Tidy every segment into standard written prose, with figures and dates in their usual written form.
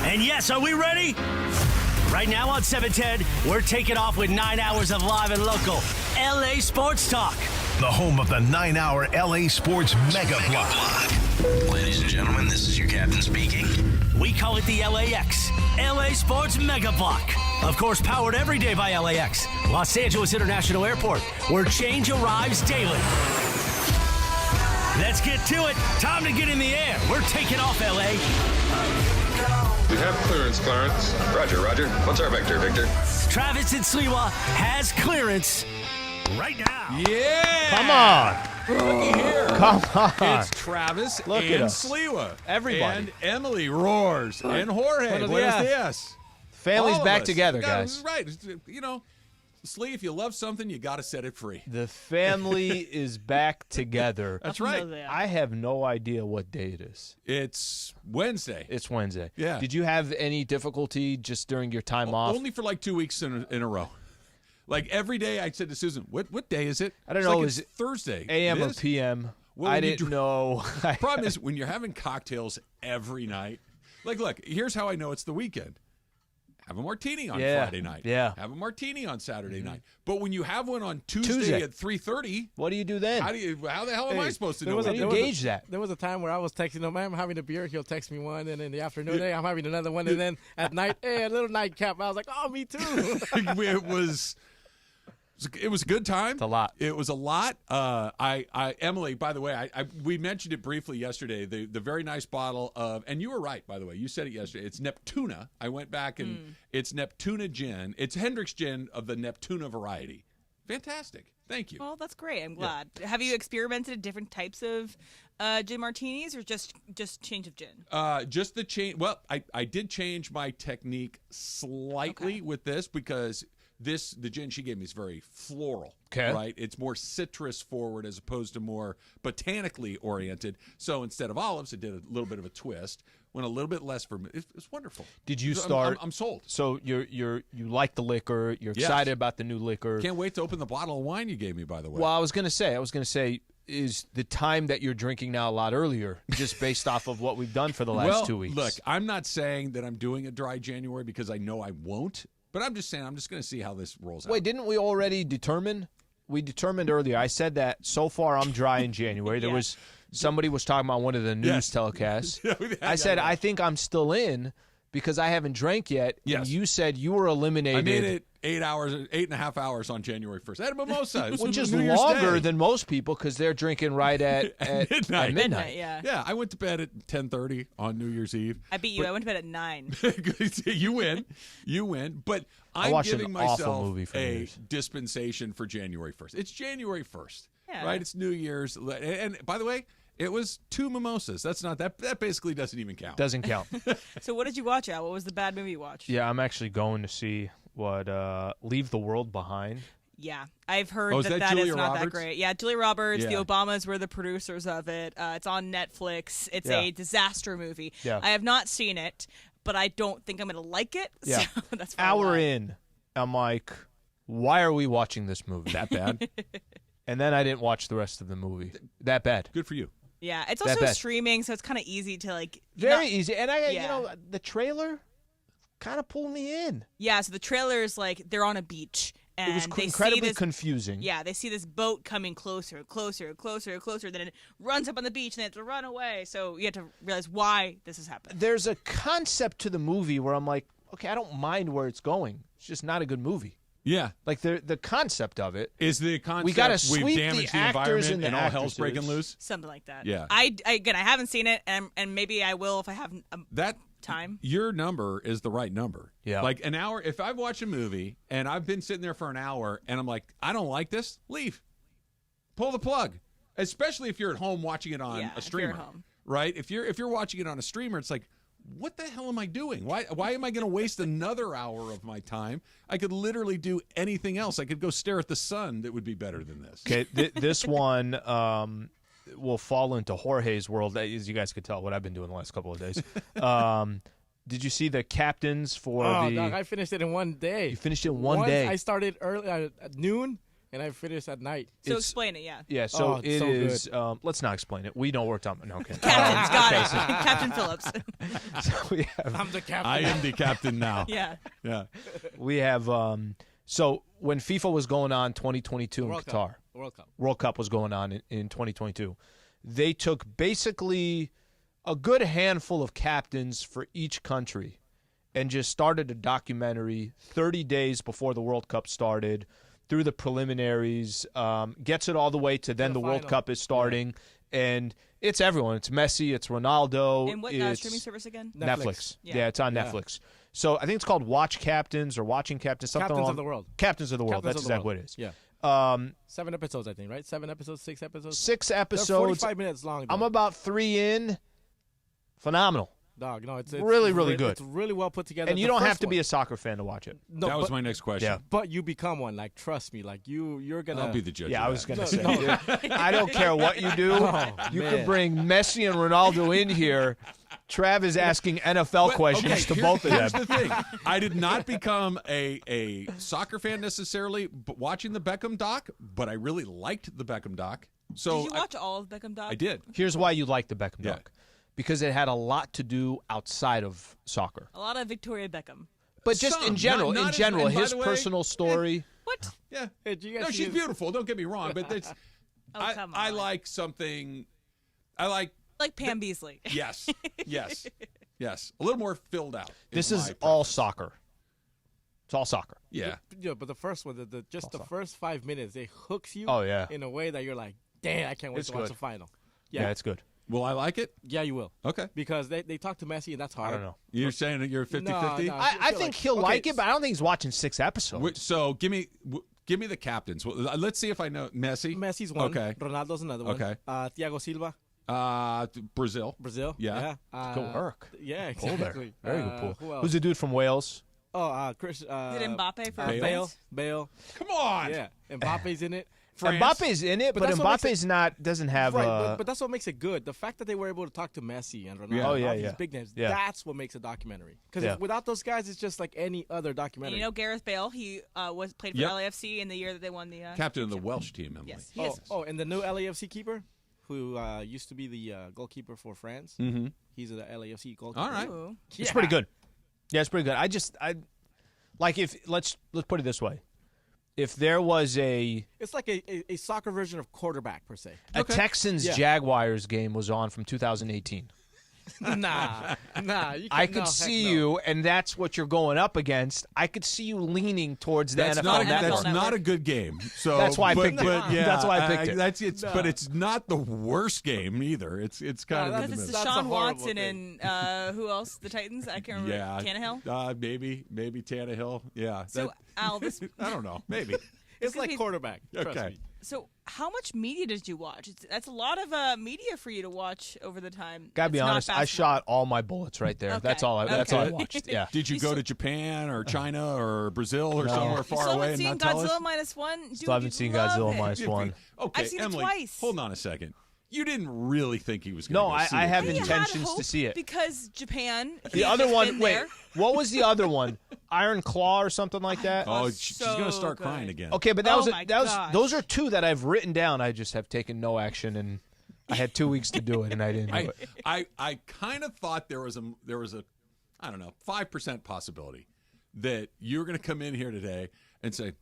And yes, are we ready? Right now on 710, we're taking off with 9 hours of live and local LA sports talk. The home of the 9-hour LA Sports Mega Block. Ladies and gentlemen, this is your captain speaking. We call it the LAX, LA Sports Mega Block. Of course, powered every day by LAX, Los Angeles International Airport, where change arrives daily. Let's get to it. Time to get in the air. We're taking off, LA. We have clearance, Clarence. Roger. What's our vector, Victor? Travis and Sliwa has clearance right now. Yeah! Come on. Looky here. Come on. It's Travis Look and at us. Sliwa. Everybody. And Emily roars. And Jorge. Buenos Buenos dias. dias. Family's All of back us. together, Yeah, guys. Right. You know, Slee, if you love something, you got to set it free. The family is back together. That's right. I have no idea what day it is. It's Wednesday. It's Wednesday. Yeah. Did you have any difficulty just during your time off? Only for like 2 weeks in a row. Like every day I said to Susan, what day is it? I don't It's know. like Is it's it Thursday. AM It or is? PM? Well, I when you didn't know. Problem is, when you're having cocktails every night, like, look, here's how I know it's the weekend. Have a martini on Friday night. Yeah. Have a martini on Saturday night. But when you have one on Tuesday at 3:30, What do you do then? how the hell am I supposed to know? How do you gauge that? There was a time where I was texting him, I'm having a beer. He'll text me one, and in the afternoon, hey, I'm having another one. And then at night, hey, a little nightcap. I was like, oh, me too. It was a good time. It's a lot. It was a lot. Emily, by the way, we mentioned it briefly yesterday. The very nice bottle of, and you were right, by the way. You said it yesterday. It's Neptuna. I went back and it's Neptuna gin. It's Hendrick's gin of the Neptuna variety. Fantastic. Thank you. Well, that's great. I'm glad. Have you experimented in different types of gin martinis, or just change of gin? Just the change. Well, I did change my technique slightly with this because the gin she gave me is very floral. Okay. Right? It's more citrus forward as opposed to more botanically oriented. So instead of olives, it did a little bit of a twist. Went a little bit less for me. It's wonderful. Did you start? I'm sold. So you like the liquor. You're excited about the new liquor. Can't wait to open the bottle of wine you gave me, by the way. Well, I was gonna say, is the time that you're drinking now a lot earlier, just based off of what we've done for the last 2 weeks? Look, I'm not saying that I'm doing a dry January because I know I won't. But I'm just saying, I'm just going to see how this rolls out. Wait, didn't we already determine? We determined earlier. I said that so far I'm dry in January. There was somebody was talking about one of the news telecasts. I said I think I'm still in because I haven't drank yet. Yes. And you said you were eliminated. I made it 8.5 hours on January 1st. I had a mimosa. Which is New Year's longer Day. than most people because they're drinking right at midnight. midnight. Yeah. Yeah, I went to bed at 10:30 on New Year's Eve. I beat you. I went to bed at 9. You win. But I'm watched giving an awful myself movie for New a Year's. dispensation for January 1st. It's January 1st, Yeah. right? It's New Year's. And by the way, it was 2 mimosas. That's not that. That basically doesn't even count. Doesn't count. So what did you watch, Al? What was the bad movie you watched? Yeah, I'm actually going to see what Leave the World Behind. Yeah, I've heard is that Julia is not Roberts? that great. Yeah, Julia Roberts, Yeah. the Obamas were the producers of it. It's on Netflix. It's Yeah. a disaster movie. Yeah. I have not seen it, but I don't think I'm going to like it. Yeah. So that's probably Hour why. in, I'm like, why are we watching this movie? That bad? And then I didn't watch the rest of the movie. That bad. Good for you. Yeah, it's That also bad. streaming, so it's kind of easy to like. Very not- easy. And Yeah. the trailer kind of pulled me in. Yeah, so the trailer is like they're on a beach and It was they see incredibly this. confusing. Yeah, they see this boat coming closer, closer, closer, closer. Then it runs up on the beach, and they have to run away. So you have to realize why this has happened. There's a concept to the movie where I'm like, okay, I don't mind where it's going. It's just not a good movie. Yeah. Like the concept of it. Is the concept We gotta we've sweep damaged the actors environment and the and all hell's actresses. breaking loose? Something like that. Yeah. I haven't seen it, and maybe I will if I have That time. Your number is the right number. Yeah. Like an hour. If I've watched a movie and I've been sitting there for an hour and I'm like, I don't like this, leave. Pull the plug. Especially if you're at home watching it on Yeah, a if you're streamer. at home. Right? If you're watching it on a streamer, it's like, what the hell am I doing? Why am I going to waste another hour of my time? I could literally do anything else. I could go stare at the sun that would be better than this. Okay, this one will fall into Jorge's world, as you guys could tell what I've been doing the last couple of days. Did you see the captains for Oh, the? dog, I finished it in one day. You finished it in one day. I started early at noon. and I finish at night. So explain it, yeah. Yeah, so Oh, it so is. good. Let's not explain it. We know what we're talking about. No, okay. Captain's got it. Captain Phillips. So we have. I'm the captain. I am the captain now. Yeah. Yeah. We have. So when FIFA was going on 2022 in Qatar, World Cup was going on in 2022, they took basically a good handful of captains for each country and just started a documentary 30 days before the World Cup started, through the preliminaries, gets it all the way to then the World Cup is starting, and it's everyone. It's Messi, it's Ronaldo. And what it's streaming service again? Netflix. Yeah. Yeah, it's on Netflix. So I think it's called Watch Captains or Watching Captains. Something Captains along, of the World. Captains of the World. Captains That's of the exactly World. what it is. Yeah. 7 episodes, I think, right? 7 episodes, 6 episodes? 6 episodes. They're 45 minutes long. Though. I'm about 3 in. Phenomenal. Dog, no, it's really, really good. It's really well put together. And you don't have to be a soccer fan to watch it. No, that was my next question. Yeah. But you become one. Like, trust me. Like, you're going to. I'll be the judge. Yeah, of I was that. going to say. I don't care what you do. You man. could bring Messi and Ronaldo in here. Trav is asking NFL questions to both of Here's them. the thing. I did not become a soccer fan necessarily, but watching the Beckham doc, but I really liked the Beckham doc. So Did you watch all of Beckham doc? I did. Here's why you like the Beckham Yeah. doc. Because it had a lot to do outside of soccer. A lot of Victoria Beckham. But just Some, in general, not as- and by his the way, personal story. What? Yeah. Hey, do you guys No, see she's his- beautiful. Don't get me wrong, but it's Oh, come I on. like something. I like Like Pam Beasley. yes, yes, yes. A little more filled out. This my is all preference. soccer. It's all soccer. Yeah. Yeah, but the first one, the first 5 minutes, it hooks you Oh, yeah. in a way that you're like, damn, I can't wait It's to watch good. the final. Yeah, it's good. Will I like it? Yeah, you will. Okay. Because they talk to Messi, and that's hard. I don't know. You're saying that you're 50-50? No. I think he'll okay, like it, but I don't think he's watching 6 episodes. So give me the captains. Well, let's see if I know Messi. Messi's one. Okay. Ronaldo's another one. Okay. Thiago Silva, Brazil. Brazil. Yeah. Good work. Yeah, Pull there. exactly. Very good pull. Who else? Who's the dude from Wales? Chris. Did Mbappe for Bale? Bale. Come on. Yeah, Mbappe's in it. Mbappe's in it, But but that's what makes Mbappe's doesn't have Right, but that's what makes it good. The fact that they were able to talk to Messi and Ronaldo, Yeah. Oh, and yeah, all these yeah. big names, Yeah. that's what makes a documentary. Because Yeah. without those guys, it's just like any other And documentary. you know Gareth Bale, he played for Yep. LAFC in the year that they won the Captain of the Welsh team, Emily. Yes, he is. and the new LAFC keeper, who used to be the goalkeeper for France, Mm-hmm. he's the LAFC goalkeeper. All right. Ooh. It's pretty good. Yeah, it's pretty good. I like if let's put it this way. If there was a It's like a soccer version of quarterback, per se. Texans Yeah. Jaguars game was on from 2018. nah. You I can't- could no, see heck no. you, and that's what you're going up against. I could see you leaning towards the That's NFL not, Network. that's not a good game. So That's why I but, picked it. but yeah, That's why I picked it. That's it's, but it's not the worst game either. It's kind of in Because the it's middle. That's a Deshaun horrible Watson thing. and who else? The Titans? I can't remember. Yeah, Tannehill? maybe Tannehill. Yeah, So, Al, this, I don't know. Maybe. It's could like be- quarterback. Trust Okay. me. so how much media did you watch? That's a lot of media for you to watch over the time. Gotta be It's not honest, I basketball. shot all my bullets right there. Okay. That's all. That's all I Okay. watched. Yeah. Did you go to Japan or China or Brazil or No. somewhere You far still away haven't and seen not tell Godzilla us? -1? Dude, Still haven't you'd seen love Godzilla it. minus one. Okay, I've seen it Emily, twice. hold on a second. You didn't really think he was going No, to I have You had intentions to hope see it. because Japan. The he other just one, been wait, there. what was the other one? Iron Claw or something like that? Oh, was she's going to so start good. crying again. Okay, but that Oh was my gosh. those are 2 that I've written down. I just have taken no action, and I had 2 weeks to do it, and I didn't do it. I kind of thought there was a I don't know 5% possibility that you were going to come in here today and say,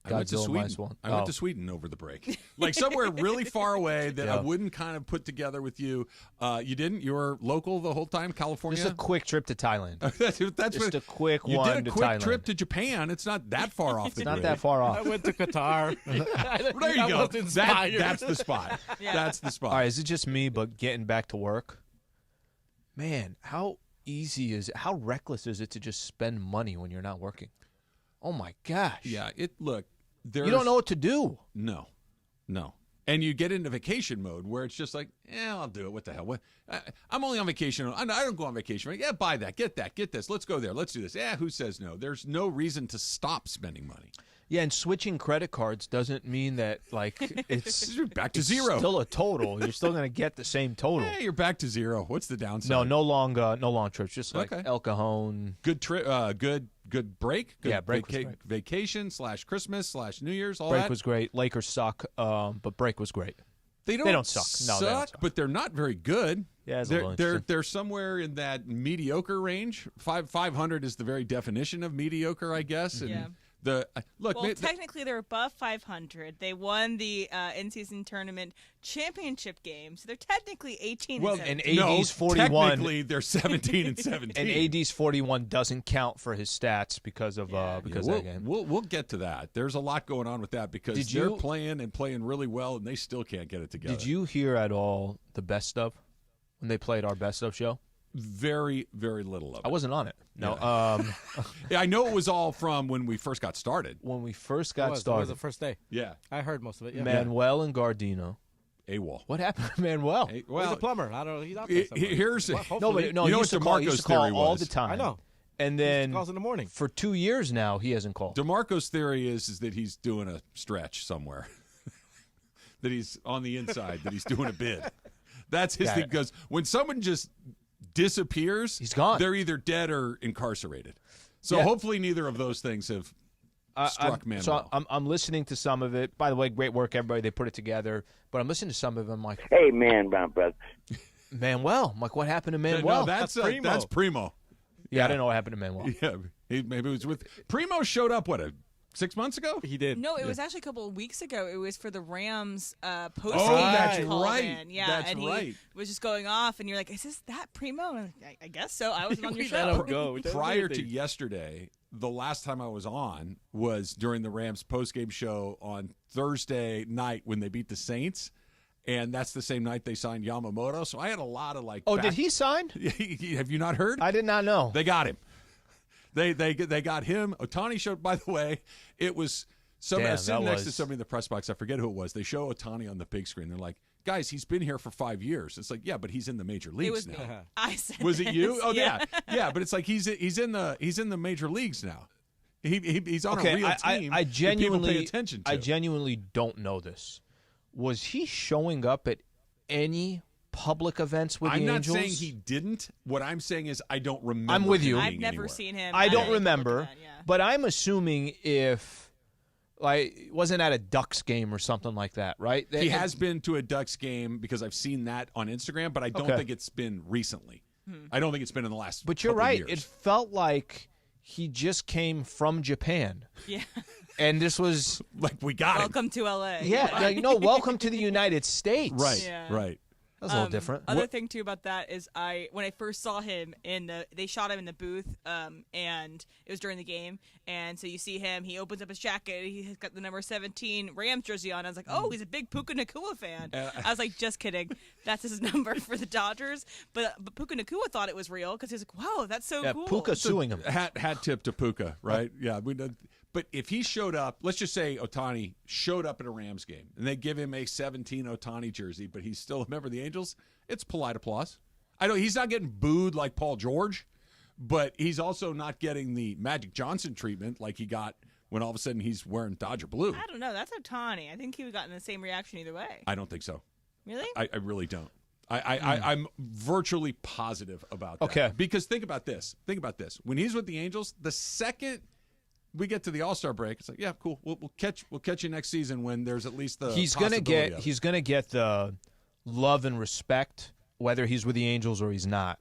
I went to Godzilla Sweden. minus one. I went Oh. to Sweden over the break, like somewhere really far away that I Yeah. wouldn't kind of put together with you. You didn't. You were local the whole time, California. Just a quick trip to Thailand. that's Just what, a quick you one did to a quick Thailand. trip to Japan. It's not that far off the It's not grid. that far I off. went to Qatar. There you I go. was inspired. That's the spot. Yeah. That's the spot. All right, is it just me, but getting back to work? Man, how easy is it? How reckless is it to just spend money when you're not working? Oh, my gosh. Yeah. Look. You don't know what to do. No. And you get into vacation mode where it's just like, I'll do it. What the hell? I'm only on vacation. I don't go on vacation. Right? Yeah, buy that. Get that. Get this. Let's go there. Let's do this. Yeah, who says no? There's no reason to stop spending money. Yeah, and switching credit cards doesn't mean that, like, it's You're back to it's zero. still a total. You're still going to get the same total. Hey, you're back to zero. What's the downside? No long trips. Just like Okay. El Cajon. Good trip. Good good break. Good break was great. Vacation / Christmas / New Year's. All break that was great. Lakers suck, but break was great. They don't suck. No, they don't suck. But they're not very good. Yeah, it's a little interesting. They're somewhere in that mediocre range. 500 is the very definition of mediocre, I guess. And Yeah. Technically they're above 500. They won the in-season tournament championship game, so they're technically 18 and 17. And AD's 41. Technically, they're 17 and 17. And AD's 41 doesn't count for his stats because of that game. We'll get to that. There's a lot going on with that because they're playing really well, and they still can't get it together. Did you hear at all the best of when they played our best of show? Very, very little of it. I wasn't on it. No. Yeah, I know it was all from when we first got started. When we first got started. It was the first day. Yeah. I heard most of it. Yeah. Manuel and Gardino. AWOL. What happened to Manuel? He's a plumber. I don't know. He's out there No, you know what DeMarco's theory all was? the time. I know. And then calls in the morning. For 2 years now, he hasn't called. DeMarco's theory is that he's doing a stretch somewhere. That he's on the inside, that he's doing a bid. That's his thing. Because when someone just disappears, he's gone. They're either dead or incarcerated. So hopefully neither of those things have struck Manuel. So I'm listening to some of it. By the way, great work, everybody. They put it together. But I'm listening to some of it. I'm like, hey, man, brother. Manuel. I'm like, what happened to Manuel? No, that's Primo. Yeah, I didn't know what happened to Manuel. Yeah, maybe it was with Primo. Showed up 6 months ago? He did. No, it was actually a couple of weeks ago. It was for the Rams post-game. Oh, that's right. In. Yeah, that's and right. He was just going off, and you're like, is this that Primo? And I guess so. I wasn't on your Let show. him go. Prior to yesterday, the last time I was on was during the Rams post-game show on Thursday night when they beat the Saints. And that's the same night they signed Yamamoto. So I had a lot of Oh, did he sign? Have you not heard? I did not know. They got him. They got him. Ohtani showed, by the way, it was somebody sitting next to somebody in the press box. I forget who it was. They show Ohtani on the big screen. They're like, guys, he's been here for 5 years. It's like, yeah, but he's in the major leagues It was now. me. I said Was it you? this. Oh yeah. But it's like he's in the major leagues now. He's on a real team. I genuinely that people pay attention to. I genuinely don't know this. Was he showing up at any public events with the Angels? I'm not saying he didn't. What I'm saying is I don't remember. I'm with you. him I've being never anywhere. seen him. I don't at a remember, event, yeah. but I'm assuming if wasn't at a Ducks game or something like that, right? He has been to a Ducks game because I've seen that on Instagram, but I don't think it's been recently. I don't think it's been in the last. But you're couple right. Years. It felt like he just came from Japan. Yeah. And this was like we got Welcome to LA. Yeah, welcome to the United States. Right. Yeah. Right. That was a little different. Other thing too about that is when I first saw him they shot him in the booth, and it was during the game, and so you see him, he opens up his jacket, he's got the number 17 Rams jersey on. I was like, oh, he's a big Puka Nacua fan. I was like, just kidding, that's his number for the Dodgers. But Puka Nacua thought it was real because he was like, wow, that's so cool. Puka suing him. Hat tip to Puka, right? Yeah, we did. But if he showed up, let's just say Ohtani showed up at a Rams game, and they give him a 17 Ohtani jersey, but he's still a member of the Angels, it's polite applause. I know he's not getting booed like Paul George, but he's also not getting the Magic Johnson treatment like he got when all of a sudden he's wearing Dodger blue. I don't know. That's Ohtani. I think he would have gotten the same reaction either way. I don't think so. Really? I really don't. I'm virtually positive about that. Okay. Because think about this. When he's with the Angels, the second we get to the All-Star break, it's like, yeah, cool. We'll catch you next season when there's at least the he's gonna get the love and respect whether he's with the Angels or he's not.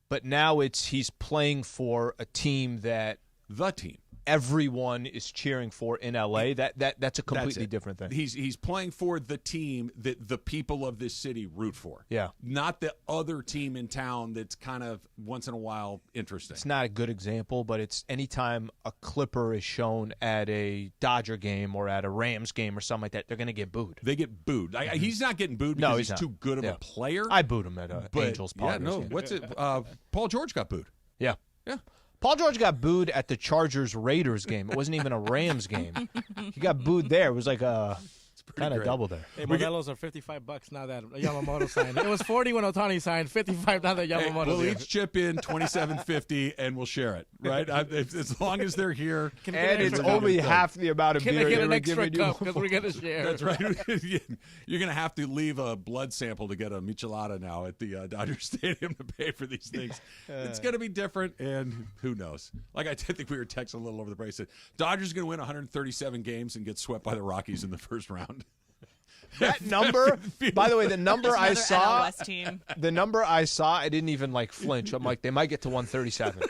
But now he's playing for a team that the team everyone is cheering for in LA. That's a completely different thing. He's playing for the team that the people of this city root for. Yeah. Not the other team in town that's kind of once in a while interesting. It's not a good example, but it's anytime a Clipper is shown at a Dodger game or at a Rams game or something like that, they're going to get booed. They get booed. He's not getting booed because he's too good of a player. I booed him at an Angels Padres game. What's it? Paul George got booed. Yeah. Paul George got booed at the Chargers-Raiders game. It wasn't even a Rams game. He got booed there. It was like a pretty Kind of great. double there. Hey, Modelos are $55 now that Yamamoto signed. It was 40 when Ohtani signed, 55 now that Hey, Yamamoto. we'll each chip in $27.50 and we'll share it, right? As long as they're here. Can And I it's get an only extra half the amount of Can I beer get they an were extra giving you. cup because we're going to share? That's right. You're going to have to leave a blood sample to get a michelada now at the Dodger Stadium to pay for these things. It's going to be different, and who knows? Like I think we were texting a little over the break. Said Dodgers going to win 137 games and get swept by the Rockies in the first round. That number, by the way, the number I Another NL saw, West team. the number I saw, I didn't even like flinch. I'm like, they might get to 137.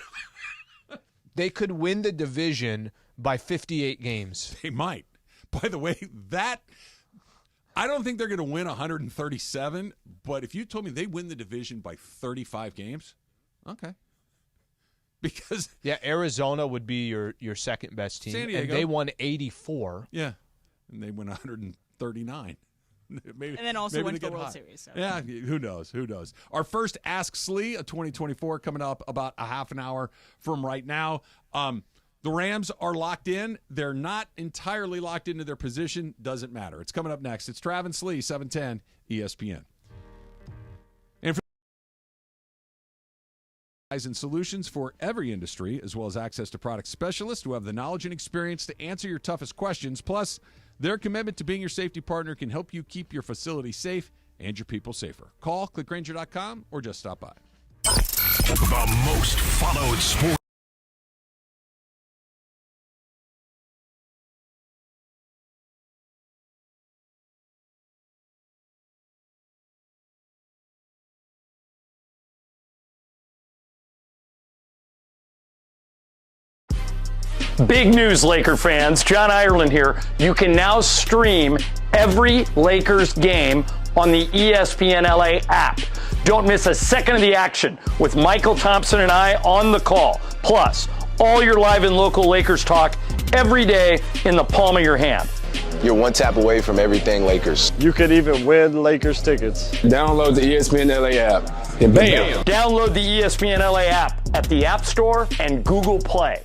They could win the division by 58 games. They might. By the way, I don't think they're going to win 137, but if you told me they win the division by 35 games, okay. Because Arizona would be your second best team. San Diego. And they won 84. yeah, and they win 139. Maybe, And then also maybe went they to the get World hot. Series. So. Yeah, who knows? Who knows? Our first Ask Slee of 2024 coming up about a half an hour from right now. The Rams are locked in. They're not entirely locked into their position. Doesn't matter. It's coming up next. It's Trav and Slee, 710 ESPN. And solutions for every industry, as well as access to product specialists who have the knowledge and experience to answer your toughest questions. Plus, their commitment to being your safety partner can help you keep your facility safe and your people safer. Call clickgranger.com or just stop by. The most followed sport. Big news, Laker fans. John Ireland here. You can now stream every Lakers game on the ESPN LA app. Don't miss a second of the action with Michael Thompson and I on the call. Plus, all your live and local Lakers talk every day in the palm of your hand. You're one tap away from everything Lakers. You could even win Lakers tickets. Download the ESPN LA app. And bam! Download the ESPN LA app at the App Store and Google Play.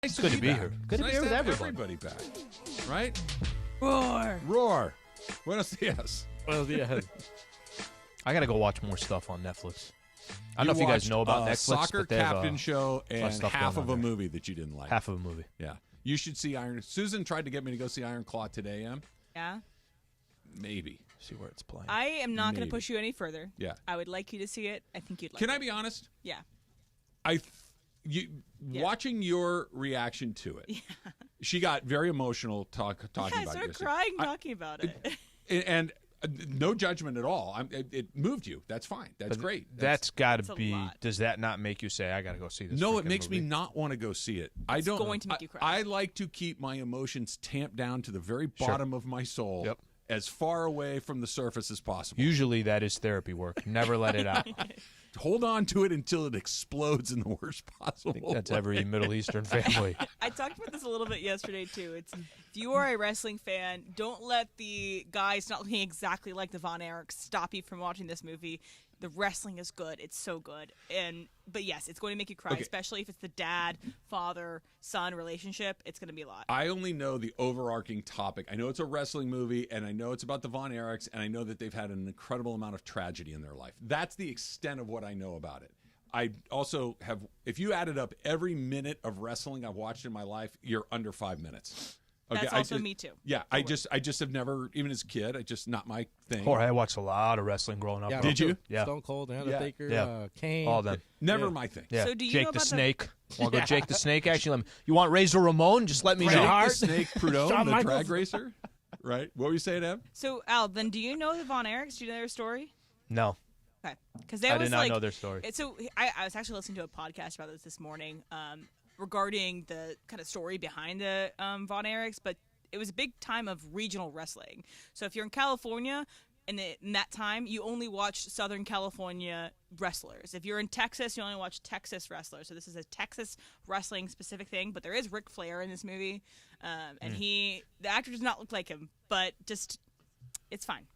Nice Good to be back. here. Good to be Nice here with have everybody. everybody back. Right? Roar. Roar. Buenos dias. Buenos dias. I got to go watch more stuff on Netflix. I don't know if you guys know about Netflix. Soccer but they have, captain show and half of a there. movie that you didn't like. Half of a movie. Yeah. You should see Iron. Susan tried to get me to go see Iron Claw today, Em. Yeah. Maybe. See where it's playing. I am not going to push you any further. Yeah. I would like you to see it. I think you'd like Can it. I be honest? Yeah. Watching your reaction to it, she got very emotional talking about it. I started crying talking about it. And no judgment at all. It moved you. That's fine. That's great. That's got to be. Does that not make you say, I got to go see this? No, it makes movie? me not want to go see it. It's going to make you cry. I like to keep my emotions tamped down to the very bottom of my soul, as far away from the surface as possible. Usually that is therapy work. Never let it out. Hold on to it until it explodes in the worst possible way. That's every Middle Eastern family. I talked about this a little bit yesterday, too. It's if you are a wrestling fan, don't let the guys not looking exactly like the Von Erichs stop you from watching this movie. The wrestling is good. It's so good. But yes, it's going to make you cry, especially if it's the dad, father, son relationship. It's going to be a lot. I only know the overarching topic. I know it's a wrestling movie, and I know it's about the Von Erichs, and I know that they've had an incredible amount of tragedy in their life. That's the extent of what I know about it. I also have, if you added up every minute of wrestling I've watched in my life, you're under 5 minutes. Okay, That's also me too. Yeah, I just have never, even as a kid, not my thing. Jorge, I watched a lot of wrestling growing up. Yeah, Did you? Yeah. Stone Cold, Undertaker, Kane. All of them. Never my thing. Yeah. So do you Jake know the about Snake. Want to go Jake the Snake? Actually, you want Razor Ramon? Just let me know. Jake the Snake Prudhomme, Shawn the Michaels. drag racer. Right? What were you saying, Em? So, Al, then do you know the Von Erichs? Do you know their story? No. Okay. Because I did not know their story. So I was actually listening to a podcast about this morning regarding the kind of story behind the Von Erichs, but it was a big time of regional wrestling. So if you're in California, in that time, you only watch Southern California wrestlers. If you're in Texas, you only watch Texas wrestlers. So this is a Texas wrestling specific thing. But there is Ric Flair in this movie, and the actor does not look like him, but just it's fine.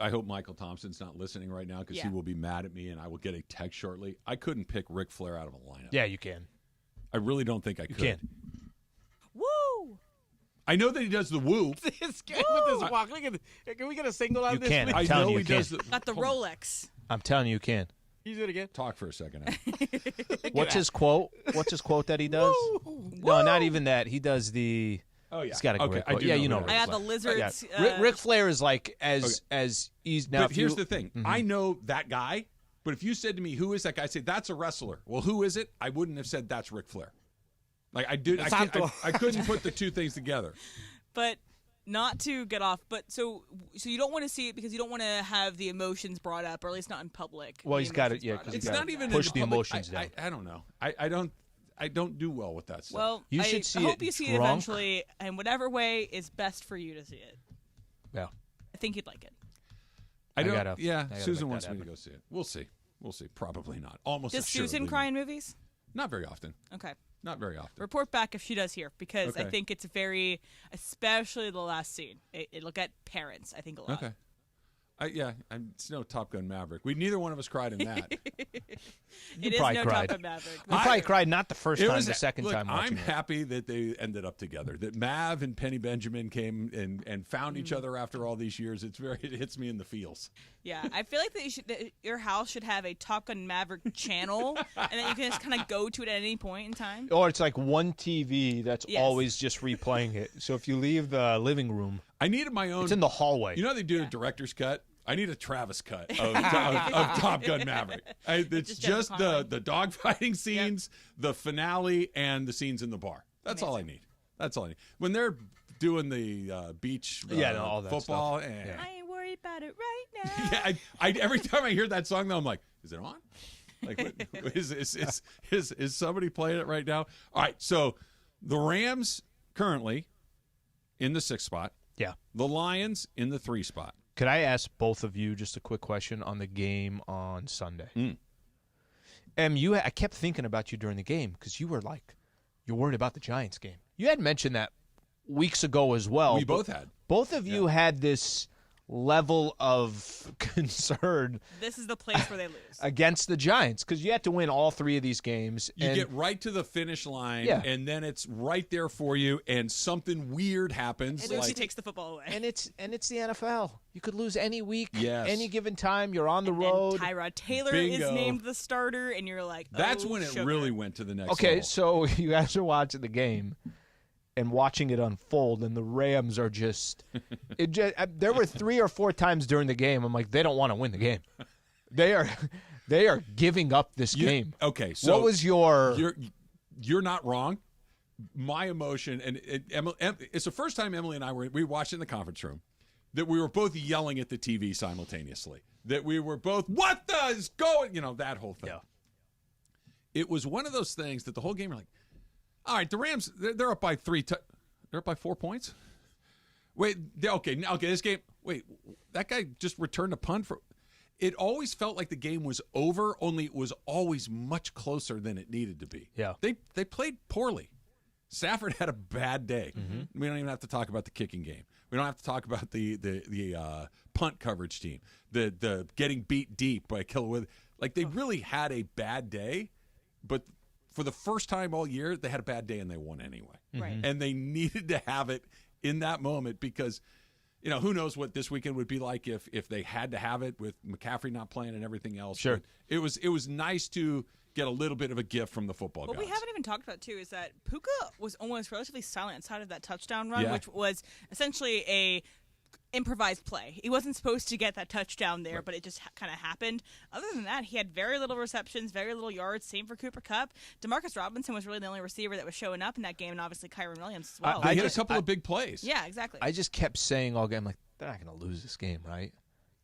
I hope Michael Thompson's not listening right now because he will be mad at me and I will get a text shortly. I couldn't pick Ric Flair out of a lineup. Yeah, you can. I really don't think I could. You can. Woo! I know that he does the woo. This guy with this walk. Look at can we get a single out of this? can. please? I'm I telling know you, he you does can. the. Got the Rolex. I'm telling you, you can. You do it again. Talk for a second. What's his quote? What's his quote that he does? No, not even that. He does the. Oh yeah, He's got a great quote. I do Yeah, know you know. who I that got is. the lizards. Ric Flair is like as easy. Now, But here's the thing. I know that guy, but if you said to me, "Who is that guy?" I'd say that's a wrestler. Well, who is it? I wouldn't have said that's Ric Flair. Like I did. I couldn't put the two things together. But not to get off, but so you don't want to see it because you don't want to have the emotions brought up, or at least not in public. Well, he's got it. it. Yeah, because It's gotta not even push in the public. emotions down. I don't know. I don't do well with that stuff. Well, You I should see hope it you see it drunk. eventually, and whatever way is best for you to see it. Yeah. I think you'd like it. I don't. gotta Susan make wants that me to go see it. We'll see. Probably not. Almost. Does Susan assuredly cry not. in movies? Not very often. Okay. Not very often. Report back if she does here, because I Okay. think it's very, especially the last scene. It look at parents, I think, a lot. Okay. It's no Top Gun Maverick. Neither one of us cried in that. It is probably no cried. Top Gun Maverick. I probably cried not the first time, the second look, time watching I'm it. happy that they ended up together. That Mav and Penny Benjamin came and found each other after all these years. It hits me in the feels. Yeah, I feel like that your house should have a Top Gun Maverick channel, and then you can just kind of go to it at any point in time. Or it's like one TV that's Yes. always just replaying it. So if you leave the living room, I needed my own. it's in the hallway. You know how they do a director's cut? I need a Travis cut of Top Gun Maverick. It's just the dogfighting scenes, the finale, and the scenes in the bar. That's all I need. That's all I need. When they're doing the beach all that football, stuff. I ain't worried about it right now. yeah, I every time I hear that song, though, I'm like, is it on? Like, is somebody playing it right now? All right, so the Rams currently in the 6th spot. Yeah. The Lions in the 3 spot. Could I ask both of you just a quick question on the game on Sunday? I kept thinking about you during the game because you were like, you're worried about the Giants game. You had mentioned that weeks ago as well. We both had. Both of you had this level of concern. This is the place where they lose against the Giants because you have to win all 3 of these games. You get right to the finish line, and then it's right there for you, and something weird happens. And Lucy takes the football away. And it's the NFL. You could lose any week, yes. any given time. You're on the road. Tyrod Taylor Bingo. is named the starter, and you're like, that's when it sugar. really went to the next Okay, level. so you guys are watching the game and watching it unfold, and the Rams are just there were 3 or 4 times during the game I'm like, they don't want to win the game. They are giving up this game. Okay, so what was your you're not wrong. My emotion, and it's the first time Emily and I we watched it in the conference room, that we were both yelling at the TV simultaneously. That we were both, what the is going, that whole thing. Yeah. It was one of those things that the whole game, you're like, all right, the Rams, they're up by 3. They're up by 4 points. Wait, okay, this game. Wait, that guy just returned a punt for. It always felt like the game was over. Only it was always much closer than it needed to be. Yeah, they played poorly. Stafford had a bad day. Mm-hmm. We don't even have to talk about the kicking game. We don't have to talk about the punt coverage team. The getting beat deep by Killawith. Like they really had a bad day, but for the first time all year, they had a bad day and they won anyway. Right. And they needed to have it in that moment because, who knows what this weekend would be like if they had to have it with McCaffrey not playing and everything else. Sure. But it was nice to get a little bit of a gift from the football What guys. we haven't even talked about, too, is that Puka was almost relatively silent inside of that touchdown run, Yeah. which was essentially a improvised play. He wasn't supposed to get that touchdown there, but it just kind of happened. Other than that, he had very little receptions, very little yards. Same for Cooper Kupp. Demarcus Robinson was really the only receiver that was showing up in that game, and obviously Kyron Williams as well. He hit a couple of big plays. Yeah, exactly. I just kept saying all game, like, they're not going to lose this game, right?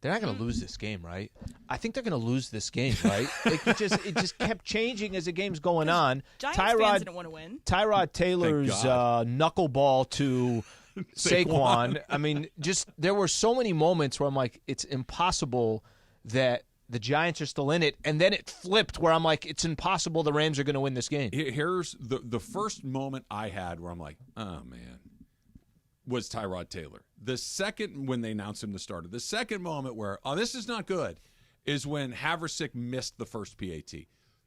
They're not going to lose this game, right? I think they're going to lose this game, right? it just kept changing as the game's going on. Giants fans didn't want to win. Tyrod Taylor's knuckleball to Saquon. I mean, just there were so many moments where I'm like, it's impossible that the Giants are still in it, and then it flipped where I'm like, it's impossible the Rams are going to win this game. Here's the first moment I had where I'm like, oh, man, was Tyrod Taylor. The second, when they announced him the starter, the second moment where, oh, this is not good, is when Haversick missed the first PAT.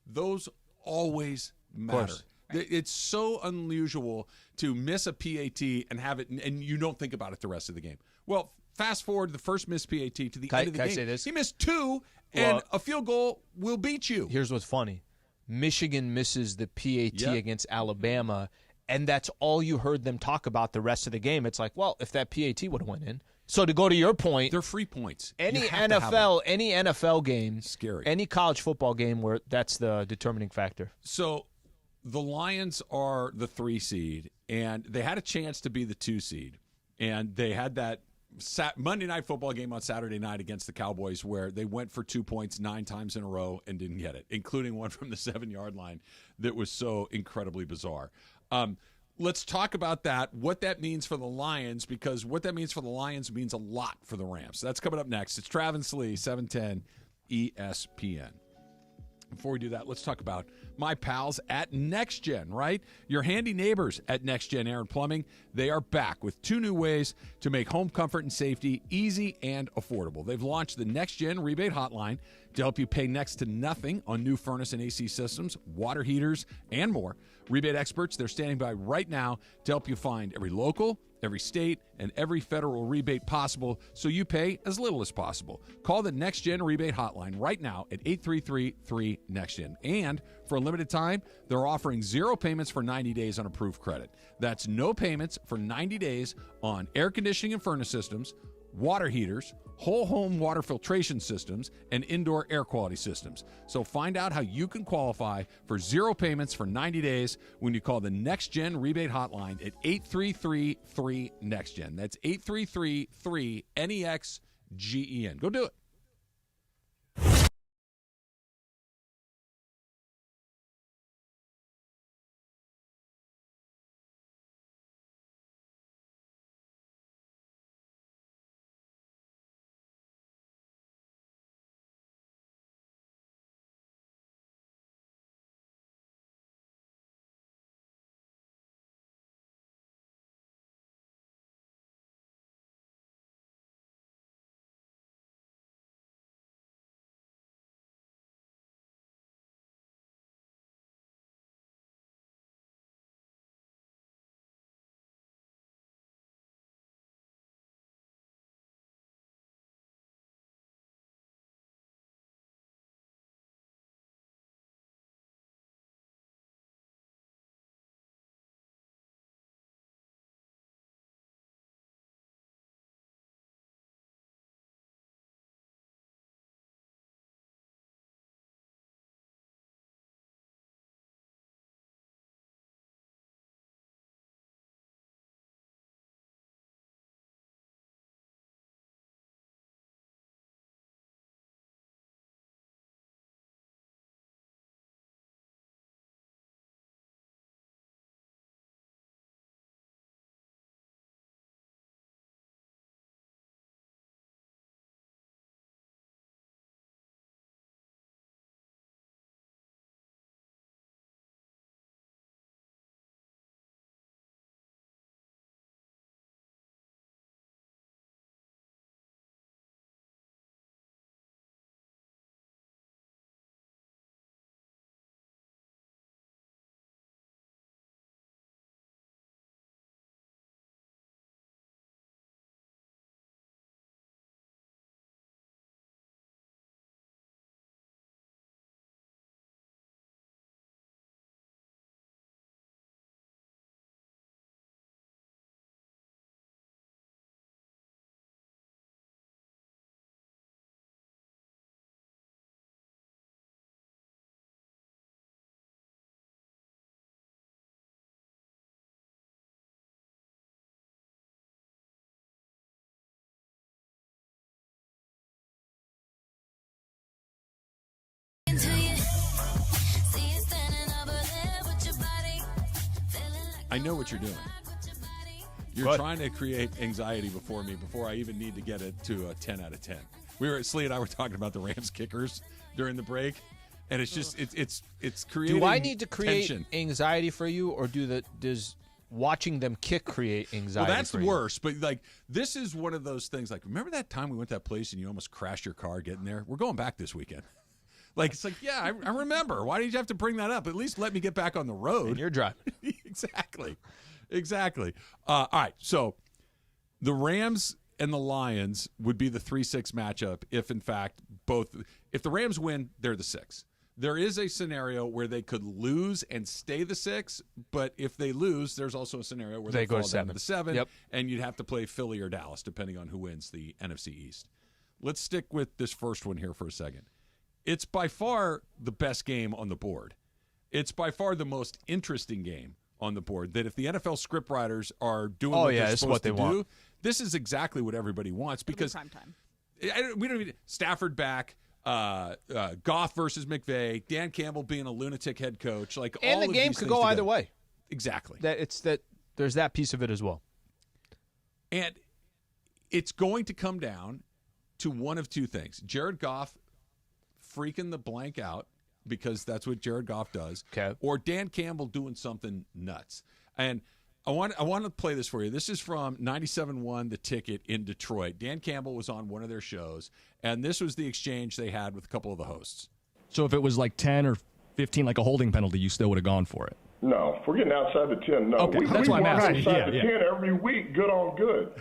Those always matter. It's so unusual to miss a PAT and have it, and you don't think about it the rest of the game. Well, fast forward the first missed PAT to the end of the game. Can I say this? He missed 2, and a field goal will beat you. Here's what's funny. Michigan misses the PAT against Alabama, and that's all you heard them talk about the rest of the game. It's like, well, if that PAT would have went in. So to go to your point, they're free points. Any NFL game, scary. Any college football game where that's the determining factor. So the Lions are the 3 seed, and they had a chance to be the 2 seed. And they had that Monday Night Football game on Saturday night against the Cowboys where they went for 2 points 9 times in a row and didn't get it, including one from the 7-yard line that was so incredibly bizarre. Let's talk about that, what that means for the Lions, because what that means for the Lions means a lot for the Rams. That's coming up next. It's Trav and Slee, 710 ESPN. Before we do that, let's talk about my pals at NextGen, right? Your handy neighbors at NextGen Air and Plumbing. They are back with 2 new ways to make home comfort and safety easy and affordable. They've launched the NextGen Rebate Hotline to help you pay next to nothing on new furnace and AC systems, water heaters, and more. Rebate experts, they're standing by right now to help you find every local, every state, and every federal rebate possible so you pay as little as possible. Call the NextGen Rebate Hotline right now at 833-3NEXTGen. And for a limited time, they're offering 0 payments for 90 days on approved credit. That's no payments for 90 days on air conditioning and furnace systems, water heaters, whole home water filtration systems, and indoor air quality systems. So find out how you can qualify for 0 payments for 90 days when you call the NextGen Rebate Hotline at 833-3NEXTGen. That's 833-3NEXGEN. Go do it. I know what you're doing. You're trying to create anxiety before I even need to get it to a 10 out of 10. Slee and I were talking about the Rams kickers during the break, and it's just it's creating. Do I need to create tension. anxiety for you, or does watching them kick create anxiety? Well, that's for you? worse. But like, this is one of those things. Like, remember that time we went to that place and you almost crashed your car getting there? We're going back this weekend. Like, it's like, yeah, I remember. Why did you have to bring that up? At least let me get back on the road. And you're driving. Exactly. All right. So the Rams and the Lions would be the 3-6 matchup if, in fact, if the Rams win, they're the 6. There is a scenario where they could lose and stay the 6, but if they lose, there's also a scenario where they go fall to down 7. to the 7, Yep. and you'd have to play Philly or Dallas, depending on who wins the NFC East. Let's stick with this first one here for a second. It's by far the best game on the board. It's by far the most interesting game on the board, that if the NFL scriptwriters are doing what they're supposed to do, this is exactly what everybody wants, because prime time. We don't even Stafford back, Goff versus McVay, Dan Campbell being a lunatic head coach, like and all the of game these could things go together. either way. Exactly. There's that piece of it as well. And it's going to come down to one of two things: Jared Goff freaking the blank out, because that's what Jared Goff does, or Dan Campbell doing something nuts. And I want to play this for you. This is from 97.1 The Ticket in Detroit. Dan Campbell was on one of their shows, and this was the exchange they had with a couple of the hosts. So if it was like 10 or 15, like a holding penalty, you still would have gone for it? No, if we're getting outside the 10, no. Okay, that's why I'm asking. Outside the 10 every week, good on good.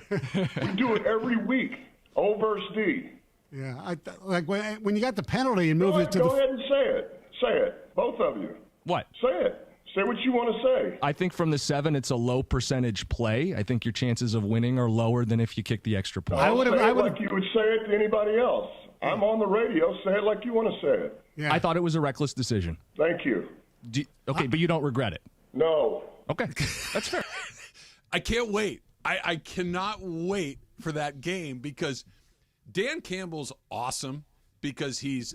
We do it every week, O versus D. Yeah, when you got the penalty and move it to Go ahead and say it. Say it, both of you. What? Say it. Say what you want to say. I think from the 7, it's a low percentage play. I think your chances of winning are lower than if you kick the extra point. I would like you would say it to anybody else. I'm on the radio. Say it like you want to say it. Yeah. I thought it was a reckless decision. Thank you. But you don't regret it? No. Okay, that's fair. I can't wait. I cannot wait for that game, because Dan Campbell's awesome, because he's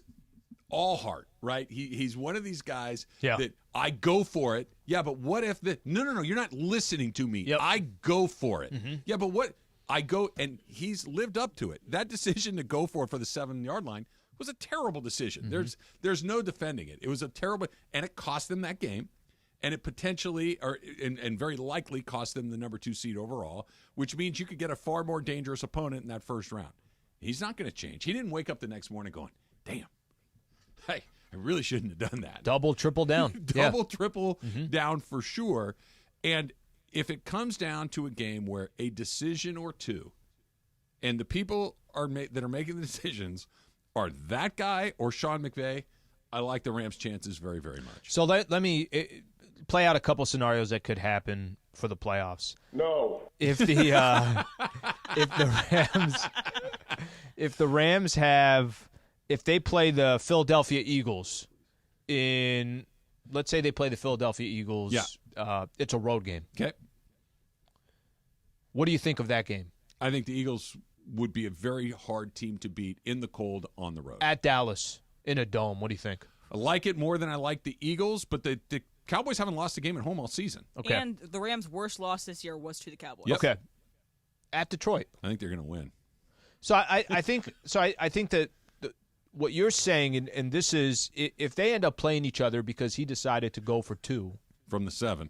all heart, right? He's one of these guys that I go for it. Yeah, but what if No, you're not listening to me. Yep. I go for it. Mm-hmm. Yeah, but what? I go, and he's lived up to it. That decision to go for it for the 7-yard line was a terrible decision. Mm-hmm. There's no defending it. It was a terrible, and it cost them that game, and it potentially, and very likely cost them the number 2 seed overall, which means you could get a far more dangerous opponent in that first round. He's not going to change. He didn't wake up the next morning going, damn, hey, I really shouldn't have done that. Double, triple down. Triple down for sure. And if it comes down to a game where a decision or two, and the people that are making the decisions are that guy or Sean McVay, I like the Rams' chances very, very much. So let me play out a couple scenarios that could happen for the playoffs. No. If they play the Philadelphia Eagles let's say they play the Philadelphia Eagles, it's a road game. Okay. What do you think of that game? I think the Eagles would be a very hard team to beat in the cold on the road. At Dallas, in a dome, what do you think? I like it more than I like the Eagles, but the Cowboys haven't lost a game at home all season. Okay. And the Rams' worst loss this year was to the Cowboys. Yep. Okay. At Detroit. I think they're going to win. So I think that what you're saying, and this is, if they end up playing each other because he decided to go for 2 from the 7.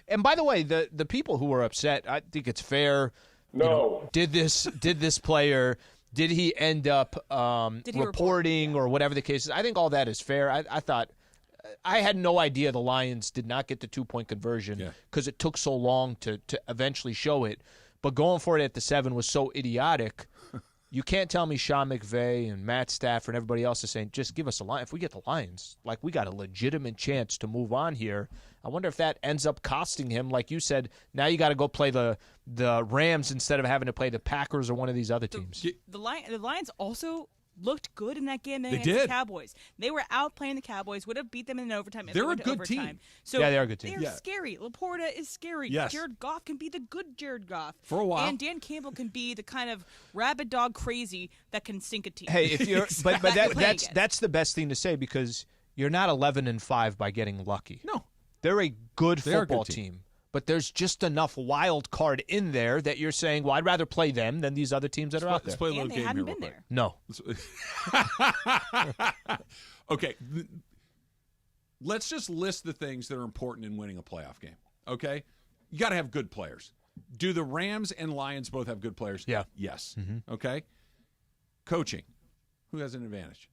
And by the way, the people who are upset, I think it's fair. No. Did this player? Did he end up reporting or whatever the case is? I think all that is fair. I thought. I had no idea the Lions did not get the 2-point conversion because it took so long to eventually show it. But going for it at the 7 was so idiotic. You can't tell me Sean McVay and Matt Stafford and everybody else is saying, just give us a line. If we get the Lions, like, we got a legitimate chance to move on here. I wonder if that ends up costing him. Like you said, now you got to go play the Rams instead of having to play the Packers or one of these other teams. The Lions also looked good in that game against did. the Cowboys. They were out playing the Cowboys, would have beat them in overtime. They're a good team. So yeah, they are a good team. They're scary. Laporta is scary. Yes. Jared Goff can be the good Jared Goff. For a while. And Dan Campbell can be the kind of rabid dog crazy that can sink a team. Hey, if you're that's the best thing to say, because you're not 11-5 by getting lucky. No. They're a good They're a football good team. team. But there's just enough wild card in there that you're saying, well, I'd rather play them than these other teams that are out there. Let's play a little And they game hadn't here been real there. quick. No. Okay. Let's just list the things that are important in winning a playoff game. Okay? You got to have good players. Do the Rams and Lions both have good players? Yeah. Yes. Okay? Coaching. Who has an advantage?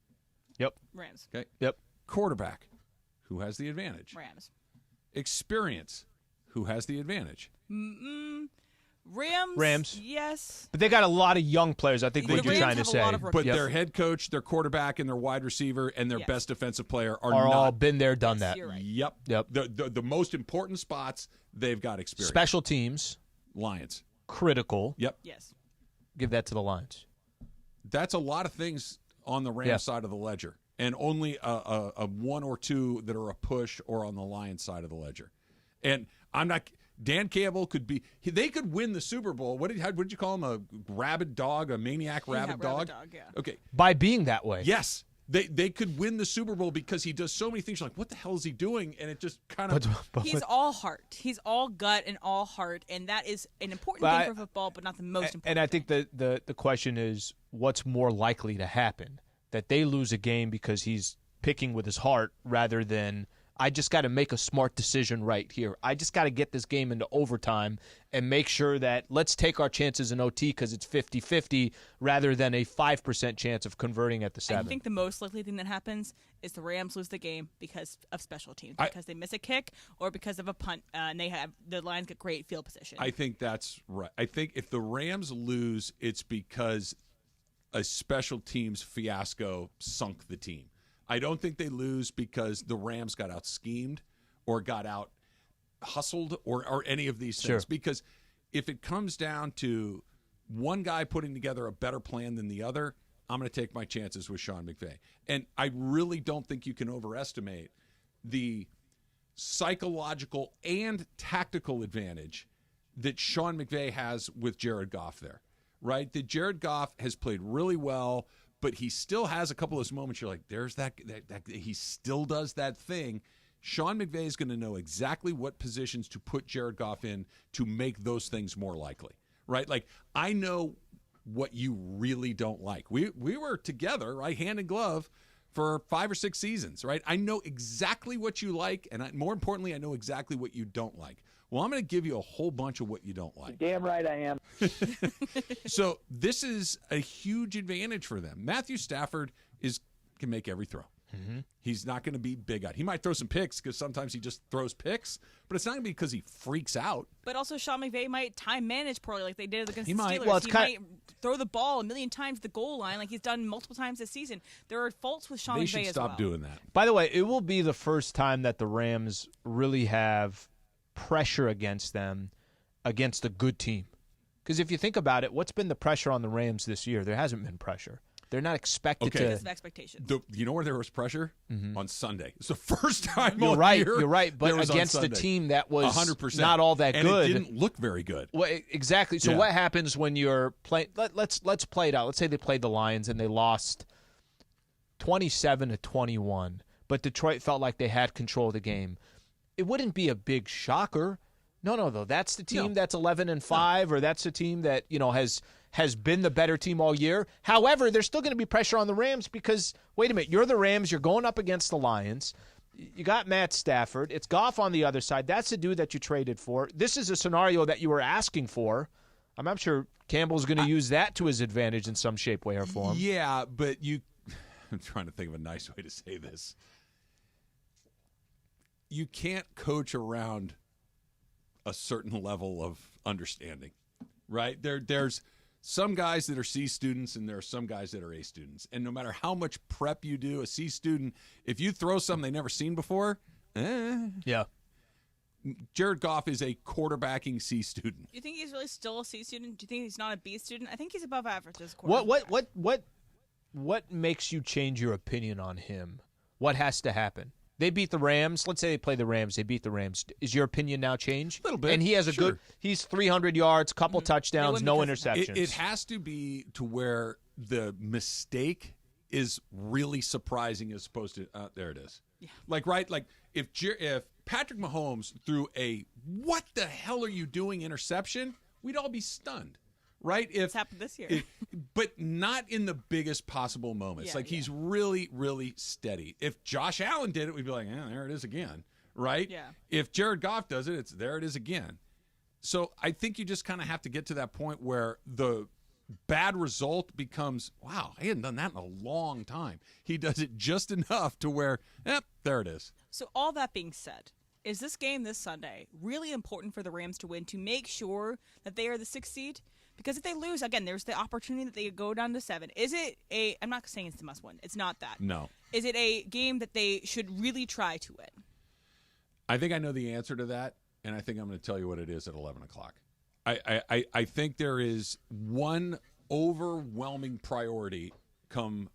Yep. Rams. Okay. Yep. Quarterback. Who has the advantage? Rams. Experience. Who has the advantage? Rams. Yes. But they got a lot of young players, I think, The what you're Rams trying to have a say. lot of But Yep. their head coach, their quarterback, and their wide receiver and their best defensive player are Are not. all been there, done that. You're right. Yep. Yep. The most important spots, they've got experience. Special teams, Lions. critical. Yep. Yes. Give that to the Lions. That's a lot of things on the Rams Yeah. side of the ledger, and only a one or two that are a push or on the Lions side of the ledger. And I'm not. Dan Campbell could be. They could win the Super Bowl. What did you call him? A rabid dog, a maniac rabid dog. Yeah. Okay. By being that way. Yes. They could win the Super Bowl because he does so many things. You're like, what the hell is he doing? And it just kind of. He's all heart. He's all gut and all heart, and that is an important thing for football, but not the most important. And I think the question is, what's more likely to happen? That they lose a game because he's picking with his heart rather than, I just got to make a smart decision right here. I just got to get this game into overtime and make sure that let's take our chances in OT because it's 50-50 rather than a 5% chance of converting at the 7. I think the most likely thing that happens is the Rams lose the game because of special teams, because they miss a kick or because of a punt, and the Lions get great field position. I think that's right. I think if the Rams lose, it's because a special teams fiasco sunk the team. I don't think they lose because the Rams got out schemed or got out hustled or any of these things. Sure. Because if it comes down to one guy putting together a better plan than the other, I'm going to take my chances with Sean McVay. And I really don't think you can overestimate the psychological and tactical advantage that Sean McVay has with Jared Goff there, right? That Jared Goff has played really well, but he still has a couple of those moments you're like, there's that he still does that thing. Sean McVay is going to know exactly what positions to put Jared Goff in to make those things more likely, right? Like, I know what you really don't like. We were together, right, hand in glove for 5 or 6 seasons, right? I know exactly what you like, and more importantly, I know exactly what you don't like. Well, I'm going to give you a whole bunch of what you don't like. Damn right I am. So this is a huge advantage for them. Matthew Stafford can make every throw. Mm-hmm. He's not going to be big-eyed. He might throw some picks because sometimes he just throws picks, but it's not going to be because he freaks out. But also, Sean McVay might time manage poorly like they did against the might. Steelers. Well, he might throw the ball a million times at the goal line like he's done multiple times this season. There are faults with Sean They McVay should as stop well. doing that. By the way, it will be the first time that the Rams really have pressure against them against a good team. Because if you think about it, what's been the pressure on the Rams this year? There hasn't been pressure. They're not expected to. Because of expectations. You know where there was pressure? On Sunday. It's the first time You're all right. year You're right. there But was on against a Sunday. team that was 100%. not all that and good, it didn't look very good. Well, exactly. So Yeah. what happens when you're playing? Let's play it out. Let's say they played the Lions and they lost 27-21, but Detroit felt like they had control of the game. It wouldn't be a big shocker. No, though. That's the team that's 11-5, or that's the team that has been the better team all year. However, there's still going to be pressure on the Rams because, wait a minute, you're the Rams. You're going up against the Lions. You got Matt Stafford. It's Goff on the other side. That's the dude that you traded for. This is a scenario that you were asking for. I'm sure Campbell's going to use that to his advantage in some shape, way, or form. Yeah, but I'm trying to think of a nice way to say this. You can't coach around a certain level of understanding, right? There's some guys that are C students and there are some guys that are A students. And no matter how much prep you do, a C student, if you throw something they've never seen before, Yeah. Jared Goff is a quarterbacking C student. Do you think he's really still a C student? Do you think he's not a B student? I think he's above average as a quarterback. What makes you change your opinion on him? What has to happen? They beat the Rams. Let's say they play the Rams. They beat the Rams. Is your opinion now changed? A little bit. And he has a Sure. he's 300 yards, couple touchdowns, no interceptions. It has to be to where the mistake is really surprising as opposed to there it is. Yeah. Like, right? Like if Patrick Mahomes threw a "what the hell are you doing" interception, we'd all be stunned, right? It's happened this year. But not in the biggest possible moments. He's really, really steady. If Josh Allen did it, we'd be like, there it is again, right? Yeah. If Jared Goff does it, there it is again. So I think you just kind of have to get to that point where the bad result becomes, wow, I hadn't done that in a long time. He does it just enough to where, there it is. So all that being said, is this game this Sunday really important for the Rams to win to make sure that they are the 6th seed? Because if they lose, again, there's the opportunity that they could go down to 7. Is it I'm not saying it's the must win. It's not that. No. Is it a game that they should really try to win? I think I know the answer to that, and I think I'm going to tell you what it is at 11 o'clock. I think there is one overwhelming priority come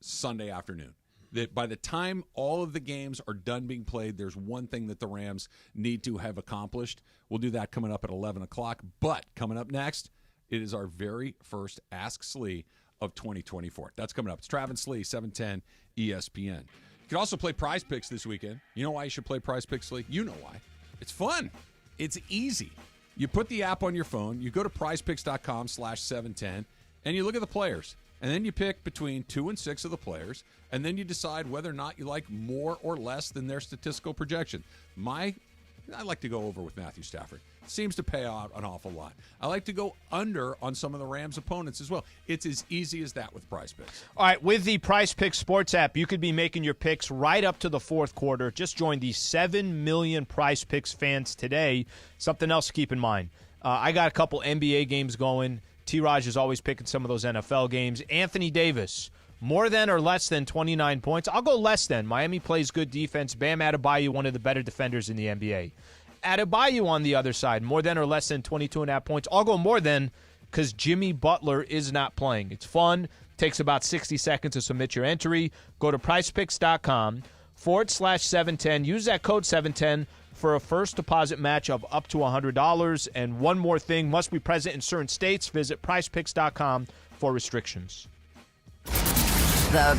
Sunday afternoon. That by the time all of the games are done being played, there's one thing that the Rams need to have accomplished. We'll do that coming up at 11 o'clock. But coming up next, it is our very first Ask Slee of 2024. That's coming up. It's Travis Slee, 710 ESPN. You can also play Prize Picks this weekend. You know why you should play Prize Picks, Slee? You know why. It's fun. It's easy. You put the app on your phone, you go to prizepicks.com/710, and you look at the players. And then you pick between 2 and 6 of the players, and then you decide whether or not you like more or less than their statistical projection. I like to go over with Matthew Stafford. Seems to pay out an awful lot. I like to go under on some of the Rams' opponents as well. It's as easy as that with Prize Picks. All right, with the Prize Picks sports app, you could be making your picks right up to the fourth quarter. Just join the 7 million Prize Picks fans today. Something else to keep in mind. I got a couple NBA games going. T-Raj is always picking some of those NFL games. Anthony Davis, more than or less than 29 points? I'll go less than. Miami plays good defense. Bam Adebayo, one of the better defenders in the NBA. Adebayo on the other side, more than or less than 22.5 points. I'll go more than because Jimmy Butler is not playing. It's fun. Takes about 60 seconds to submit your entry. Go to prizepicks.com/710. Use that code 710 for a first deposit match of up to $100. And one more thing, must be present in certain states. Visit prizepicks.com for restrictions. The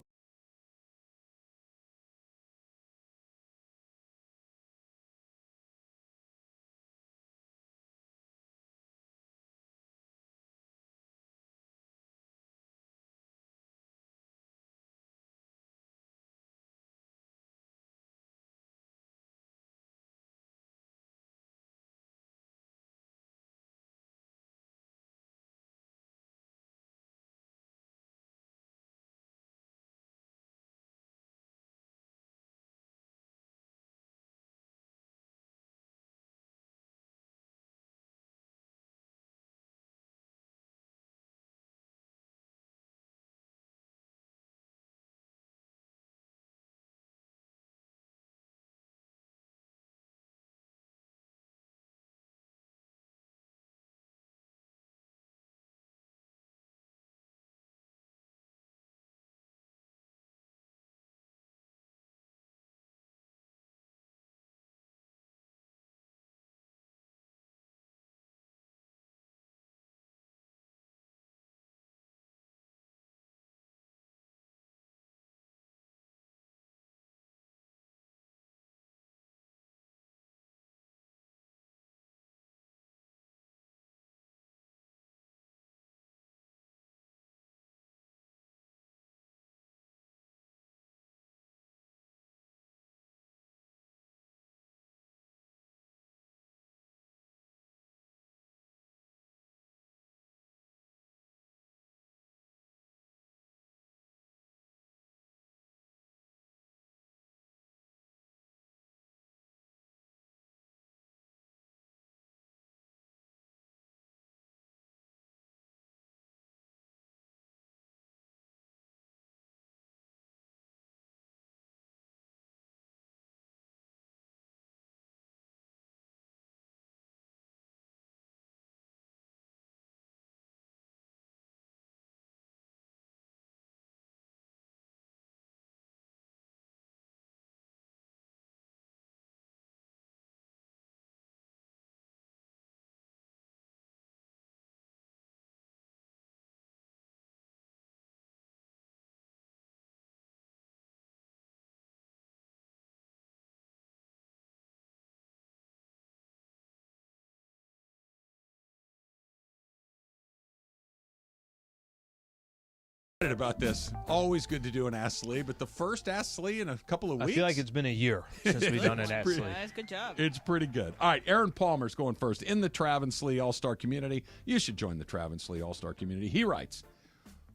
about this. Always good to do an Ask Slee, but the first Ask Slee in a couple of weeks. I feel like it's been a year since we've done an Ask Slee. That's good job. It's pretty good. All right, Aaron Palmer's going first. In the Trav and Slee All-Star community, you should join the Trav and Slee All-Star community. He writes,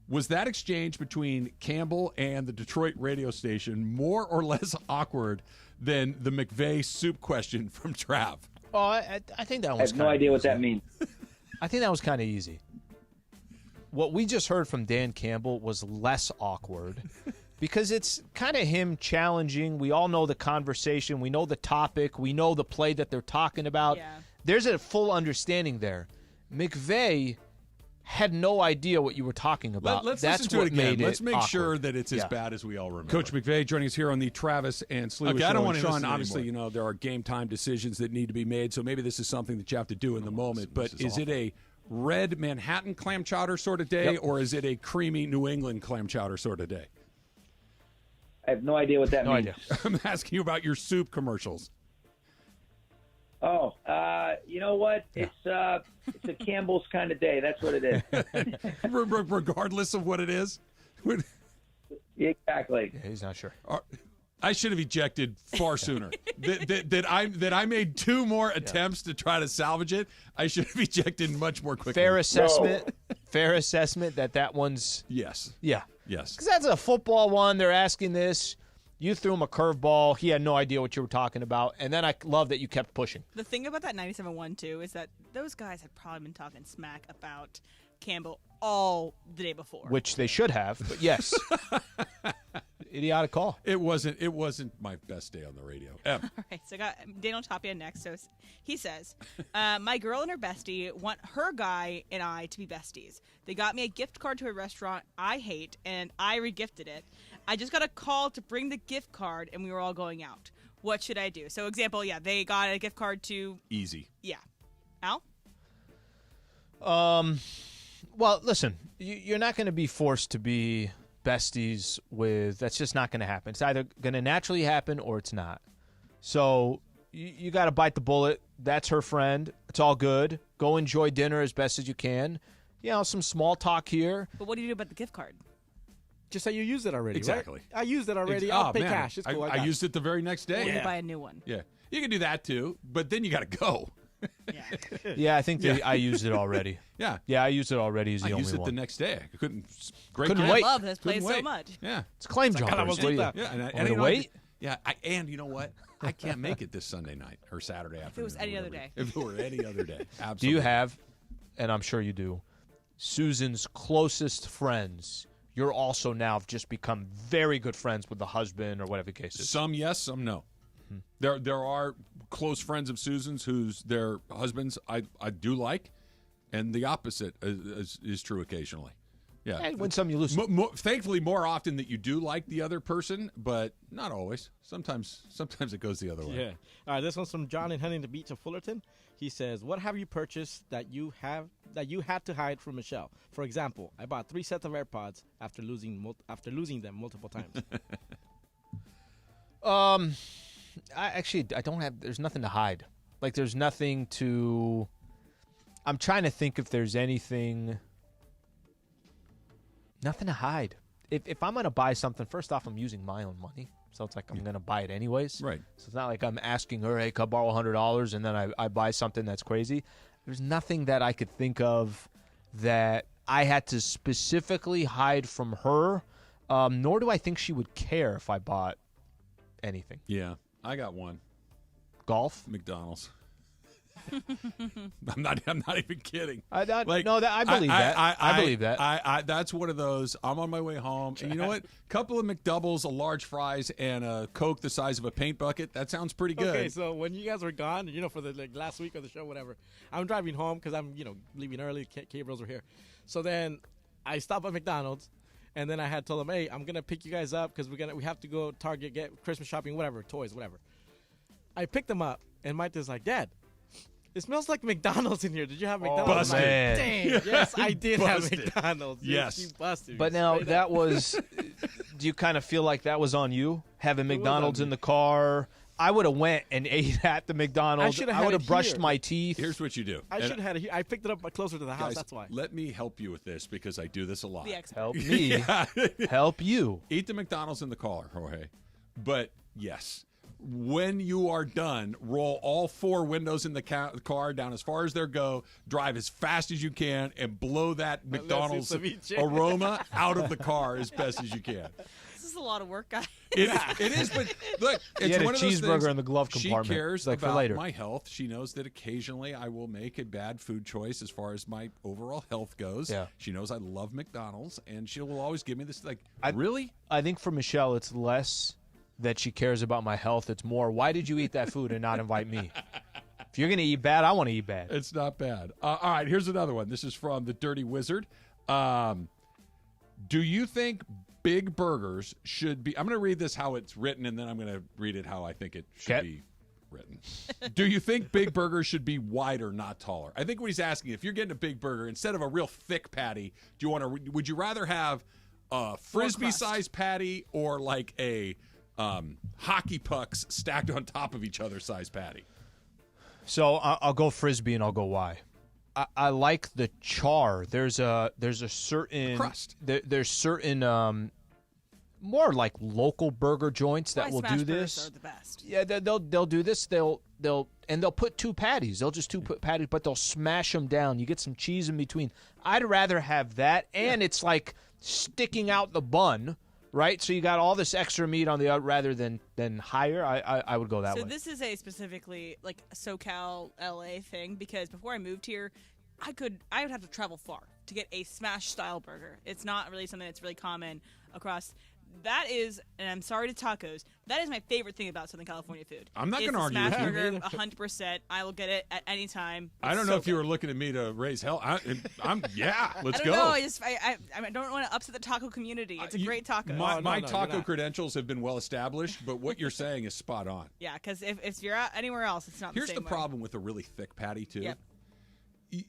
was that exchange between Campbell and the Detroit radio station more or less awkward than the McVay soup question from Trav? Oh, I think that was I have no idea what that means. I think that was kind of easy. What we just heard from Dan Campbell was less awkward because it's kind of him challenging. We all know the conversation. We know the topic. We know the play that they're talking about. Yeah. There's a full understanding there. McVay had no idea what you were talking about. Let's That's listen to what it again. made Let's make awkward. sure that it's as Yeah. bad as we all remember. Coach McVay joining us here on the Travis and Slee Okay, show. I don't want to Sean, listen obviously, anymore. there are game time decisions that need to be made, so maybe this is something that you have to do in the moment. But is it a red Manhattan clam chowder sort of day, or is it a creamy New England clam chowder sort of day? I have no idea what that means. I'm asking you about your soup commercials. Oh, you know what? It's a Campbell's kind of day. That's what it is. Regardless of what it is? Exactly. Yeah, he's not sure. I should have ejected far sooner. that I made two more attempts to try to salvage it. I should have ejected much more quickly. Fair assessment. Fair assessment that one's yes. Yeah. Yes. Because that's a football one. They're asking this. You threw him a curveball. He had no idea what you were talking about. And then I love that you kept pushing. The thing about that 97-1, too, is that those guys had probably been talking smack about Campbell all the day before. Which they should have, but yes. Idiotic call. It wasn't my best day on the radio. All right, so I got Daniel Tapia next. So he says, my girl and her bestie want her guy and I to be besties. They got me a gift card to a restaurant I hate, and I regifted it. I just got a call to bring the gift card, and we were all going out. What should I do? So example, they got a gift card to... Easy. Yeah. Al? Well, listen, you're not going to be forced to be besties with. That's just not going to happen. It's either going to naturally happen or it's not. So you got to bite the bullet. That's her friend. It's all good. Go enjoy dinner as best as you can. Some small talk here. But what do you do about the gift card? Just say you used it already. Exactly. Right? I used it already. I'll pay man. cash. It's cool. I used it the very next day. Or you buy a new one. Yeah. You can do that too, but then you got to go. Yeah, I think I used it already. Yeah. Yeah, I used it already. Is the I only used it one. the next day. I couldn't wait. I love this place Couldn't so wait. much. Yeah. It's claim It's like, jumpers. What do you- Yeah, and Want me to wait? Yeah, and you know what? I can't make it this Sunday night or Saturday afternoon. If it was any other day. If it were any other day. Absolutely. Do you have, and I'm sure you do, Susan's closest friends? You're also now just become very good friends with the husband or whatever the case is. Some yes, some no. There are close friends of Susan's whose their husbands I do like, and the opposite is true occasionally. Yeah, And win some, you lose some. Thankfully, more often that you do like the other person, but not always. Sometimes it goes the other way. Yeah. All right. This one's from John in Huntington Beach of Fullerton. He says, "What have you purchased that you had to hide from Michelle? For example, I bought 3 sets of AirPods after losing them multiple times." I don't have. There's nothing to hide. Like there's nothing to. I'm trying to think if there's anything. Nothing to hide. If I'm gonna buy something, first off, I'm using my own money, so it's like I'm gonna buy it anyways. Right. So it's not like I'm asking her, "Hey, can I borrow $100?" and then I buy something that's crazy. There's nothing that I could think of that I had to specifically hide from her. Nor do I think she would care if I bought anything. Yeah, I got one. Golf? McDonald's. I'm not even kidding. I believe that. I believe that. That's one of those. I'm on my way home, and you know what? Couple of McDoubles, a large fries, and a Coke the size of a paint bucket. That sounds pretty good. Okay, so when you guys were gone, for the last week of the show, whatever, I'm driving home because I'm leaving early. Cabrals were here, so then I stopped at McDonald's, and then I had told them, "Hey, I'm gonna pick you guys up because we have to go Target, get Christmas shopping, whatever, toys, whatever." I picked them up, and Mike is like, "Dad, it smells like McDonald's in here. Did you have McDonald's?" Busted. Like, dang, yes, I did Busted. have McDonald's. Yes. You busted. But now that was. Do you kind of feel like that was on you having McDonald's in the car? I would have went and ate at the McDonald's. I would have brushed my teeth. Here's what you do. I should have had it here. I picked it up closer to the house. Guys, that's why. Let me help you with this because I do this a lot. Help me. Help you. Eat the McDonald's in the car, Jorge. But yes, when you are done, roll all 4 windows in the car down as far as they go, drive as fast as you can, and blow that McDonald's aroma out of the car as best as you can. This is a lot of work, guys. It is, but look, it's had a one of those cheeseburger things. in the glove compartment. She cares Like for about later. my health. She knows that occasionally I will make a bad food choice as far as my overall health goes. Yeah. She knows I love McDonald's, and she will always give me this, like, I really? I think for Michelle, it's less that she cares about my health. It's more, why did you eat that food and not invite me? If you're going to eat bad, I want to eat bad. It's not bad. All right, here's another one. This is from the Dirty Wizard. Do you think big burgers should be – I'm going to read this how it's written, and then I'm going to read it how I think it should be written. Do you think big burgers should be wider, not taller? I think what he's asking, if you're getting a big burger, instead of a real thick patty, would you rather have a Frisbee-sized patty or like a hockey pucks stacked on top of each other size patty? So I'll go Frisbee and I'll go why. I like the char. There's a certain crust. There's certain more like local burger joints that will do this. Are the best. Yeah, they'll do this. They'll put 2 patties. They'll just put patties, but they'll smash them down. You get some cheese in between. I'd rather have that, and it's like sticking out the bun. Right, so you got all this extra meat on the other rather than higher. I would go that way. So this is a specifically like SoCal LA thing because before I moved here, I would have to travel far to get a smash style burger. It's not really something that's really common across. That is, and I'm sorry to tacos, that is my favorite thing about Southern California food. I'm not going to argue with you. Smash burger, 100%. I will get it at any time. I don't know if you were looking at me to raise hell. I'm yeah, let's go. I don't know. I don't want to upset the taco community. It's a great taco. My taco credentials have been well established, but what you're saying is spot on. Yeah, because if you're out anywhere else, it's not the same Here's the way. problem with a really thick patty, too. Yep.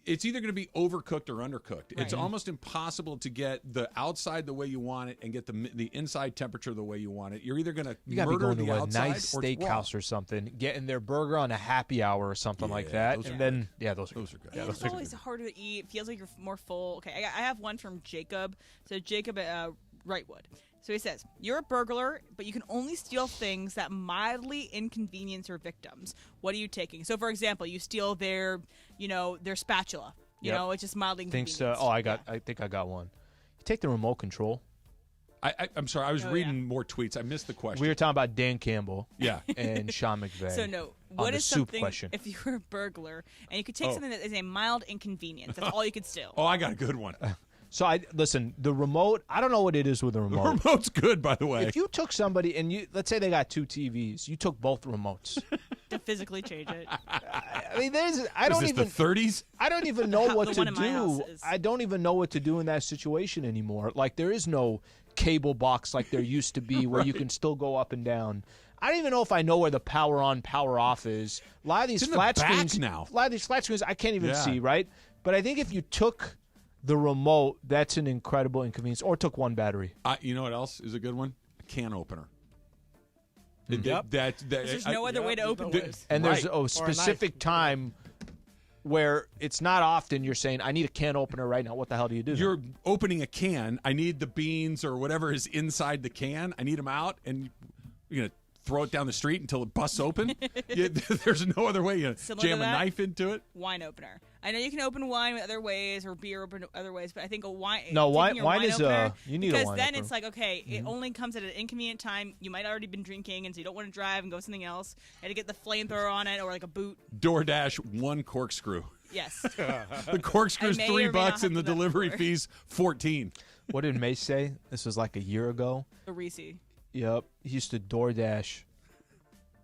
It's either going to be overcooked or undercooked. Right. It's almost impossible to get the outside the way you want it and get the inside temperature the way you want it. You're either going to murder the outside to a nice or it's raw. steakhouse or something, getting their burger on a happy hour or something like that, those and are then good. those are good. Yeah, it's always harder to eat. It feels like you're more full. Okay, I have one from Jacob. So Jacob at Wrightwood. So he says, you're a burglar, but you can only steal things that mildly inconvenience your victims. What are you taking? So, for example, you steal their spatula. You know, it's just mildly inconvenience. I think I got one. You take the remote control. I'm sorry, I was reading more tweets. I missed the question. We were talking about Dan Campbell Yeah. and Sean McVay. So, no, on what the is soup something, question. if you were a burglar, and you could take something that is a mild inconvenience, that's all you could steal. Oh, I got a good one. So listen, the remote, I don't know what it is with the remote. The remote's good, by the way. If you took somebody and let's say they got 2 TVs, you took both remotes. To physically change it. I mean, the 30s? I don't even know what The to one in my house do. is. I don't even know what to do in that situation anymore. Like, there is no cable box like there used to be where you can still go up and down. I don't even know if I know where the power on, power off is. A lot of these It's in flat the back screens now. A lot of these flat screens I can't even Yeah. see, right? But I think if you took the remote, that's an incredible inconvenience. Or took one battery. You know what else is a good one? A can opener. Yep. There's no other way to open those. And there's Right. a specific time where it's not often you're saying, I need a can opener right now. What the hell do you do? You're opening a can. I need the beans or whatever is inside the can. I need them out, and you're going to throw it down the street until it busts open. There's no other way. You Similar jam to a that, knife into it. Wine opener. I know you can open wine with other ways or beer open other ways, but I think a wine. No, taking your wine is opener, you need a because wine then opener. it's like okay, it only comes at an inconvenient time. You might already been drinking, and so you don't want to drive and go something else. And to get the flamethrower on it or like a boot. DoorDash, 1 corkscrew. Yes. The corkscrew's I may or may not $3 have and the done that delivery before. fee's $14. What did Mace say? This was like a year ago. A Reese. Yep. He used to DoorDash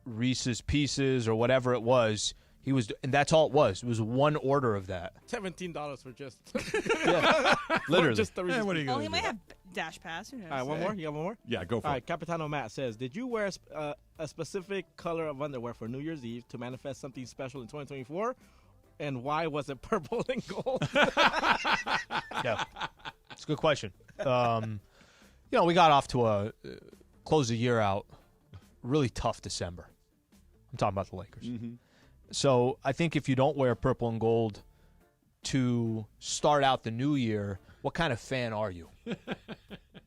Reese's Pieces or whatever it was. And that's all it was. It was one order of that. $17 for just Literally. just the Reese's what are you Oh, gonna he do? might have Dash Pass. Who knows? All right, one more. You got one more? Yeah, go for All it. right, Capitano Matt says, did you wear a specific color of underwear for New Year's Eve to manifest something special in 2024? And why was it purple and gold? Yeah. It's a good question. We got off to close the year out really tough December. I'm talking about the Lakers. Mm-hmm. So I think if you don't wear purple and gold to start out the new year, what kind of fan are you?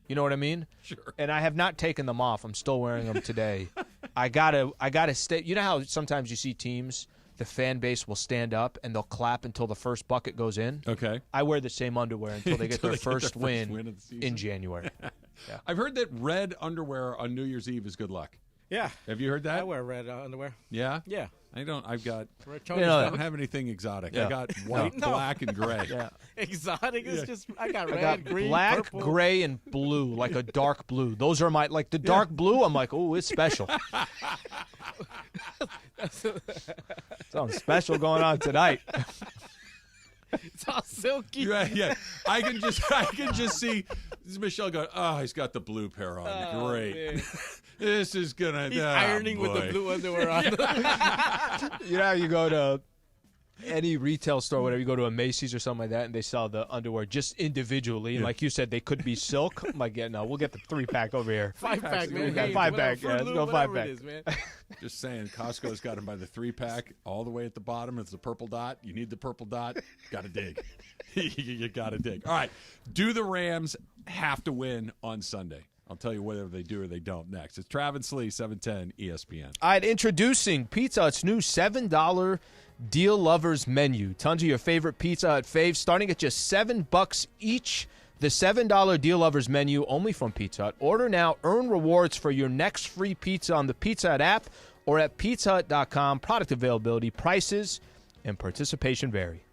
You know what I mean? Sure. And I have not taken them off. I'm still wearing them today. I gotta stay. You know how sometimes you see teams, the fan base will stand up and they'll clap until the first bucket goes in? Okay. I wear the same underwear until they get their first win of the season. in January. Yeah. I've heard that red underwear on New Year's Eve is good luck. Yeah. Have you heard that? I wear red underwear. Yeah? Yeah. I've got, I don't have anything exotic. Yeah. I got white, black, and gray. Yeah. Exotic is just, I got red, I got green, black, purple. gray, and blue, like a dark blue. Those are my, like the dark blue, I'm like, oh, it's special. Something special going on tonight. It's all silky. Yeah. I can just see Michelle going, oh, he's got the blue pair on. Oh, Great. man. This is going to... He's ironing with the blue underwear on. You know how you go to any retail store, whatever, you go to a Macy's or something like that, and they sell the underwear just individually. And like you said, they could be silk. I'm like, yeah, no, we'll get the 3-pack over here. 5-pack, man. We got Hey, 5-pack. Fruit Yeah, let's Loop, go whatever 5-pack. it is, man. Just saying, Costco's got them by the 3-pack all the way at the bottom. It's the purple dot. You need the purple dot. Got to dig. You got to dig. All right. Do the Rams have to win on Sunday? I'll tell you whether they do or they don't next. It's Trav and Slee, 710 ESPN. All right, introducing Pizza Hut's new $7 Deal Lovers menu. Tons of your favorite Pizza Hut faves, starting at just $7 each. The $7 Deal Lovers menu only from Pizza Hut. Order now, earn rewards for your next free pizza on the Pizza Hut app or at pizzahut.com. Product availability, prices, and participation vary.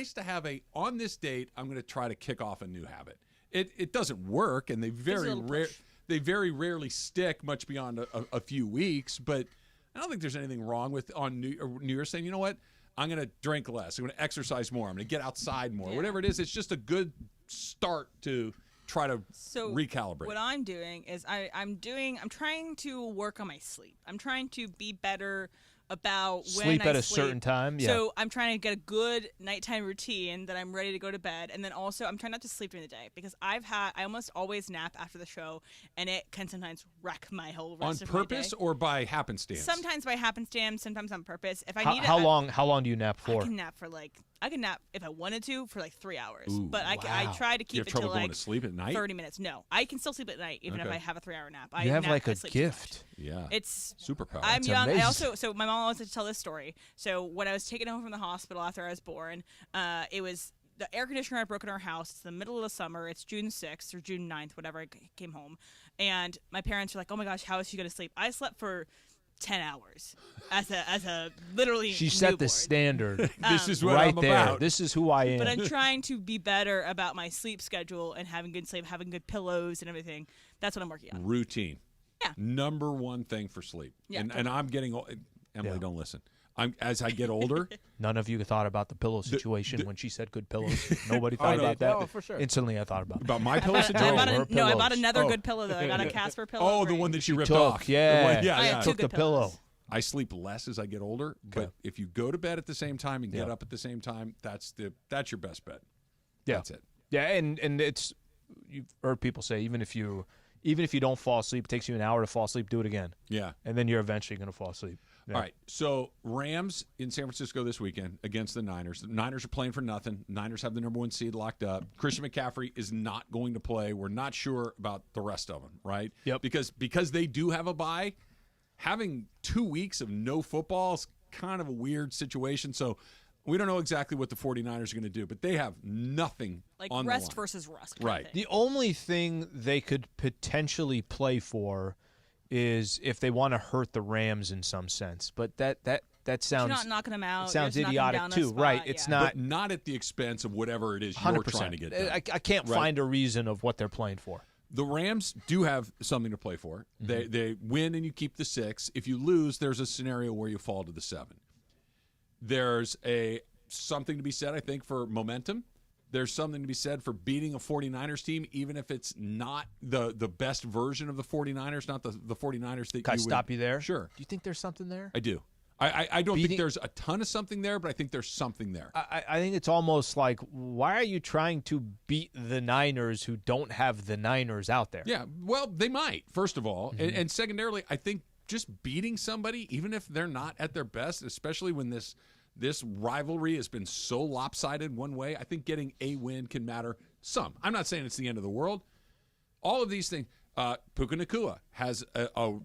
nice to have on this date, I'm going to try to kick off a new habit. It doesn't work, and they very rarely stick much beyond a few weeks, but I don't think there's anything wrong with on New Year's saying, you know what, I'm going to drink less. I'm going to exercise more. I'm going to get outside more. Whatever it is, it's just a good start to try to recalibrate. What I'm doing is I'm trying to work on my sleep. I'm trying to be better about sleep when at I a certain time. Yeah. So I'm trying to get a good nighttime routine that I'm ready to go to bed, and then also I'm trying not to sleep during the day because I almost always nap after the show, and it can sometimes wreck my whole rest of my day. On purpose or by happenstance? Sometimes by happenstance, sometimes on purpose. If I need how long do you nap for? I can nap if I wanted to for like 3 hours, Ooh, but I try to keep it to trouble like going to sleep at night? 30 minutes. No, I can still sleep at night even if I have a 3-hour nap. You have like a gift. Yeah, it's superpower. I'm That's young. amazing. So my mom always likes to tell this story. So when I was taken home from the hospital after I was born, it was the air conditioner had broken in our house. It's the middle of the summer. It's June 6th or June 9th, whatever. I came home, and my parents were like, "Oh my gosh, how is she going to sleep?" I slept for 10 hours as a literally she set newborn. the standard. This is what right I'm there. about. This is who I am. But I'm trying to be better about my sleep schedule and having good sleep, having good pillows and everything. That's what I'm working on. Routine. Yeah. Number one thing for sleep. Yeah, and I'm getting old. Emily, don't listen. As I get older. None of you thought about the pillow situation when she said good pillows. Nobody thought about that. Oh, for sure. Instantly, I thought about it. About my pillow situation? I bought another good pillow, though. I got a Casper pillow. Oh, the one that she ripped took, off. Yeah. I have took two the good pillow. pillows. I sleep less as I get older, but if you go to bed at the same time and get up at the same time, that's your best bet. Yeah. That's it. Yeah, and it's you've heard people say even if you don't fall asleep, it takes you an hour to fall asleep, do it again. Yeah. And then you're eventually going to fall asleep. Yeah. All right. So Rams in San Francisco this weekend against the Niners. The Niners are playing for nothing. Niners have the number 1 seed locked up. Christian McCaffrey is not going to play. We're not sure about the rest of them, right? Yep. Because they do have a bye, having 2 weeks of no football is kind of a weird situation. So we don't know exactly what the 49ers are going to do, but they have nothing like on rest the line. versus rust. Right. The only thing they could potentially play for is if they want to hurt the Rams in some sense. But that sounds You're not knocking them out. sounds You're just knocking idiotic down a too, spot, right? It's yeah. not But not at the expense of whatever it is 100%. you're trying to get done. I can't find a reason of what they're playing for. The Rams do have something to play for. They win and you keep the 6. If you lose, there's a scenario where you fall to the 7. There's something to be said, I think, for momentum. There's something to be said for beating a 49ers team, even if it's not the best version of the 49ers, not the 49ers that Can I you would stop you there? Sure. Do you think there's something there? I do. I don't think there's a ton of something there, but I think there's something there. I think it's almost like, why are you trying to beat the Niners who don't have the Niners out there? Yeah, well, they might, first of all. And secondarily, I think just beating somebody, even if they're not at their best, especially when this rivalry has been so lopsided one way, I think getting a win can matter some. I'm not saying it's the end of the world. All of these things. Puka Nacua has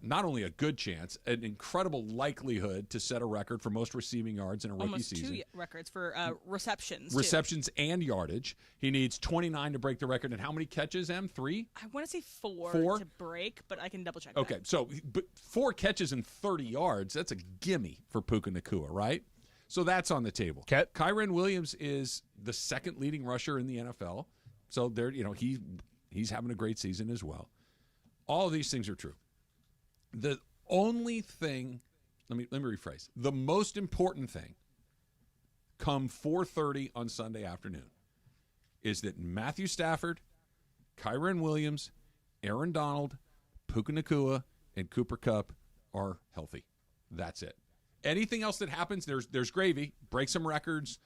not only a good chance, an incredible likelihood to set a record for most receiving yards in a rookie Almost season. 2 records for receptions. Receptions and yardage. He needs 29 to break the record. And how many catches, Em? 3? I want to say 4 4 to break, but I can double check. Okay, so but 4 catches and 30 yards, that's a gimme for Puka Nacua, right? So that's on the table. Kyren Williams is the second leading rusher in the NFL. So there, he's having a great season as well. All of these things are true. The only thing, let me rephrase. The most important thing come 4:30 on Sunday afternoon is that Matthew Stafford, Kyren Williams, Aaron Donald, Puka Nacua, and Cooper Kupp are healthy. That's it. Anything else that happens, there's gravy. Break some records,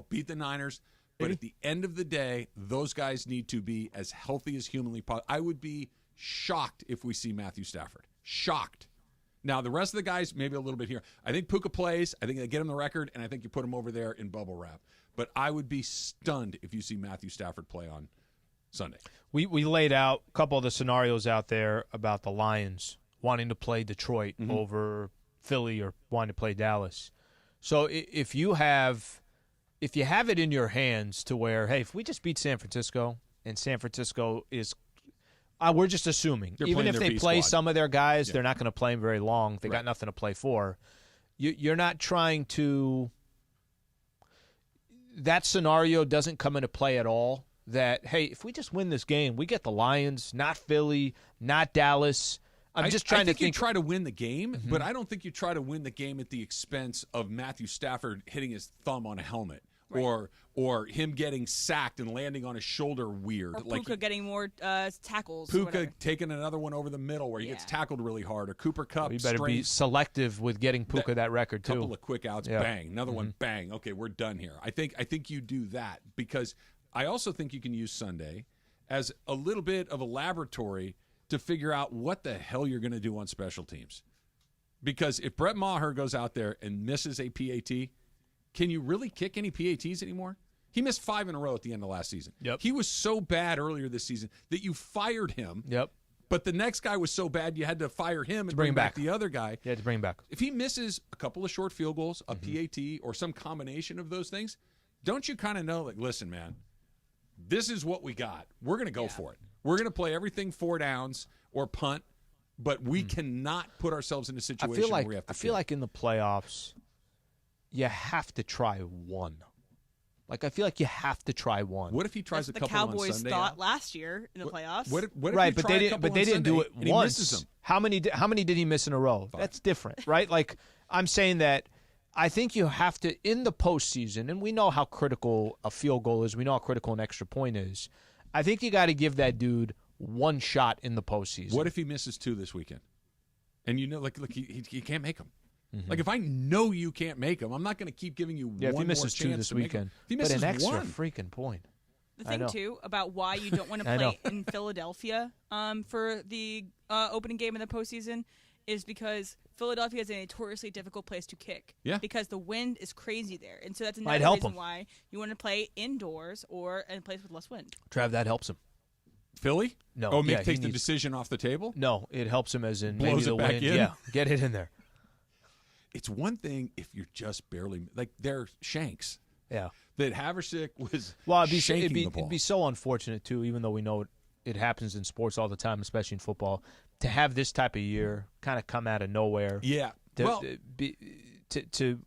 beat the Niners. But at the end of the day, those guys need to be as healthy as humanly possible. I would be shocked if we see Matthew Stafford. Shocked. Now, the rest of the guys, maybe a little bit here. I think Puka plays. I think they get him the record, and I think you put him over there in bubble wrap. But I would be stunned if you see Matthew Stafford play on Sunday. We laid out a couple of the scenarios out there about the Lions wanting to play Detroit over Philly or wanting to play Dallas. So if you have it in your hands to where, hey, if we just beat San Francisco and San Francisco is we're just assuming. They're even if they play squad. some of their guys, they're not going to play them very long. They got nothing to play for. You're not trying to that scenario doesn't come into play at all. That, hey, if we just win this game, we get the Lions, not Philly, not Dallas. I'm just trying to think. You think. try to win the game, but I don't think you try to win the game at the expense of Matthew Stafford hitting his thumb on a helmet. Right. Or him getting sacked and landing on his shoulder weird. Or Puka getting more tackles. Puka taking another one over the middle where he gets tackled really hard. Or Cooper Kupp. You better be selective with getting Puka that record, too. Couple of quick outs, bang. Another one, bang. Okay, we're done here. I think you do that because I also think you can use Sunday as a little bit of a laboratory to figure out what the hell you're going to do on special teams. Because if Brett Maher goes out there and misses a PAT, can you really kick any PATs anymore? He missed 5 in a row at the end of last season. Yep. He was so bad earlier this season that you fired him. Yep. But the next guy was so bad you had to fire him and bring back the other guy. Yeah, to bring him back. If he misses a couple of short field goals, a PAT, or some combination of those things, don't you kind of know, like, listen, man, this is what we got. We're going to go for it. We're going to play everything 4 downs or punt, but we cannot put ourselves in a situation where we have to I feel like in the playoffs, you have to try one. Like, I feel like you have to try one. What if he tries That's a couple on Sunday? The Cowboys thought last year in the playoffs. What if right, we but they didn't. But they didn't do it and once. He misses them? How many did he miss in a row? 5. That's different, right? Like, I'm saying that I think you have to in the postseason, and we know how critical a field goal is. We know how critical an extra point is. I think you got to give that dude one shot in the postseason. What if he misses 2 this weekend? And you know, like he can't make them. Like, if I know you can't make them, I'm not going to keep giving you one more chance. If he misses 2 this weekend, if he misses but an extra 1. freaking point. The thing, too, about why you don't want to play in Philadelphia for the opening game in the postseason is because Philadelphia is a notoriously difficult place to kick. Yeah. Because the wind is crazy there. And so that's another reason why you want to play indoors or in a place with less wind. Trav, that helps him. Philly? No. Oh, takes the decision off the table? No, it helps him as in blows maybe it the back wind. in? Yeah, get it in there. It's one thing if you're just barely – like, they're shanks. Yeah. That Haversick was it'd the ball. It'd be so unfortunate, too, even though we know it happens in sports all the time, especially in football, to have this type of year kind of come out of nowhere. Yeah. To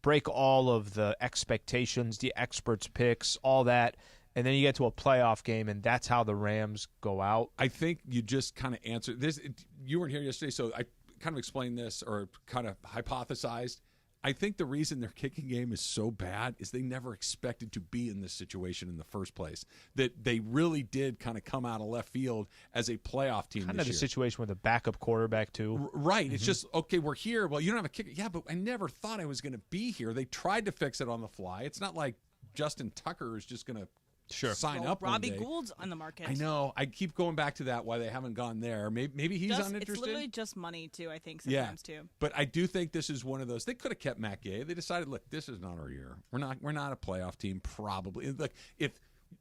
break all of the expectations, the experts' picks, all that, and then you get to a playoff game, and that's how the Rams go out. I think you just kind of answered this. You weren't here yesterday, so I kind of explained this or kind of hypothesized. I think the reason their kicking game is so bad is they never expected to be in this situation in the first place. That they really did kind of come out of left field as a playoff team Kind this of a year. situation with a backup quarterback, too. Right. It's just, okay, we're here. Well, you don't have a kicker. Yeah, but I never thought I was going to be here. They tried to fix it on the fly. It's not like Justin Tucker is just going to sign up Robbie one day. Gould's on the market. I know. I keep going back to that, why they haven't gone there. Maybe he's uninterested. It's literally just money, too, I think, sometimes, too. But I do think this is one of those. They could have kept Matt Gay. They decided, look, this is not our year. We're not a playoff team, probably. Like, if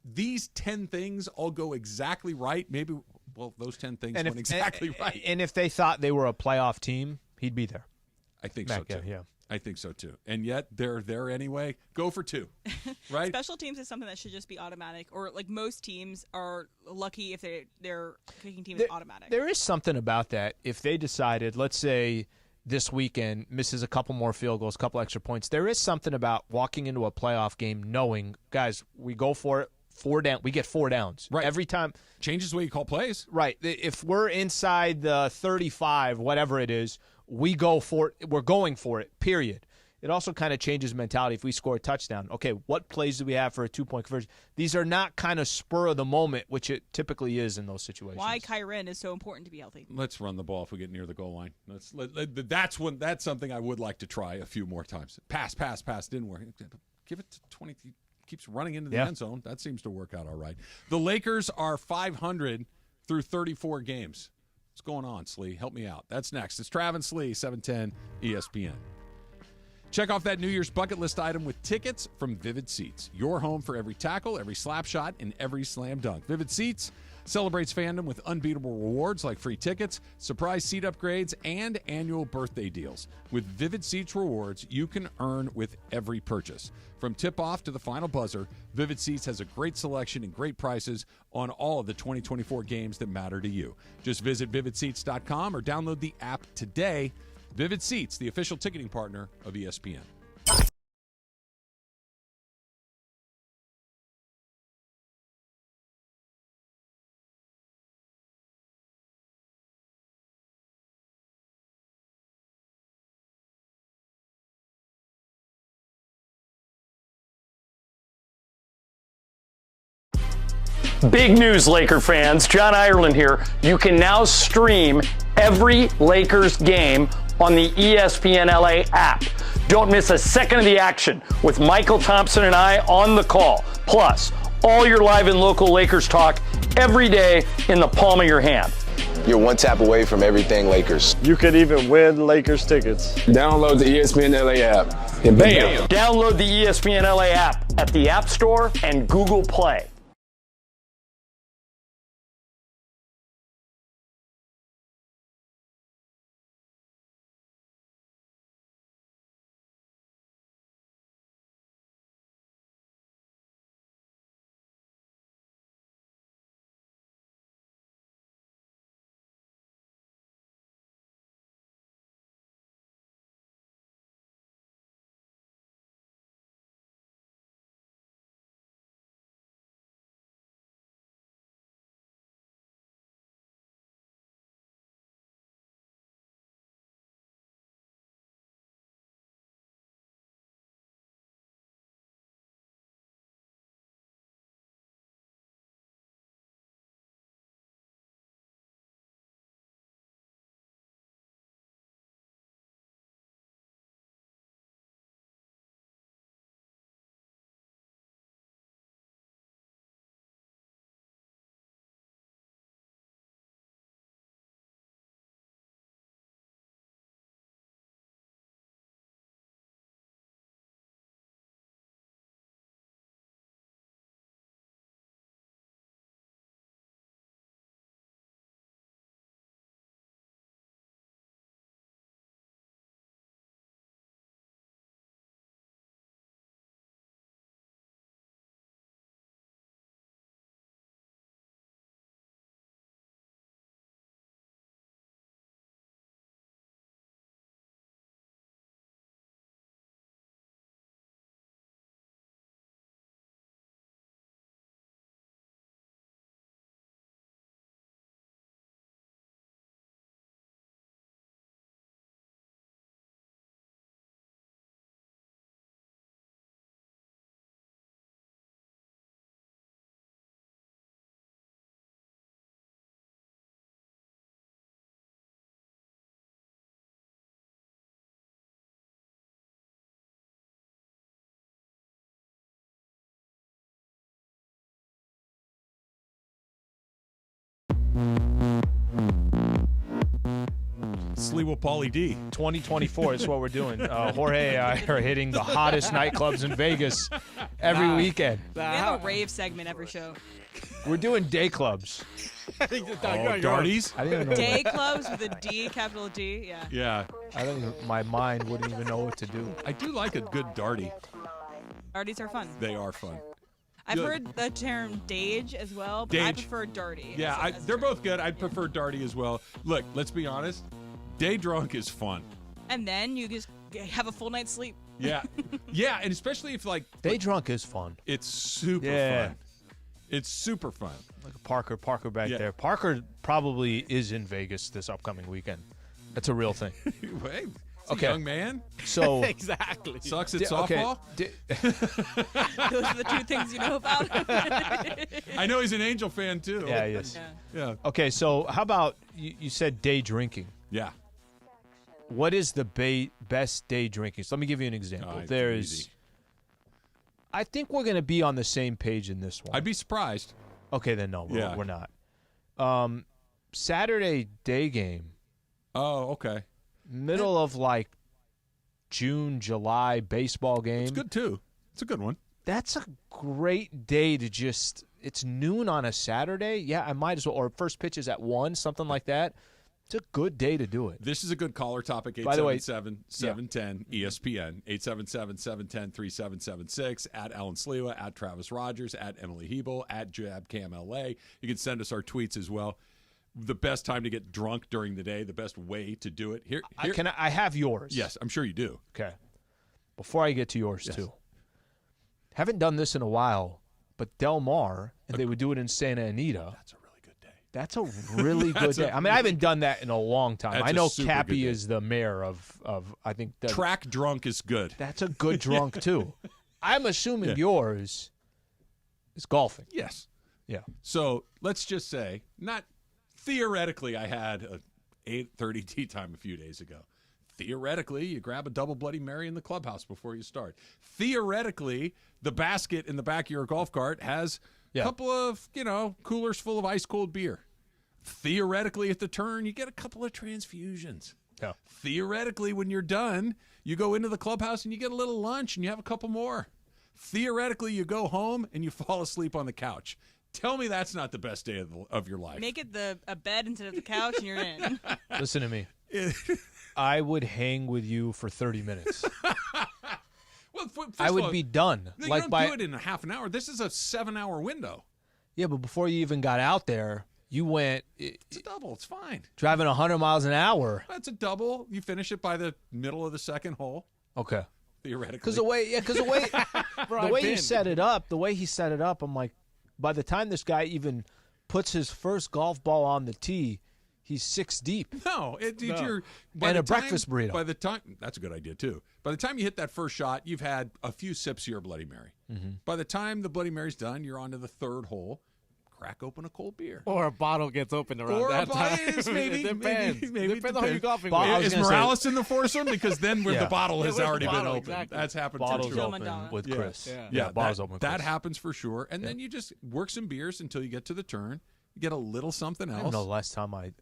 these 10 things all go exactly right, maybe, well, those 10 things went exactly right. And if they thought they were a playoff team, he'd be there. I think Matt so, too. Gay, yeah. I think so, too. And yet, they're there anyway. Go for 2, right? Special teams is something that should just be automatic. Or, like, most teams are lucky if their kicking team is automatic. There is something about that. If they decided, let's say this weekend, misses a couple more field goals, a couple extra points, there is something about walking into a playoff game knowing, guys, we go for it, 4 down. We get 4 downs. Right. Every time. Changes the way you call plays. Right. If we're inside the 35, whatever it is, we go for it. We're going for it, period. It also kind of changes mentality if we score a touchdown. Okay, what plays do we have for a 2-point conversion? These are not kind of spur of the moment, which it typically is in those situations. Why Kyren is so important to be healthy. Let's run the ball if we get near the goal line. That's something I would like to try a few more times. Pass, didn't work. Give it to 20. He keeps running into the end zone. That seems to work out all right. The Lakers are 500 through 34 games. What's going on, Slee? Help me out. That's next. It's Trav and Slee, 710 ESPN. Check off that New Year's bucket list item with tickets from Vivid Seats. Your home for every tackle, every slap shot, and every slam dunk. Vivid Seats celebrates fandom with unbeatable rewards like free tickets, surprise seat upgrades, and annual birthday deals. With Vivid Seats rewards, you can earn with every purchase. From tip-off to the final buzzer, Vivid Seats has a great selection and great prices on all of the 2024 games that matter to you. Just visit vividseats.com or download the app today. Vivid Seats, the official ticketing partner of ESPN. Big news, Laker fans. John Ireland here. You can now stream every Lakers game on the ESPN LA app. Don't miss a second of the action with Michael Thompson and I on the call. Plus, all your live and local Lakers talk every day in the palm of your hand. You're one tap away from everything Lakers. You could even win Lakers tickets. Download the ESPN LA app and bam! Download the ESPN LA app at the App Store and Google Play. Sliwa Pauly D. 2024 is what we're doing. Jorge and I are hitting the hottest nightclubs in Vegas every weekend. We have a rave segment every show. We're doing day clubs. Darties? I didn't know. Day clubs with a D, capital D, yeah. Yeah. I think my mind wouldn't even know what to do. I do like a good darty. Darties are fun. They are fun. I've heard the term dage as well, but I prefer darty. Yeah, they're both good. I prefer darty as well. Look, let's be honest. Day drunk is fun. And then you just have a full night's sleep. Yeah. Yeah, and especially if day drunk is fun. It's super fun. It's super fun. Look at Parker back there. Parker probably is in Vegas this upcoming weekend. That's a real thing. Wait, a young man. So exactly sucks at softball. Those are the two things you know about. I know he's an Angel fan too. Yeah, he is. Yeah. Okay, so how about you said day drinking? Yeah. What is the best day drinking? So let me give you an example. I think we're going to be on the same page in this one. I'd be surprised. Okay, then no, we're not. Saturday day game. Oh, okay. Middle of like June, July baseball game. It's good too. It's a good one. That's a great day to just. It's noon on a Saturday. Yeah, I might as well. Or first pitch is at 1, something like that. It's a good day to do it. This is a good caller topic. 877-710 ESPN 877-710-3776 at Alan Sliwa, at Travis Rogers, at Emily Hebel, at JabCamLA. You can send us our tweets as well. The best time to get drunk during the day, the best way to do it. Here I have yours. Yes, I'm sure you do. Okay. Before I get to yours too. Haven't done this in a while, but Del Mar, and they would do it in Santa Anita. That's a really good day. That's a really good day. I mean, I haven't done that in a long time. I know Cappy is the mayor of I think. Track drunk is good. That's a good drunk, too. I'm assuming yours is golfing. Yes. Yeah. So let's just say, not theoretically, I had a 8:30 tea time a few days ago. Theoretically, you grab a double Bloody Mary in the clubhouse before you start. Theoretically, the basket in the back of your golf cart has a couple of, coolers full of ice-cold beer. Theoretically, at the turn, you get a couple of transfusions. Yeah. Theoretically, when you're done, you go into the clubhouse and you get a little lunch and you have a couple more. Theoretically, you go home and you fall asleep on the couch. Tell me that's not the best day of your life. Make it a bed instead of the couch, and you're in. Listen to me. I would hang with you for 30 minutes. Well, I would be done. You don't do it in a half an hour. This is a 7-hour window. Yeah, but before you even got out there, you went. It's a double. It's fine. Driving 100 miles an hour. That's a double. You finish it by the middle of the second hole. Okay. Theoretically. Because the way he set it up, I'm like, by the time this guy even puts his first golf ball on the tee, he's 6 deep. No, you're and a breakfast burrito. By the time that's a good idea too. By the time you hit that first shot, you've had a few sips of your Bloody Mary. Mm-hmm. By the time the Bloody Mary's done, you're on to the third hole. Crack open a cold beer, or a bottle gets opened around that time. Maybe depends on who you're golfing with. Is Morales in the foursome? Because then the bottle has already been opened. Exactly. That's happened. Bottles for sure. open with Chris. Bottles open. That happens for sure. And then you just work some beers until you get to the turn. You get a little something else. I don't know. Last time I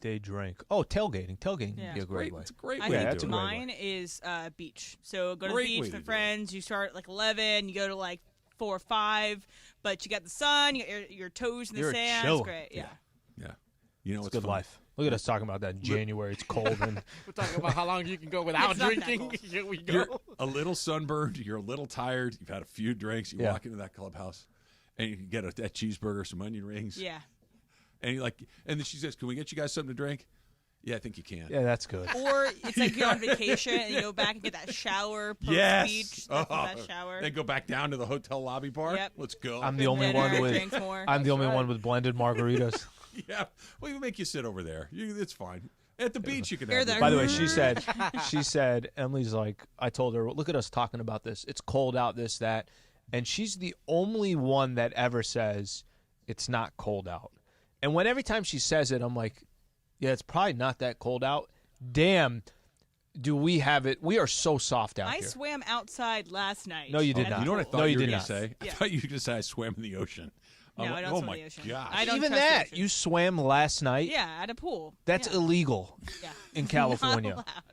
day drank. Oh, tailgating. Tailgating would be a great way. It's a great I way. think to do it. mine is beach. So go to the Great beach way with to friends. You start at like 11. You go to like 4 or 5. But you got the sun. You got your toes in the sand. Chilling. It's great. Yeah. You know, It's it's good fun. life. Look at us talking about that in January. It's cold. And We're talking about how long you can go without It's not that drinking. cold. Here we go. You're a little sunburned. You're a little tired. You've had a few drinks. You walk into that clubhouse, and you get that cheeseburger, some onion rings. Yeah. And you're like, and then she says, "Can we get you guys something to drink?" Yeah, I think you can. yeah, that's good. Or it's like you're on vacation and you go back and get that shower post beach. That's the best shower. Then go back down to the hotel lobby bar. Yep. Let's go. I'm the only dinner, one with. drinks more. I'm the That's only right. one with blended margaritas. Yeah. Well, we make you sit over there. It's fine. At the beach, you can You're have there. it. By the way, she said, Emily's like, I told her, look at us talking about this. It's cold out, this, that. And she's the only one that ever says it's not cold out. And every time she says it, I'm like, yeah, it's probably not that cold out. Damn, do we have it? We are so soft out I here. swam outside last night. No, you did not. You know what I thought No, you you were did going not. to say? I Yeah. thought you were going to say I swam in the ocean. No, I'm I like, don't oh swim my in the ocean. gosh. I don't Even trust the that, ocean. you swam last night? Yeah, at a pool. That's yeah. illegal Yeah. in California. Not allowed.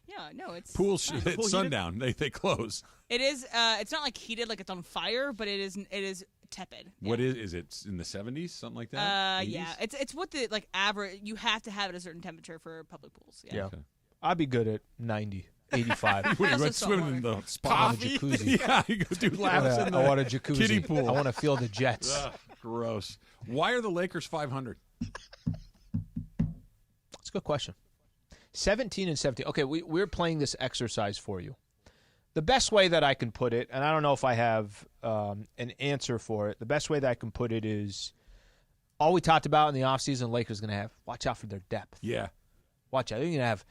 Yeah, no, it's Pools fine. at sundown. They close. It is. It's not like heated, like it's on fire, but it is tepid. What is it in the 70s, something like that? 80s? Yeah, it's what the like average. You have to have it at a certain temperature for public pools. Yeah. Yeah. I'd be good at 90, 85. What, you Also went swimming in the spa? I want a jacuzzi. Yeah, you go do laps in the I want a jacuzzi. kiddie pool. I want to feel the jets. Ugh, gross. Why are the Lakers 500? That's a good question. 17 and 17. Okay, we're playing this exercise for you. The best way that I can put it, and I don't know if I have an answer for it, the best way that I can put it is all we talked about in the offseason, Lakers going to have, watch out for their depth. Yeah. Watch out. You're going to have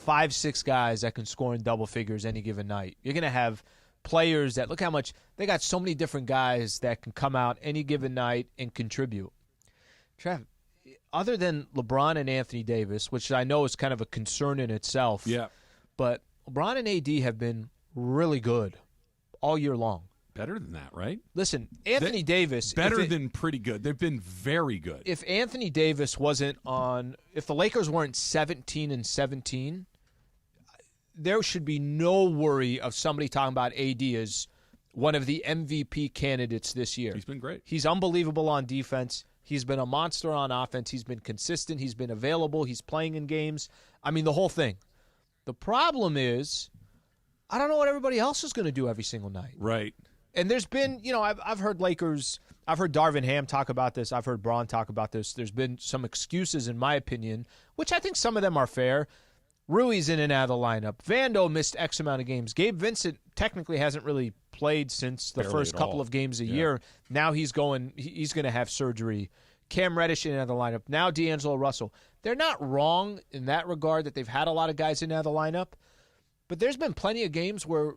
5-6 guys that can score in double figures any given night. You're going to have players that, look how much, they got so many different guys that can come out any given night and contribute. Trev, other than LeBron and Anthony Davis, which I know is kind of a concern in itself, but LeBron and AD have been really good all year long. Better than that, right? Listen, Anthony Davis. Better than pretty good. They've been very good. If Anthony Davis wasn't on, if the Lakers weren't 17 and 17, there should be no worry of somebody talking about AD as one of the MVP candidates this year. He's been great. He's unbelievable on defense. He's been a monster on offense. He's been consistent. He's been available. He's playing in games. I mean, the whole thing. The problem is, I don't know what everybody else is going to do every single night. Right. And there's been, I've heard Lakers, I've heard Darvin Ham talk about this. I've heard Braun talk about this. There's been some excuses, in my opinion, which I think some of them are fair. Rui's in and out of the lineup. Vando missed X amount of games. Gabe Vincent technically hasn't really played since the Barely first at couple all. of games a year. Now he's going to have surgery. Cam Reddish in and out of the lineup. Now D'Angelo Russell. They're not wrong in that regard that they've had a lot of guys in and out of the lineup. But there's been plenty of games where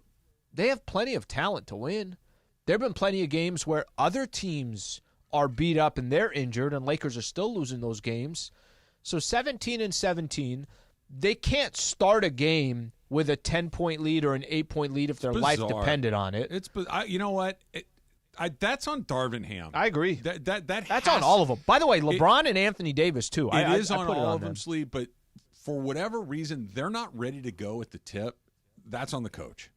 they have plenty of talent to win. There have been plenty of games where other teams are beat up and they're injured, and Lakers are still losing those games. So 17-17, they can't start a game with a 10-point lead or an 8-point lead if their life depended on it. It's you know what? That's on Darvin Ham. I agree. That's on all of them. By the way, LeBron and Anthony Davis too. It is on all of them, Slee. But for whatever reason, they're not ready to go at the tip. That's on the coach.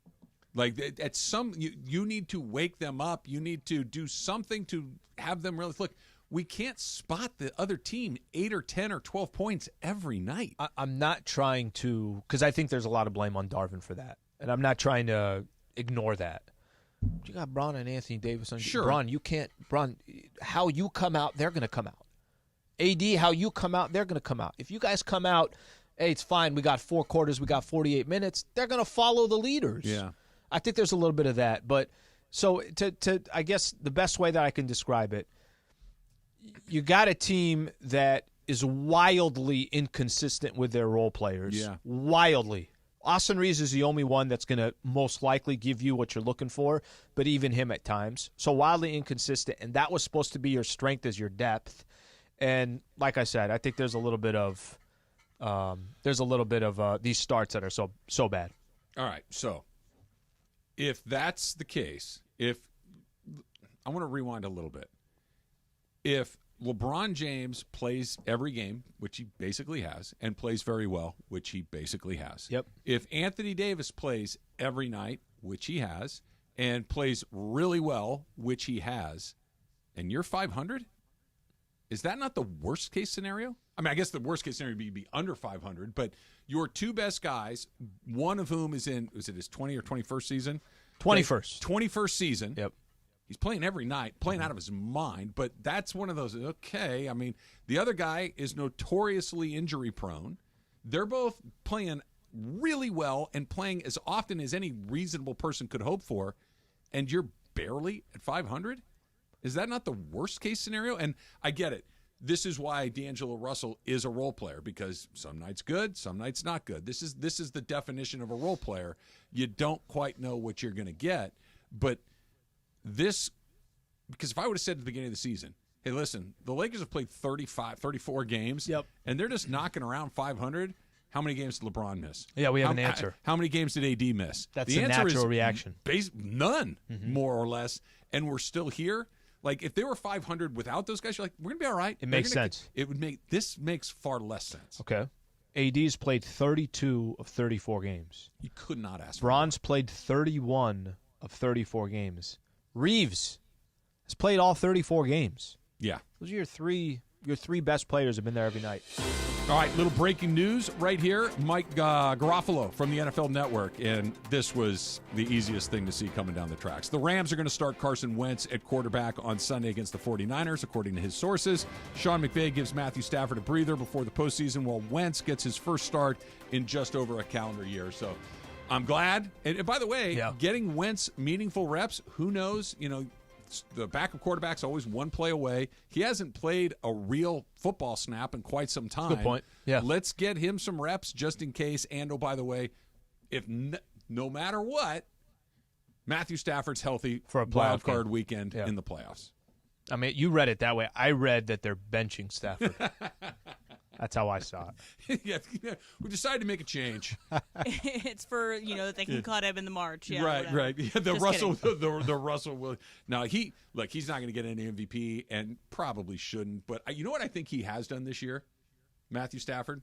Like at you need to wake them up. You need to do something to have them really look. We can't spot the other team 8 or 10 or 12 points every night. I'm not trying to, because I think there's a lot of blame on Darvin for that, and I'm not trying to ignore that. You got Bron and Anthony Davis on. Sure. Bron, you can't. Bron, how you come out, they're going to come out. AD, how you come out, they're going to come out. If you guys come out, hey, it's fine. We got 4 quarters. We got 48 minutes. They're going to follow the leaders. Yeah. I think there's a little bit of that. But so I guess the best way that I can describe it, you got a team that is wildly inconsistent with their role players. Yeah. Wildly. Austin Reeves is the only one that's going to most likely give you what you're looking for, but even him at times. So wildly inconsistent, and that was supposed to be your strength as your depth. And like I said, I think there's a little bit of these starts that are so bad. All right, so if that's the case, I want to rewind a little bit. If LeBron James plays every game, which he basically has, and plays very well, which he basically has. Yep. If Anthony Davis plays every night, which he has, and plays really well, which he has, and you're 500, is that not the worst case scenario? I mean, I guess the worst case scenario would be under 500, but your two best guys, one of whom is in, was it his 20 or 21st season? 21st. 21st season. Yep. He's playing every night, playing out of his mind, but that's one of those, okay. I mean, the other guy is notoriously injury prone. They're both playing really well and playing as often as any reasonable person could hope for, and you're barely at 500? Is that not the worst case scenario? And I get it. This is why D'Angelo Russell is a role player, because some nights good, some nights not good. This is the definition of a role player. You don't quite know what you're going to get, but this, because if I would have said at the beginning of the season, hey, listen, the Lakers have played 34 games, and they're just knocking around 500, how many games did LeBron miss? Yeah, we have an answer. How many games did AD miss? That's the a answer natural is reaction. None, more or less, and we're still here. Like, if they were 500 without those guys, you're like, we're going to be all right. It makes sense. This makes far less sense. Okay. AD's played 32 of 34 games. You could not ask for Bron's played 31 of 34 games. Reeves has played all 34 games. Yeah. Those are your three best players have been there every night. All right, little breaking news right here. Mike Garofalo from the NFL Network, and this was the easiest thing to see coming down the tracks. The Rams are going to start Carson Wentz at quarterback on Sunday against the 49ers, according to his sources. Sean McVay gives Matthew Stafford a breather before the postseason, while Wentz gets his first start in just over a calendar year. So I'm glad. And by the way, getting Wentz meaningful reps, who knows? You know, the backup quarterback's always one play away. He hasn't played a real football snap in quite some time. Good point. Yeah. Let's get him some reps just in case. And, oh, by the way, if no matter what, Matthew Stafford's healthy for a wild card weekend in the playoffs. I mean, you read it that way. I read that they're benching Stafford. That's how I saw it. yeah, we decided to make a change. It's for, that they can cut him in the March. Yeah, right, whatever. right. Yeah, the Russell will. Now, he's not going to get any MVP and probably shouldn't. But you know what I think he has done this year, Matthew Stafford?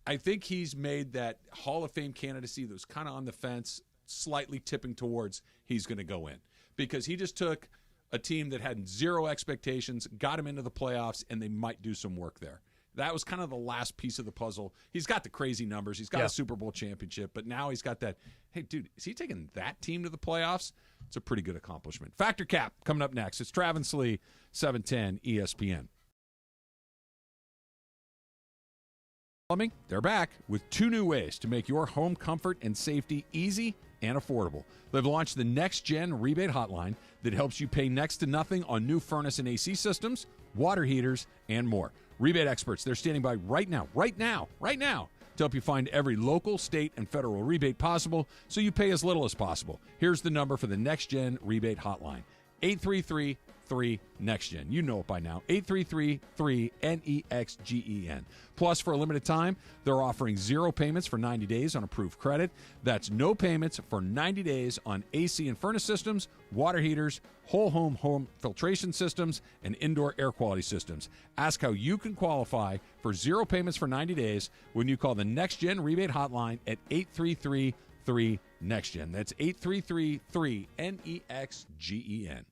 I think he's made that Hall of Fame candidacy that was kind of on the fence, slightly tipping towards he's going to go in. Because he just took a team that had zero expectations, got him into the playoffs, and they might do some work there. That was kind of the last piece of the puzzle. He's got the crazy numbers. He's got a Super Bowl championship, but now he's got that, hey, dude, is he taking that team to the playoffs? It's a pretty good accomplishment. Factor Cap coming up next. It's Travis Slee, 710 ESPN. Plumbing, they're back with 2 new ways to make your home comfort and safety easy and affordable. They've launched the Next Gen Rebate Hotline that helps you pay next to nothing on new furnace and AC systems, water heaters, and more. Rebate experts, they're standing by right now, to help you find every local, state, and federal rebate possible so you pay as little as possible. Here's the number for the Next Gen Rebate Hotline, 833-1333. 833-3-NEXTGEN. You know it by now. 833-3-NEXGEN. Plus, for a limited time, they're offering 0 payments for 90 days on approved credit. That's no payments for 90 days on AC and furnace systems, water heaters, whole home filtration systems, and indoor air quality systems. Ask how you can qualify for 0 payments for 90 days when you call the NextGen rebate hotline at 833-3-NEXTGEN. That's 833-3-NEXGEN.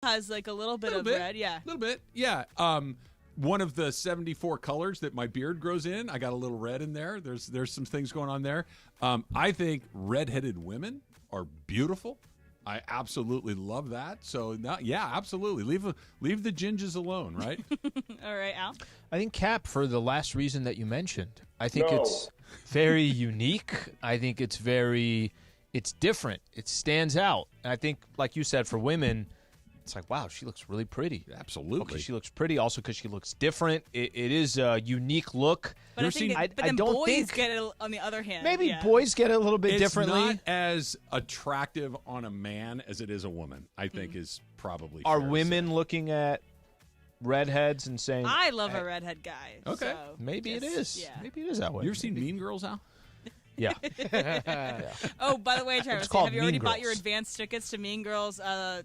Has like a little bit of red, yeah. A little bit, yeah. One of the 74 colors that my beard grows in, I got a little red in there. There's some things going on there. I think redheaded women are beautiful. I absolutely love that. So, yeah, absolutely. Leave the gingers alone, right? All right, Al? I think, Cap, for the last reason that you mentioned, I think it's very unique. I think it's different. It stands out. And I think, like you said, for women, it's like, wow, she looks really pretty. Absolutely. Okay, she looks pretty also because she looks different. It is a unique look. But then boys get it on the other hand. Maybe boys get it a little bit differently. It's not as attractive on a man as it is a woman, I think is probably Are fair to women say. looking at redheads and saying, I love a redhead guy. Okay. So maybe it is. Yeah. Maybe it is that way. You ever seen Mean Girls, Al? Yeah. Oh, by the way, Travis, called have you already Mean bought your Girls. advanced tickets to Mean Girls? I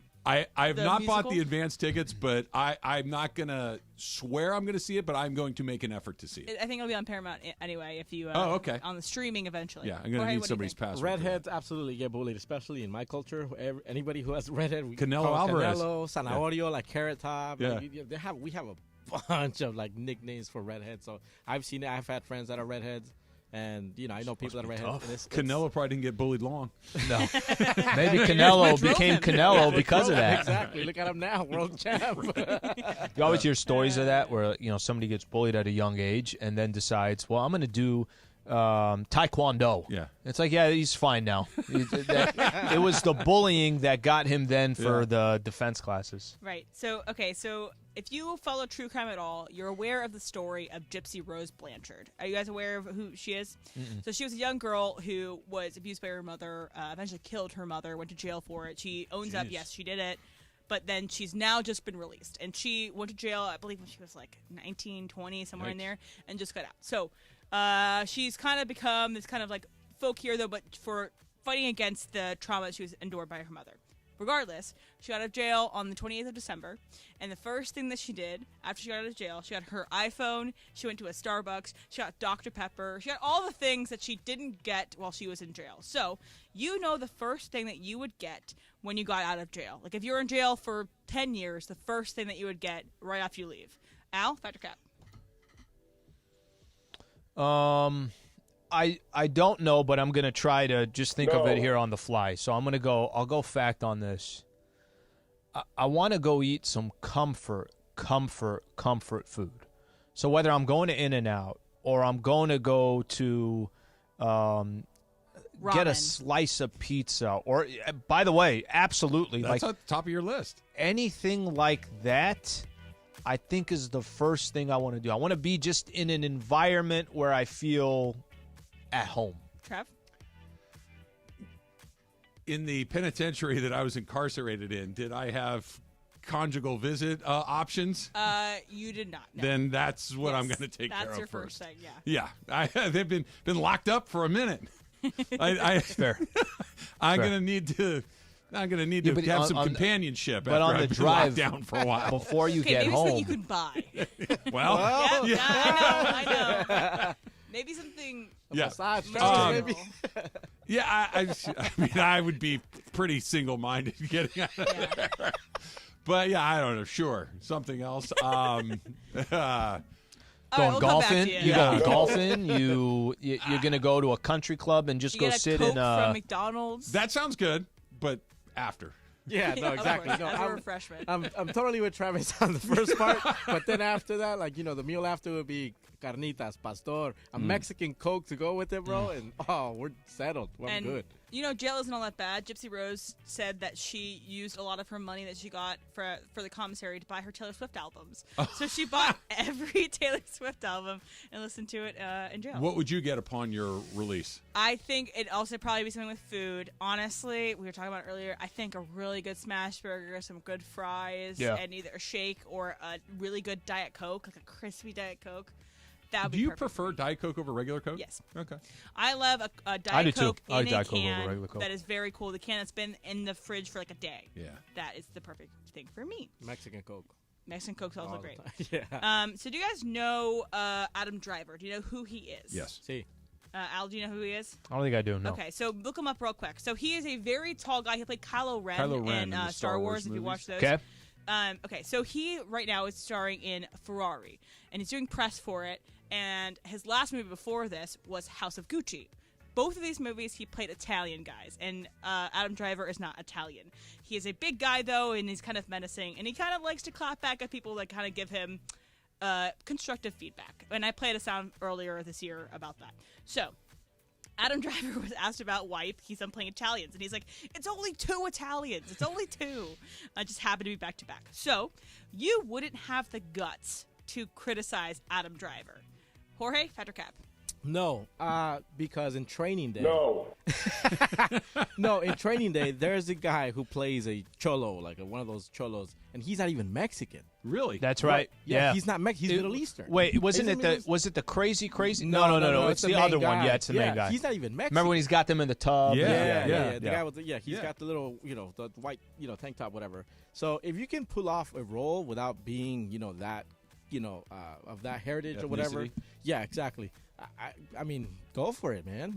have the not bought musical? the advance tickets, but I'm not going to swear I'm going to see it, but I'm going to make an effort to see it. I think it'll be on Paramount anyway. If you okay. On the streaming eventually. Yeah, I'm going to need somebody's password. Redheads absolutely get bullied, especially in my culture. Anybody who has redhead, we Canelo call Alvarez. Canelo, Zanahorio, like Carrot Top. Yeah. Like, we have a bunch of like nicknames for redheads. So I've seen it. I've had friends that are redheads. And, I know people that are redheads. Canelo probably didn't get bullied long. No. Maybe Canelo became Canelo because of that. Exactly. Look at him now, world champ. You always hear stories of that where, somebody gets bullied at a young age and then decides, well, I'm going to do Taekwondo. Yeah. It's like, yeah, he's fine now. It was the bullying that got him then for the defense classes. Right. So, okay, so if you follow true crime at all, you're aware of the story of Gypsy Rose Blanchard. Are you guys aware of who she is? Mm-mm. So she was a young girl who was abused by her mother, eventually killed her mother, went to jail for it. She owns up, yes, she did it. But then she's now just been released. And she went to jail, I believe, when she was like 19, 20, somewhere in there, and just got out. So she's kind of become this kind of like folk hero, though, but for fighting against the trauma she was endured by her mother. Regardless, she got out of jail on the 28th of December, and the first thing that she did after she got out of jail, she got her iPhone, she went to a Starbucks, she got Dr. Pepper, she got all the things that she didn't get while she was in jail. So, you know the first thing that you would get when you got out of jail. Like, if you were in jail for 10 years, the first thing that you would get right after you leave. Al, Factor Cap. I don't know, but I'm gonna try to just think of it here on the fly. So I'll go fact on this. I want to go eat some comfort food. So whether I'm going to In-N-Out or I'm going to go to get a slice of pizza, or by the way, absolutely, That's like at the top of your list. Anything like that, I think is the first thing I want to do. I want to be just in an environment where I feel at home. Trev? In the penitentiary that I was incarcerated in, did I have conjugal visit options? You did not. No. Then that's what I'm going to take care of. That's your first thing, yeah. Yeah, they've been locked up for a minute. Fair. I'm going to need to. I'm going to need to have some companionship. But after on the I've been drive locked down for a while, before you get home, maybe something you could buy. well, I know. Maybe something. Yeah. Maybe. Yeah, I mean, I would be pretty single-minded getting out of there. But yeah, I don't know. Sure, something else. Going we'll golfing. You going golfing. You're gonna go to a country club and just you go get a sit Coke in a from McDonald's. That sounds good, but after. Yeah, no, exactly. Of No, course, as a refreshment. I'm totally with Travis on the first part, but then after that, like, the meal after would be carnitas, pastor, a Mexican Coke to go with it, bro, and we're settled. We're good. Jail isn't all that bad. Gypsy Rose said that she used a lot of her money that she got for the commissary to buy her Taylor Swift albums. So she bought every Taylor Swift album and listened to it in jail. What would you get upon your release? I think it'd also probably be something with food. Honestly, we were talking about it earlier. I think a really good smash burger, some good fries, and either a shake or a really good Diet Coke, like a crispy Diet Coke. Do you prefer Diet Coke over regular Coke? Yes. Okay. I love a Diet Coke in a Diet Coke over can regular Coke. that is very cool. The can that's been in the fridge for like a day. Yeah. That is the perfect thing for me. Mexican Coke. Mexican Coke's also All the great. time. Yeah. So do you guys know Adam Driver? Do you know who he is? Yes. See. Al, do you know who he is? I don't think I do. No. Okay, so look him up real quick. So he is a very tall guy. He played Kylo Ren in in Star Wars. If you watch those. Okay. Okay, so he right now is starring in Ferrari, and he's doing press for it. And his last movie before this was House of Gucci. Both of these movies, he played Italian guys, and Adam Driver is not Italian. He is a big guy, though, and he's kind of menacing, and he kind of likes to clap back at people that kind of give him constructive feedback. And I played a sound earlier this year about that. So, Adam Driver was asked about why he keeps on playing Italians, and he's like, it's only 2 Italians. It's only 2. I just happen to be back-to-back. So, you wouldn't have the guts to criticize Adam Driver. Jorge, Factor Cap. No, because in Training Day. No. No, in Training Day, there's a guy who plays a cholo, like one of those cholos, and he's not even Mexican. Really? That's right. Yeah. He's not Mexican. He's Middle Eastern. Wait, was it the crazy? No. It's the other one. Yeah, it's the main guy. He's not even Mexican. Remember when he's got them in the tub? Yeah. The guy with he's got the little, the white, tank top, whatever. So if you can pull off a role without being, that, of that heritage or whatever. Yeah, exactly. I mean, go for it, man,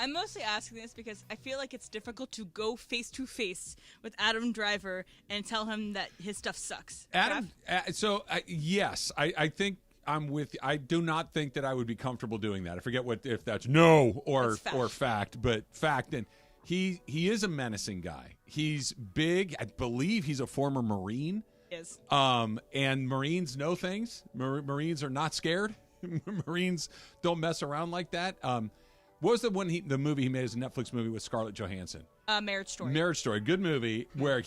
I'm mostly asking this because I feel like it's difficult to go face-to-face with Adam Driver and tell him that his stuff sucks. Adam, yes, I think I'm with you. I do not think that I would be comfortable doing that. I forget if that's no or fact, but fact. And he is a menacing guy. He's big. I believe he's a former Marine. Is. And Marines know things. Marines are not scared. Marines don't mess around like that. What was the movie he made as a Netflix movie with Scarlett Johansson? Marriage Story. Marriage Story, good movie where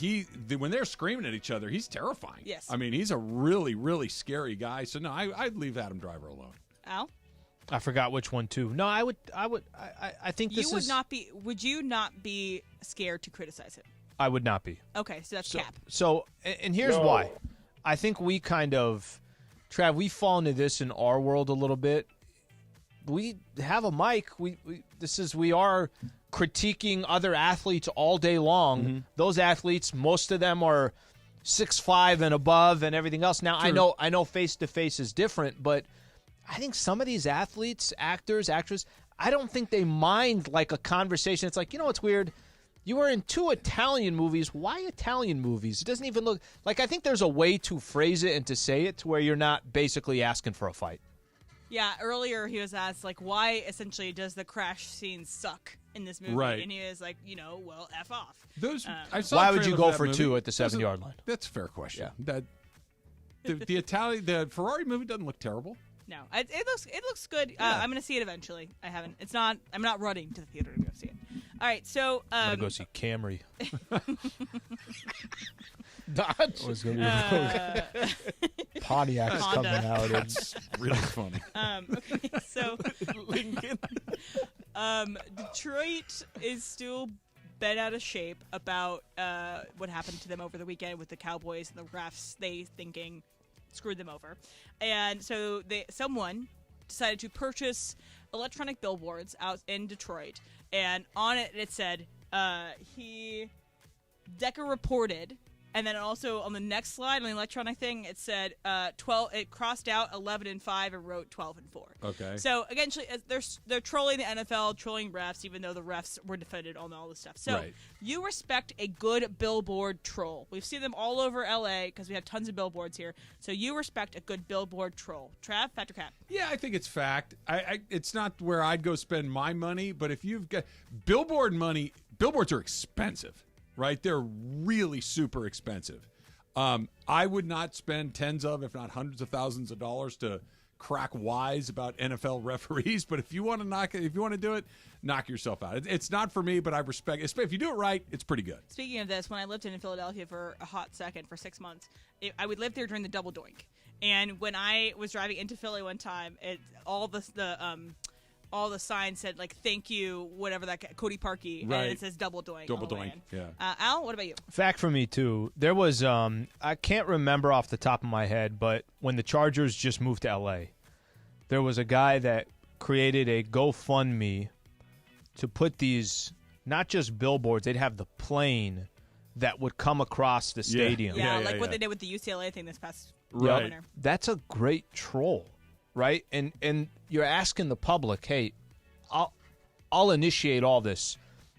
when they're screaming at each other, he's terrifying. Yes. I mean, he's a really, really scary guy. So no, I'd leave Adam Driver alone. Al? I forgot which one too. No, I think this Would you not be scared to criticize him? I would not be. Okay, so that's Cap. So, and here's why. I think we kind of, Trav, we fall into this in our world a little bit. We have a mic. We are critiquing other athletes all day long. Mm-hmm. Those athletes, most of them are 6'5" and above, and everything else. Now, True. I know face to face is different, but I think some of these athletes, actors, actresses, I don't think they mind like a conversation. It's like, it's weird. You were in 2 Italian movies. Why Italian movies? It doesn't even look like. I think there's a way to phrase it and to say it to where you're not basically asking for a fight. Yeah, earlier he was asked, like, why essentially does the crash scene suck in this movie? Right. And he was like, well, F off. Why would you go for 2 at the 7-yard line? That's a fair question. Yeah. The Ferrari movie doesn't look terrible. No, it looks good. Yeah. I'm going to see it eventually. I'm not running to the theater to go see it. All right, so I'm going to go see Camry. Dodge. Was going to be Pontiac's coming out. That's really funny. Okay, so Lincoln. Detroit is still bent out of shape about what happened to them over the weekend with the Cowboys and the refs. They thinking screwed them over, and so someone decided to purchase electronic billboards out in Detroit, and on it said Decker reported. And then also on the next slide on the electronic thing, it said 12. It crossed out 11 and 5 and wrote 12 and 4. Okay. So eventually, they're trolling the NFL, trolling refs, even though the refs were defended on all this stuff. So you respect a good billboard troll. We've seen them all over LA because we have tons of billboards here. So you respect a good billboard troll. Trav, fact or cap? Yeah, I think it's fact. It's not where I'd go spend my money, but if you've got billboard money, billboards are expensive. Right? They're really super expensive. I would not spend tens of, if not hundreds of thousands of dollars to crack wise about NFL referees. But if you want to do it, knock yourself out. It's not for me, but I respect it. If you do it right, it's pretty good. Speaking of this, when I lived in Philadelphia for a hot second, for 6 months, I would live there during the double doink. And when I was driving into Philly one time, all the signs said, like, thank you, whatever that Cody Parkey, right. and it says double doink. Double doink, yeah. Al, what about you? Fact for me, too. There was, I can't remember off the top of my head, but when the Chargers just moved to L.A., there was a guy that created a GoFundMe to put these, not just billboards, they'd have the plane that would come across the stadium. Yeah, what they did with the UCLA thing this past winter. That's a great troll. Right? And you're asking the public, hey, I'll initiate all this.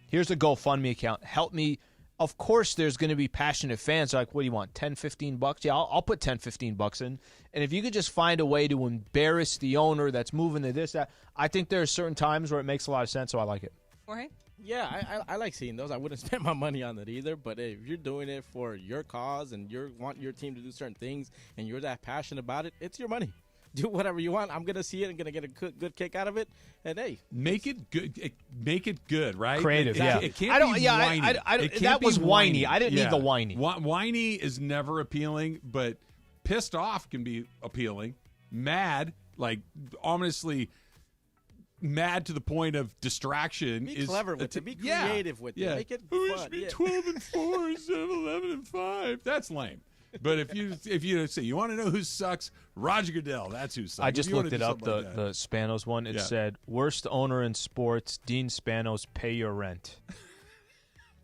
Here's a GoFundMe account. Help me. Of course, there's going to be passionate fans like, what do you want, 10, 15 bucks? Yeah, I'll put 10, 15 bucks in. And if you could just find a way to embarrass the owner that's moving to this, that, I think there are certain times where it makes a lot of sense, so I like it. Jorge? Yeah, I like seeing those. I wouldn't spend my money on that either. But hey, if you're doing it for your cause and you want your team to do certain things and you're that passionate about it, it's your money. Do whatever you want. I'm gonna see it and gonna get a good kick out of it. And hey, make it good. Make it good, right? Creative, yeah. It can't be whiny. That was whiny. I didn't need the whiny. Whiny is never appealing, but pissed off can be appealing. Mad, like ominously mad to the point of distraction. Be clever with it. Be creative with it. Make it fun. We should be 12 and 4 instead of 11 and 5. That's lame. But if you say you want to know who sucks, Roger Goodell, that's who sucks. I just looked it up, the Spanos one. It said, worst owner in sports, Dean Spanos, pay your rent.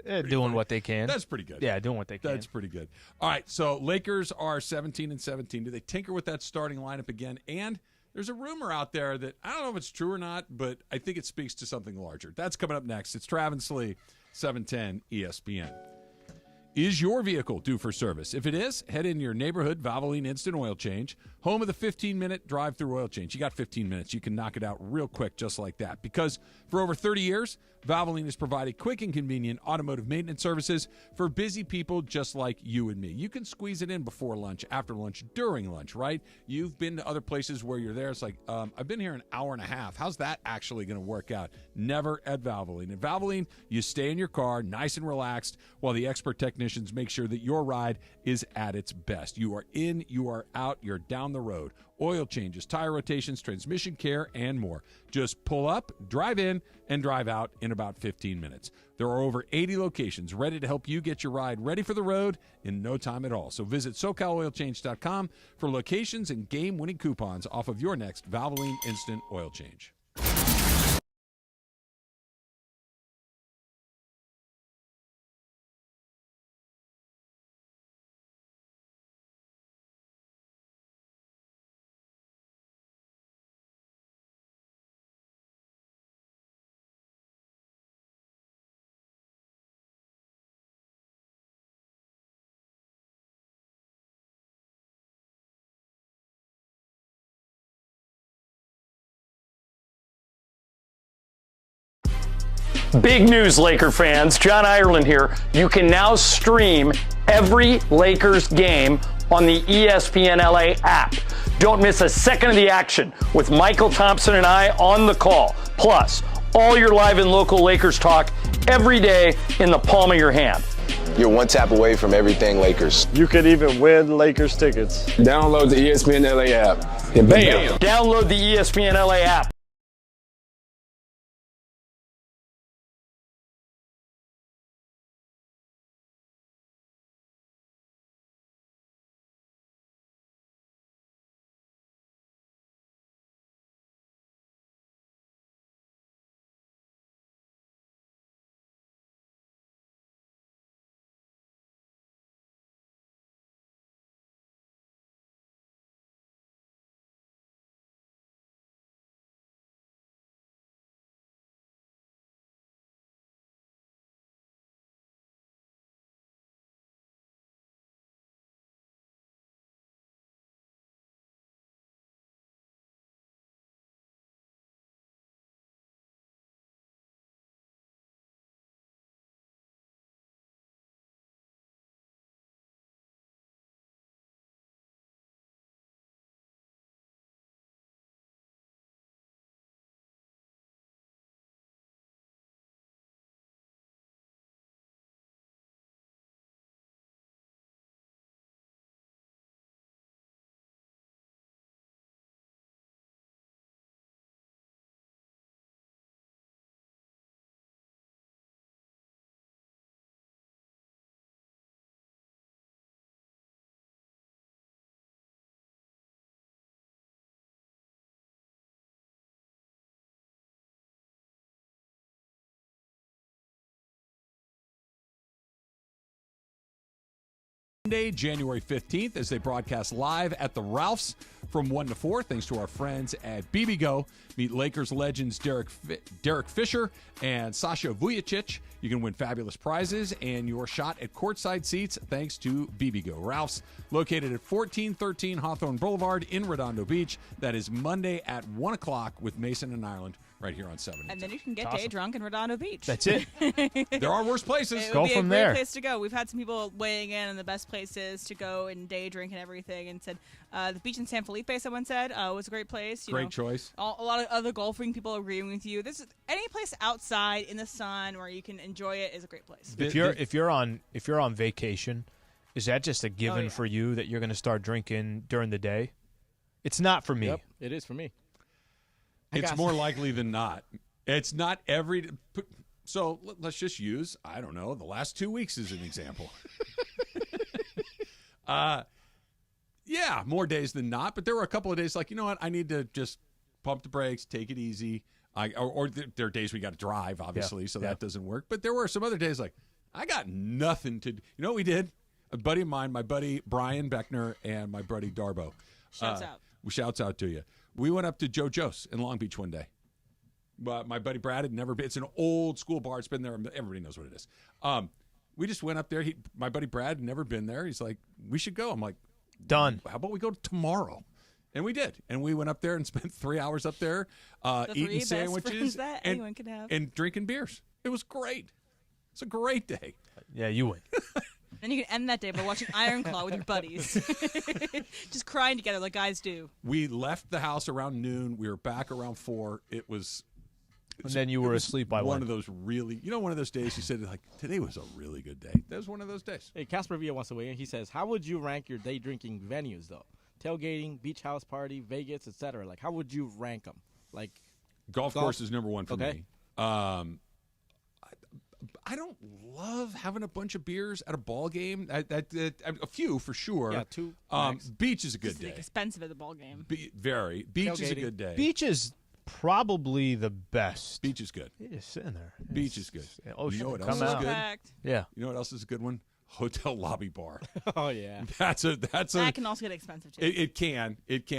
They're doing what they can. That's pretty good. Yeah, doing what they can. That's pretty good. All right, so Lakers are 17 and 17. Do they tinker with that starting lineup again? And there's a rumor out there that I don't know if it's true or not, but I think it speaks to something larger. That's coming up next. It's Trav and Slee, 710 ESPN. Is your vehicle due for service? If it is, head in your neighborhood Valvoline Instant Oil Change, home of the 15-minute drive-through oil change. You got 15 minutes. You can knock it out real quick just like that. Because for over 30 years, Valvoline has provided quick and convenient automotive maintenance services for busy people just like you and me. You can squeeze it in before lunch, after lunch, during lunch, right? You've been to other places where you're there. It's like, I've been here an hour and a half. How's that actually going to work out? Never at Valvoline. At Valvoline, you stay in your car nice and relaxed while the expert technicians make sure that your ride is at its best. You are in, you are out, you're down the road. Oil changes, tire rotations, transmission care, and more. Just pull up, drive in, and drive out in about 15 minutes. There are over 80 locations ready to help you get your ride ready for the road in no time at all. So visit SoCalOilChange.com for locations and game-winning coupons off of your next Valvoline Instant Oil Change. Big news, Laker fans. John Ireland here. You can now stream every Lakers game on the ESPN LA app. Don't miss a second of the action with Michael Thompson and I on the call. Plus, all your live and local Lakers talk every day in the palm of your hand. You're one tap away from everything Lakers. You could even win Lakers tickets. Download the ESPN LA app and bam! Download the ESPN LA app. Monday, January 15th, as they broadcast live at the Ralphs from 1 to 4, thanks to our friends at BBGO. Meet Lakers legends Derek Fisher and Sasha Vujacic. You can win fabulous prizes and your shot at courtside seats thanks to BBGO. Ralphs, located at 1413 Hawthorne Boulevard in Redondo Beach. That is Monday at 1 o'clock with Mason and Ireland right here on 7. And then you can get day drunk in Redondo Beach. That's it. There are worse places. It Go would be from a great there. place to go. We've had some people weighing in on the best places to go and day drink and everything, and said the beach in San Felipe, someone said, was a great place. Great choice. A lot of other golfing people agreeing with you. This is any place outside in the sun where you can enjoy it is a great place. If you're on vacation, is that just a given for you that you're going to start drinking during the day? It's not for me. Yep, it is for me. It's more likely than not. It's not every. So let's just use, I don't know, the last 2 weeks as an example. Yeah, more days than not. But there were a couple of days like, you know what, I need to just pump the brakes, take it easy. Or there are days we got to drive, obviously, so that doesn't work. But there were some other days like, I got nothing to do. You know what we did? A buddy of mine, my buddy Brian Beckner, and my buddy Darbo. Shouts out. Shouts out to you. We went up to Joe Joe's in Long Beach one day. But my buddy Brad had never been. It's an old school bar. It's been there. Everybody knows what it is. We just went up there. My buddy Brad had never been there. He's like, we should go. I'm like, done. How about we go tomorrow? And we did. And we went up there and spent 3 hours up there eating sandwiches that anyone could have. and drinking beers. It was great. It's a great day. Yeah, you win. Then you can end that day by watching Iron Claw with your buddies. Just crying together like guys do. We left the house around noon. We were back around 4. It was... And then you were asleep by one of those really... one of those days you said, like, today was a really good day. That was one of those days. Hey, Casper Villa wants to weigh in. He says, how would you rank your day drinking venues, though? Tailgating, beach house party, Vegas, etc. Like, how would you rank them? Like, golf course is number one for me. I don't love having a bunch of beers at a ball game. A few for sure. Yeah, 2. Beach is a good day. Expensive at the ball game. Very. Beach is a good day. Beach is probably the best. Beach is good. You're just sitting there. Beach is good. Oh, you know what come else is out. good? Yeah. You know what else is a good one? Hotel lobby bar. Oh yeah. That can also get expensive too. It can,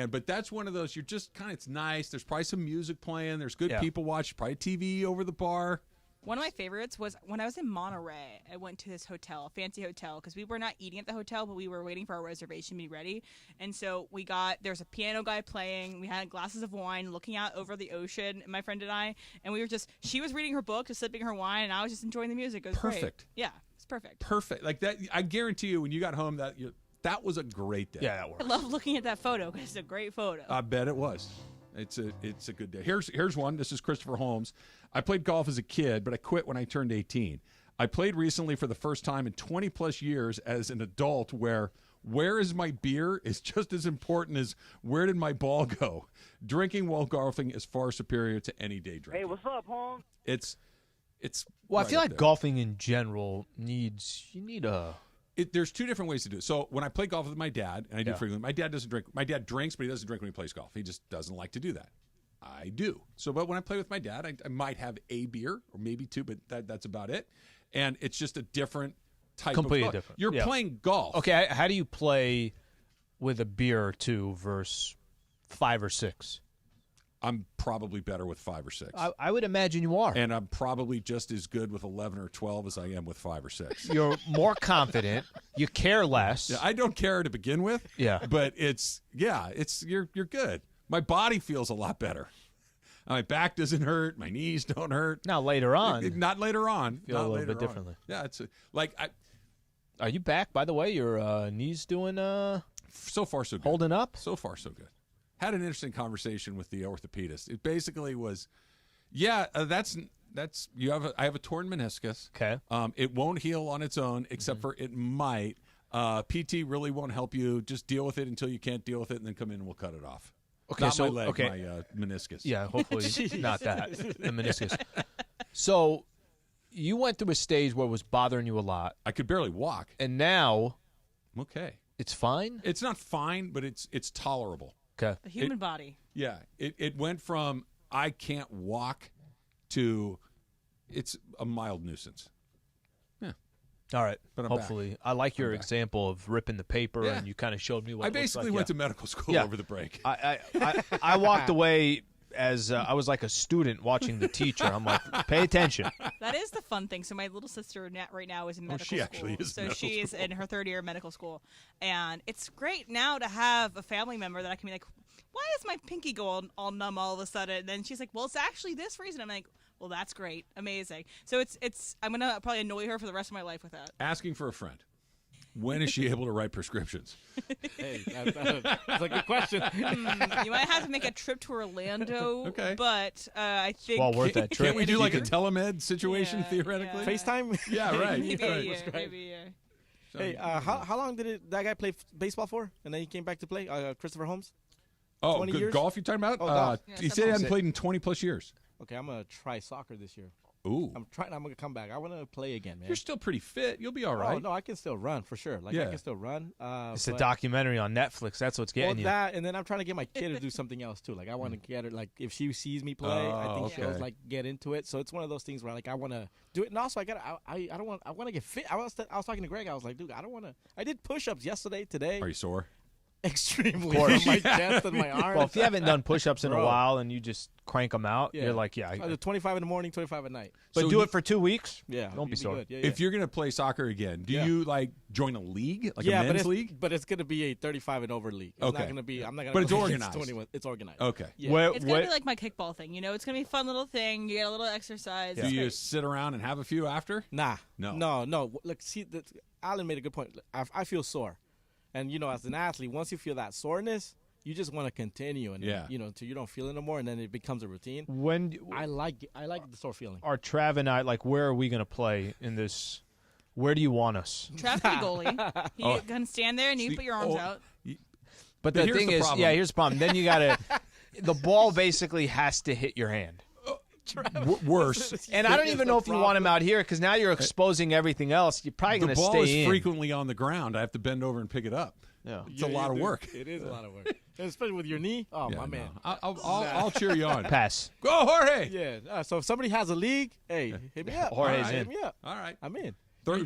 but that's one of those. You're just kind of. It's nice. There's probably some music playing. There's good people watching. Probably TV over the bar. One of my favorites was when I was in Monterey. I went to this hotel, a fancy hotel, because we were not eating at the hotel, but we were waiting for our reservation to be ready. And so there's a piano guy playing. We had glasses of wine, looking out over the ocean, my friend and I. And we were she was reading her book, just sipping her wine, and I was just enjoying the music. It was perfect. Great. Yeah, it's perfect. Perfect. Like that. I guarantee you, when you got home, that was a great day. Yeah, that works. I love looking at that photo because it's a great photo. I bet it was. It's a good day. Here's one. This is Christopher Holmes. I played golf as a kid, but I quit when I turned 18. I played recently for the first time in 20-plus years as an adult where is my beer is just as important as where did my ball go. Drinking while golfing is far superior to any day drinking. Hey, what's up, Holmes? It's Well, right I feel like there. golfing in general there's two different ways to do it. So when I play golf with my dad, and I do Yeah. frequently, my dad doesn't drink. My dad drinks, but he doesn't drink when he plays golf. He just doesn't like to do that. I do. So, but when I play with my dad, I might have a beer or maybe 2, but that's about it. And it's just a different type completely of golf. different. You're playing golf. Okay, how do you play with a beer or 2 versus 5 or 6? I'm probably better with 5 or 6. I would imagine you are. And I'm probably just as good with 11 or 12 as I am with 5 or 6. You're more confident. You care less. Yeah, I don't care to begin with. Yeah. But you're good. My body feels a lot better. My back doesn't hurt. My knees don't hurt. Now later on. Not later on. Feel Not a little later bit on. differently. Yeah, Are you back, by the way? Your knees doing so far so good. Holding up? So far so good. Had an interesting conversation with the orthopedist. It basically was, that's I have a torn meniscus. Okay. It won't heal on its own, except for it might. PT really won't help you. Just deal with it until you can't deal with it, and then come in and we'll cut it off. Okay, not so my leg, okay. my meniscus. Yeah, hopefully not that. The meniscus. So you went through a stage where it was bothering you a lot. I could barely walk. And now okay. It's fine? It's not fine, but it's tolerable. Okay. The human body. Yeah. It went from I can't walk to it's a mild nuisance. Yeah. All right. But I'm hopefully. back. I like your example of ripping the paper, Yeah. and you kind of showed me what I it looks basically like. went to medical school over the break. I walked away as I was like a student watching the teacher. I'm like, pay attention. That is the fun thing. So my little sister right now is in medical she school. actually is in So medical she's school. in her 3rd year of medical school. And it's great now to have a family member that I can be like, why is my pinky going all numb all of a sudden? And then she's like, well, it's actually this reason. I'm like, well, that's great. Amazing. So it's I'm going to probably annoy her for the rest of my life with that. Asking for a friend. When is she able to write prescriptions? Hey, that's a good question. You might have to make a trip to Orlando. Okay. But I think... Well, worth that trip. Can't we do like a telemed situation theoretically? FaceTime? Yeah, right. Maybe. Hey, how long did that guy play baseball for? And then he came back to play? Christopher Holmes? Oh, 20 good years? golf you're talking about? Oh, golf. He said he hadn't played in 20-plus years. Okay, I'm going to try soccer this year. Ooh. I'm going to come back. I want to play again, man. You're still pretty fit. You'll be all right. Oh, no, I can still run for sure. I can still run. It's a documentary on Netflix. That's what's getting you. That, and then I'm trying to get my kid to do something else too. Like I want to get her. Like if she sees me play, I think she'll like get into it. So it's one of those things where like I want to do it, and also I want to get fit. I was talking to Greg. I was like, dude, I don't want to. I did push-ups yesterday, today. Are you sore? extremely on my chest and my arms. Well, if you haven't done push-ups in a Bro. while and you just crank them out, Yeah. you're like, yeah. Either 25 in the morning, 25 at night. But So do you- it for 2 weeks. Yeah, Don't you'd be sore. good. Yeah, If you're going to play soccer again, do Yeah. you like join a league, like yeah, a men's but league? But it's going to be a 35 and over league. It's Okay. not going to be. I'm not going. But it's play organized. 21. It's organized. Okay. Yeah. It's gonna be like my kickball thing, you know. It's gonna be a fun little thing. You get a little exercise. Do It's you great. sit around and have a few after? Nah. No. No. Look, see, Alan made a good point. I feel sore, and as an athlete, once you feel that soreness, you just want to continue, and until you don't feel it no more, and then it becomes a routine. I like the sore feeling. Are Trav and I, like, where are we going to play in this? Where do you want us? Trav's the goalie. You can stand there and you put your arms out. But the here's thing the is, problem. yeah, here's the problem. Then you got to, the ball basically has to hit your hand. Worse. And I don't even know if you want him out here because now you're exposing everything else. You're probably The going to ball stay is in. frequently on the ground. I have to bend over and pick it up. Yeah. It's a lot of work. It is a lot of work, and especially with your knee. Oh, Yeah, my no. man. I'll cheer you on. Pass. Go, Jorge. Yeah. So if somebody has a league, hey, hit me up. Jorge's Hit in. me up. All right. I'm in.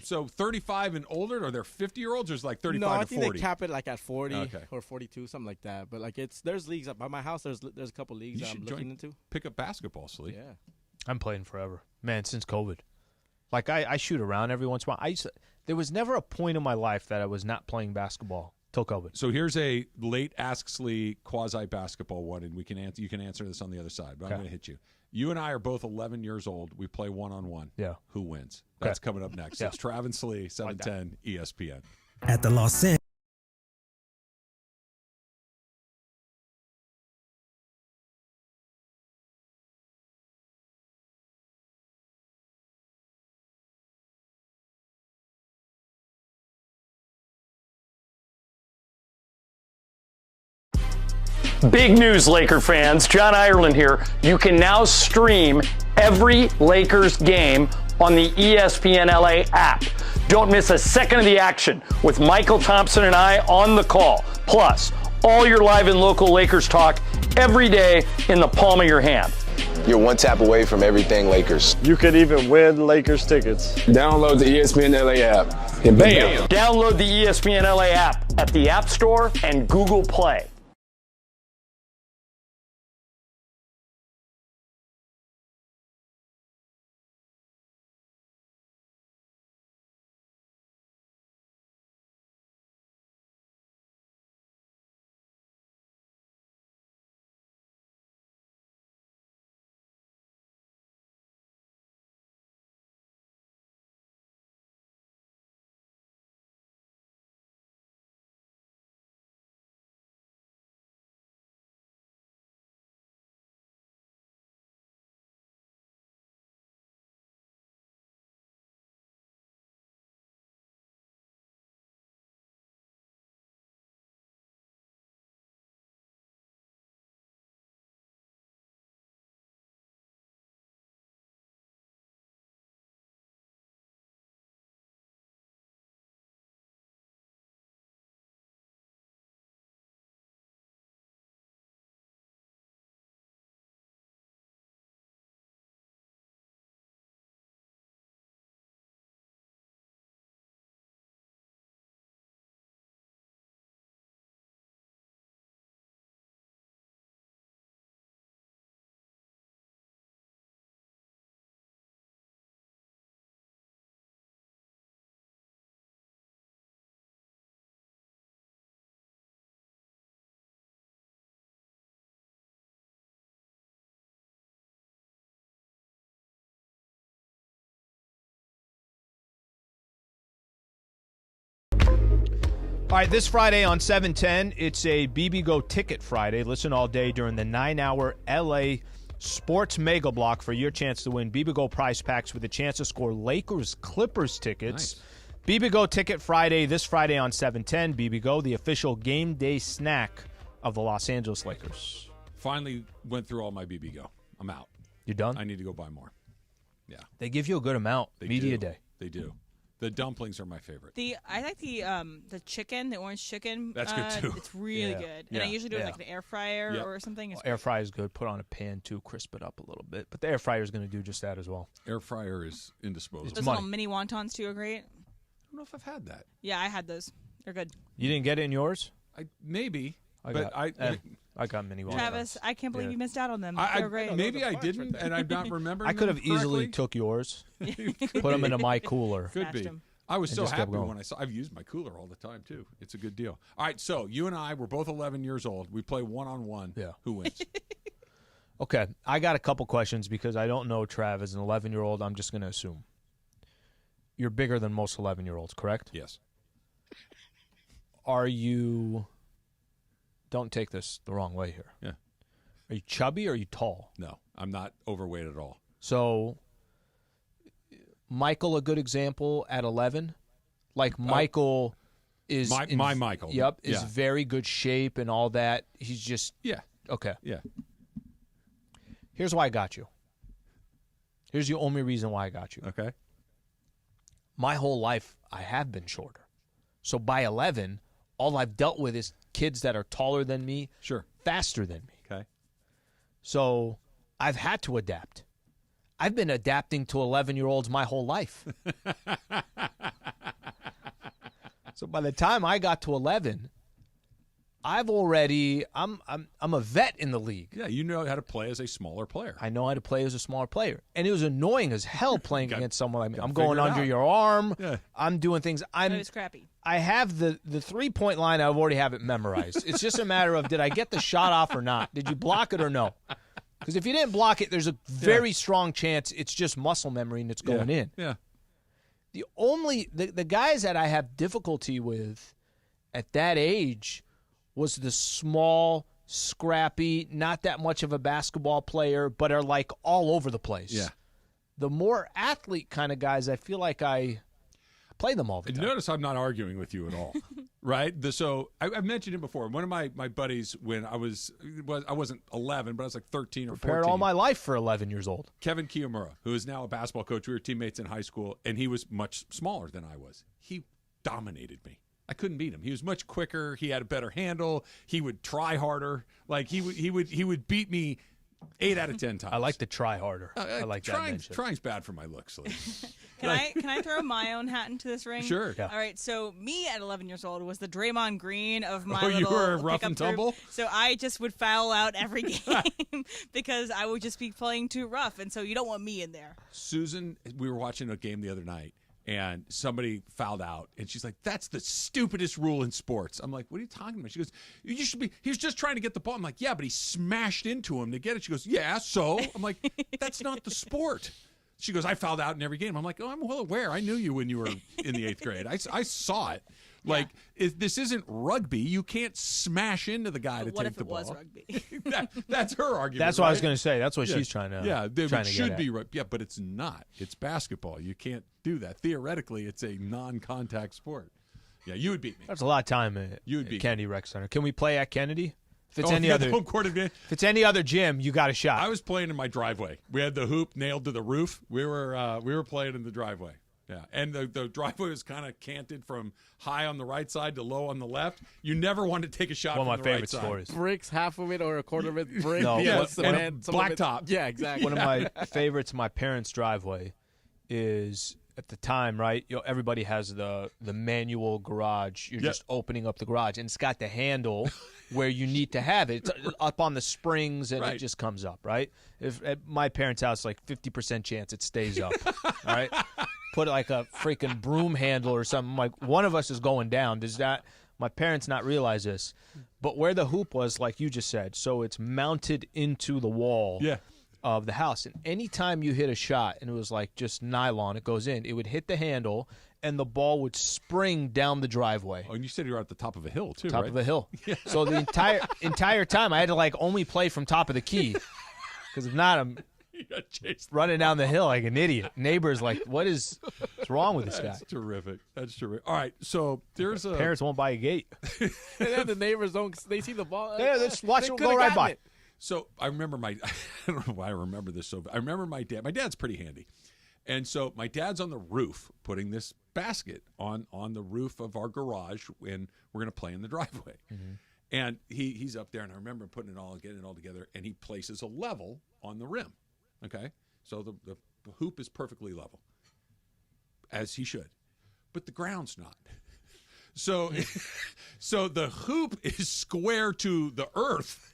So 35 and older, are there 50-year-olds or is it like 35 No, I to think 40? they cap it like at 40 Okay. or 42, something like that. But like there's leagues up by my house. There's a couple leagues You that I'm should looking join, into. pick up basketball, Slee. Yeah. I'm playing forever. Man, since COVID. Like, I shoot around every once in a while. There was never a point in my life that I was not playing basketball till COVID. So here's a late Ask Slee quasi-basketball one, and you can answer this on the other side, but I'm Okay. going to hit you. You and I are both 11 years old. We play one-on-one. Yeah. Who wins? That's Okay. coming up next. Yeah. It's Trav and Slee, 710 ESPN. At the Los Angeles. Big news, Laker fans. John Ireland here. You can now stream every Lakers game on the ESPN LA app. Don't miss a second of the action with Michael Thompson and I on the call. Plus, all your live and local Lakers talk every day in the palm of your hand. You're one tap away from everything Lakers. You could even win Lakers tickets. Download the ESPN LA app. And bam! Download the ESPN LA app at the App Store and Google Play. All right, this Friday on 710, it's a BB Go Ticket Friday. Listen all day during the 9-hour LA Sports Mega Block for your chance to win BB Go prize packs with a chance to score Lakers-Clippers tickets. Nice. BB Go Ticket Friday, this Friday on 710. BB Go, the official game day snack of the Los Angeles Lakers. Finally went through all my BB Go. I'm out. You done? I need to go buy more. Yeah. They give you a good amount. Media do. day. They do. The dumplings are my favorite. I like the chicken, the orange chicken. That's good, too. It's really Yeah. good, and I Yeah. usually do it Yeah. like an air fryer Yep. or something. It's Air fryer is good. Put on a pan, too. Crisp it up a little bit. But the air fryer is going to do just that as well. Air fryer is indisposable. Those little mini wontons too are great. I don't know if I've had that. Yeah, I had those. They're good. You didn't get it in yours? Maybe. I got mini walnuts. Travis, I can't believe you missed out on them. They're great. Maybe I didn't, and I'm not remembering. I could have them easily correctly. took yours, put them into my cooler. Could be. them. I was And so just kept happy going. when I saw. I've used my cooler all the time too. It's a good deal. All right, so you and I, we're both 11 years old. We play 1-on-1. Yeah. Who wins? Okay, I got a couple questions because I don't know Trav. As an 11-year-old, I'm just going to assume. You're bigger than most 11-year-olds, correct? Yes. Are you... Don't take this the wrong way here. Yeah. Are you chubby or are you tall? No, I'm not overweight at all. So, Michael, a good example at 11? Like, Michael is... My Michael. Yep, is Yeah. very good shape and all that. He's just... Yeah. Okay. Yeah. Here's why I got you. Here's the only reason why I got you. Okay. My whole life, I have been shorter. So by 11, all I've dealt with is kids that are taller than me, Sure. faster than me. Okay. So I've had to adapt. I've been adapting to 11-year-olds my whole life. So by the time I got to 11, I'm a vet in the league. Yeah, you know how to play as a smaller player. I know how to play as a smaller player. And it was annoying as hell playing against someone like me. I'm going figure it under out. your arm. Yeah. I'm doing things. It was crappy. I have the 3-point line. I've already have it memorized. It's just a matter of, did I get the shot off or not? Did you block it or no? Because if you didn't block it, there's a very strong chance it's just muscle memory and it's going in. Yeah. The guys that I have difficulty with at that age was the small, scrappy, not that much of a basketball player, but are like all over the place. Yeah. The more athlete kind of guys, I feel like I play them all the time. Notice I'm not arguing with you at all, right? So I've mentioned it before. One of my buddies, when I wasn't 11, but I was like 13 or 14. Prepared all my life for 11 years old. Kevin Kiyomura, who is now a basketball coach. We were teammates in high school, and he was much smaller than I was. He dominated me. I couldn't beat him. He was much quicker. He had a better handle. He would try harder. Like he would beat me 8 out of 10 times. I like the try harder. I like that mention. Trying's bad for my looks. Slee. Can I throw my own hat into this ring? Sure. Yeah. All right. So me at 11 years old was the Draymond Green of my Oh, little you were rough pickup and tumble? group. So I just would foul out every game because I would just be playing too rough, and so you don't want me in there. Susan, we were watching a game the other night, and somebody fouled out, and she's like, "That's the stupidest rule in sports." I'm like, "What are you talking about?" She goes, "You should be. He was just trying to get the ball." I'm like, "Yeah, but he smashed into him to get it." She goes, "Yeah, so." I'm like, "That's not the sport." She goes, "I fouled out in every game." I'm like, "Oh, I'm well aware. I knew you when you were in the 8th grade. I saw it. Like, this isn't rugby. You can't smash into the guy to take the ball." What if it was rugby? That's her argument. That's what I was right? going to say. That's what she's trying to. It should be right. Yeah, but it's not. It's basketball. You can't do that. Theoretically, it's a non-contact sport. Yeah, you would beat me. That's a lot of time at Kennedy Rec Center. Can we play at Kennedy? If it's any other home court advantage. If it's any other gym, you got a shot. I was playing in my driveway. We had the hoop nailed to the roof. We were playing in the driveway. Yeah, and the driveway was kind of canted from high on the right side to low on the left. You never wanted to take a shot. One from of my the right favorite side. stories. Bricks, half of it or a quarter of it, brick. No, yeah, what- cement, and some of it- blacktop. Yeah, exactly. One of my favorites in my parents' driveway is at the time, right? Everybody has the manual garage. You're just opening up the garage, and it's got the handle where you need to have it. It's up on the springs, and it just comes up, right? If at my parents' house, like 50% chance it stays up. All right, put like a freaking broom handle or something. Like one of us is going down. Does that? My parents not realize this, but where the hoop was, like you just said, so it's mounted into the wall. Yeah. Of the house, and anytime you hit a shot and it was like just nylon, it goes in, it would hit the handle and the ball would spring down the driveway. Oh, and you said you were at the top of a hill too, Top right? of a hill. So the entire time I had to like only play from top of the key, because if not, I'm running down the hill like an idiot. Neighbors like, what's wrong with this guy? That's terrific. That's terrific. All right, so there's a Parents won't buy a gate. And then the neighbors they see the ball. Yeah, they just watch they it coulda go right gotten by. it. So I remember I don't know why I remember this so, I remember my dad. My dad's pretty handy. And so my dad's on the roof putting this basket on the roof of our garage when we're going to play in the driveway. Mm-hmm. And he's up there, and I remember getting it all together, and he places a level on the rim. Okay? So the hoop is perfectly level, as he should. But the ground's not. So the hoop is square to the earth.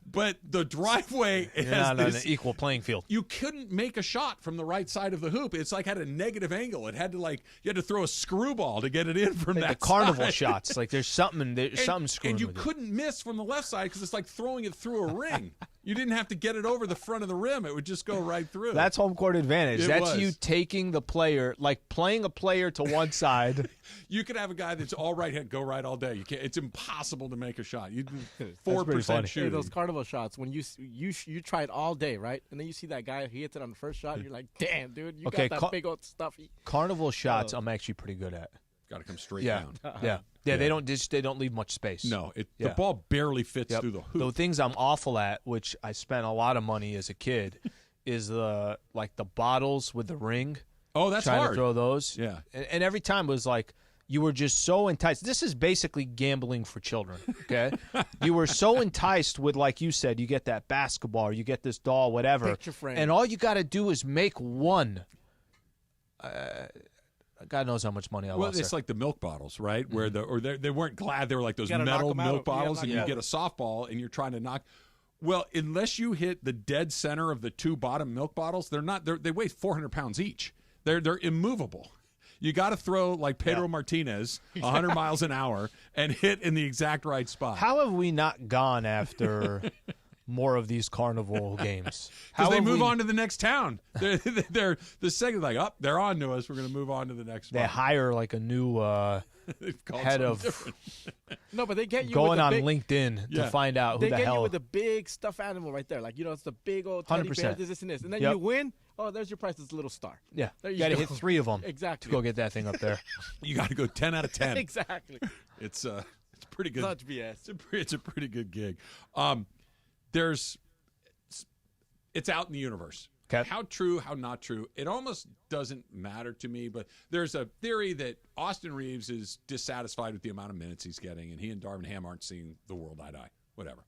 But the driveway You're has not this, on an equal playing field. You couldn't make a shot from the right side of the hoop. It's like had a negative angle. It had to you had to throw a screwball to get it in from Like that the carnival side. shots. Like there's something screwing and you with it. couldn't miss from the left side because it's like throwing it through a ring. You didn't have to get it over the front of the rim. It would just go right through. That's home court advantage. It That's was. you taking the player, like playing a player to one side. You could have a guy that's all right hand, go right all day. You can't. It's impossible to make a shot. You pretty 4% funny. shooting. Hey, those carnival shots, when you tried all day, right? And then you see that guy, he hits it on the first shot, you're like, damn, dude, you got that big old stuff. Carnival shots, I'm actually pretty good at. Got to come straight Yeah. down. Yeah. They don't leave much space. No, the ball barely fits through the hoop. The things I'm awful at, which I spent a lot of money as a kid, is the bottles with the ring. Oh, that's trying hard. to throw those. Yeah. And every time it was like you were just so enticed. This is basically gambling for children, okay? You were so enticed with, like you said, you get that basketball or you get this doll, whatever. Picture frame. And all you got to do is make one. God knows how much money I Well, lost it's there. like the milk bottles, right? Where they weren't glad. They were like those gotta metal knock 'em out. milk bottles, Yeah, and knock you 'em get a softball, and you're trying to knock. Well, unless you hit the dead center of the two bottom milk bottles, they weigh 400 pounds each. They're immovable. You got to throw like Pedro Martinez 100 miles an hour and hit in the exact right spot. How have we not gone after more of these carnival games? Because How they have move we- on to the next town. They're the second like, oh, they're on to us. We're going to move on to the next They spot. hire like a new They've called head something of different. No, but they get you going with a on big, LinkedIn Yeah. to find out who They the get hell. you with a big stuffed animal right there. Like, it's the big old teddy 100%. bear, this and this. And then Yep. you win. Oh, there's your prize. It's a little star. Yeah, There you you got to go. hit 3 of them Exactly. to go get that thing up there. You got to go 10 out of 10. Exactly. It's pretty good. Such BS. It's a pretty good gig. It's out in the universe. Okay. How true, how not true, it almost doesn't matter to me, but there's a theory that Austin Reeves is dissatisfied with the amount of minutes he's getting, and he and Darvin Ham aren't seeing the world eye to eye. Whatever.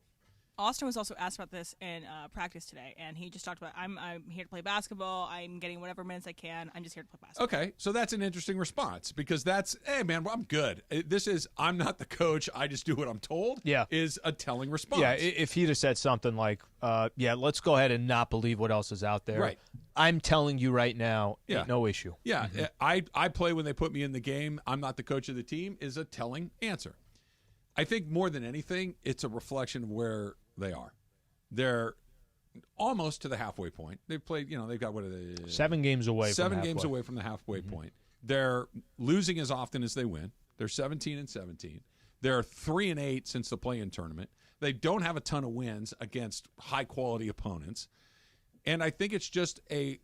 Austin was also asked about this in practice today, and he just talked about, I'm here to play basketball. I'm getting whatever minutes I can. I'm just here to play basketball. Okay, so that's an interesting response because that's, hey, man, I'm good. This is, I'm not the coach. I just do what I'm told. Yeah. Is a telling response. Yeah, if he'd have said something like, let's go ahead and not believe what else is out there. Right. I'm telling you right now, Yeah. ain't no issue. Yeah, I play when they put me in the game. I'm not the coach of the team is a telling answer. I think more than anything, it's a reflection of where they are. They're almost to the halfway point. They've played, they've got 7 games away. Seven from games halfway. away from the halfway point. They're losing as often as they win. They're 17-17. They're 3-8 since the play-in tournament. They don't have a ton of wins against high-quality opponents. And I think it's just a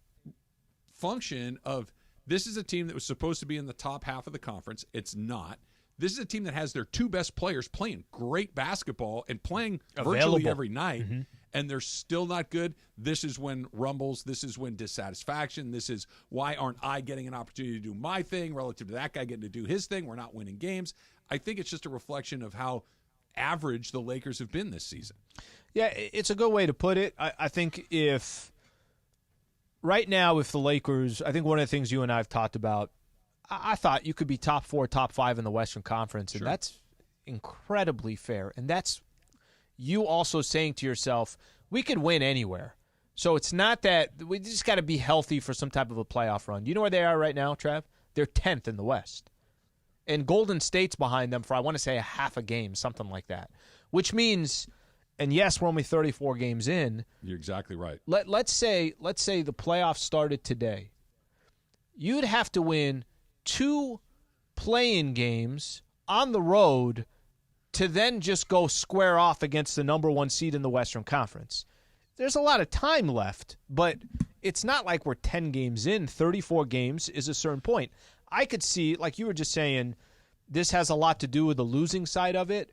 function of this is a team that was supposed to be in the top half of the conference. It's not. This is a team that has their 2 best players playing great basketball and playing virtually Available. every night, and they're still not good. This is when rumbles. This is when dissatisfaction. This is why aren't I getting an opportunity to do my thing relative to that guy getting to do his thing? We're not winning games. I think it's just a reflection of how average the Lakers have been this season. Yeah, it's a good way to put it. I think right now, if the Lakers, I think one of the things you and I have talked about, I thought you could be top 4, top 5 in the Western Conference, and that's incredibly fair. And that's you also saying to yourself, we could win anywhere. So it's not that we just got to be healthy for some type of a playoff run. You know where they are right now, Trev? They're 10th in the West. And Golden State's behind them for, I want to say, a half a game, something like that. Which means, and yes, we're only 34 games in. You're exactly right. Let's say the playoffs started today. You'd have to win 2 play-in games on the road to then just go square off against the number 1 seed in the Western Conference. There's a lot of time left, but it's not like we're 10 games in. 34 games is a certain point. I could see, like you were just saying, this has a lot to do with the losing side of it.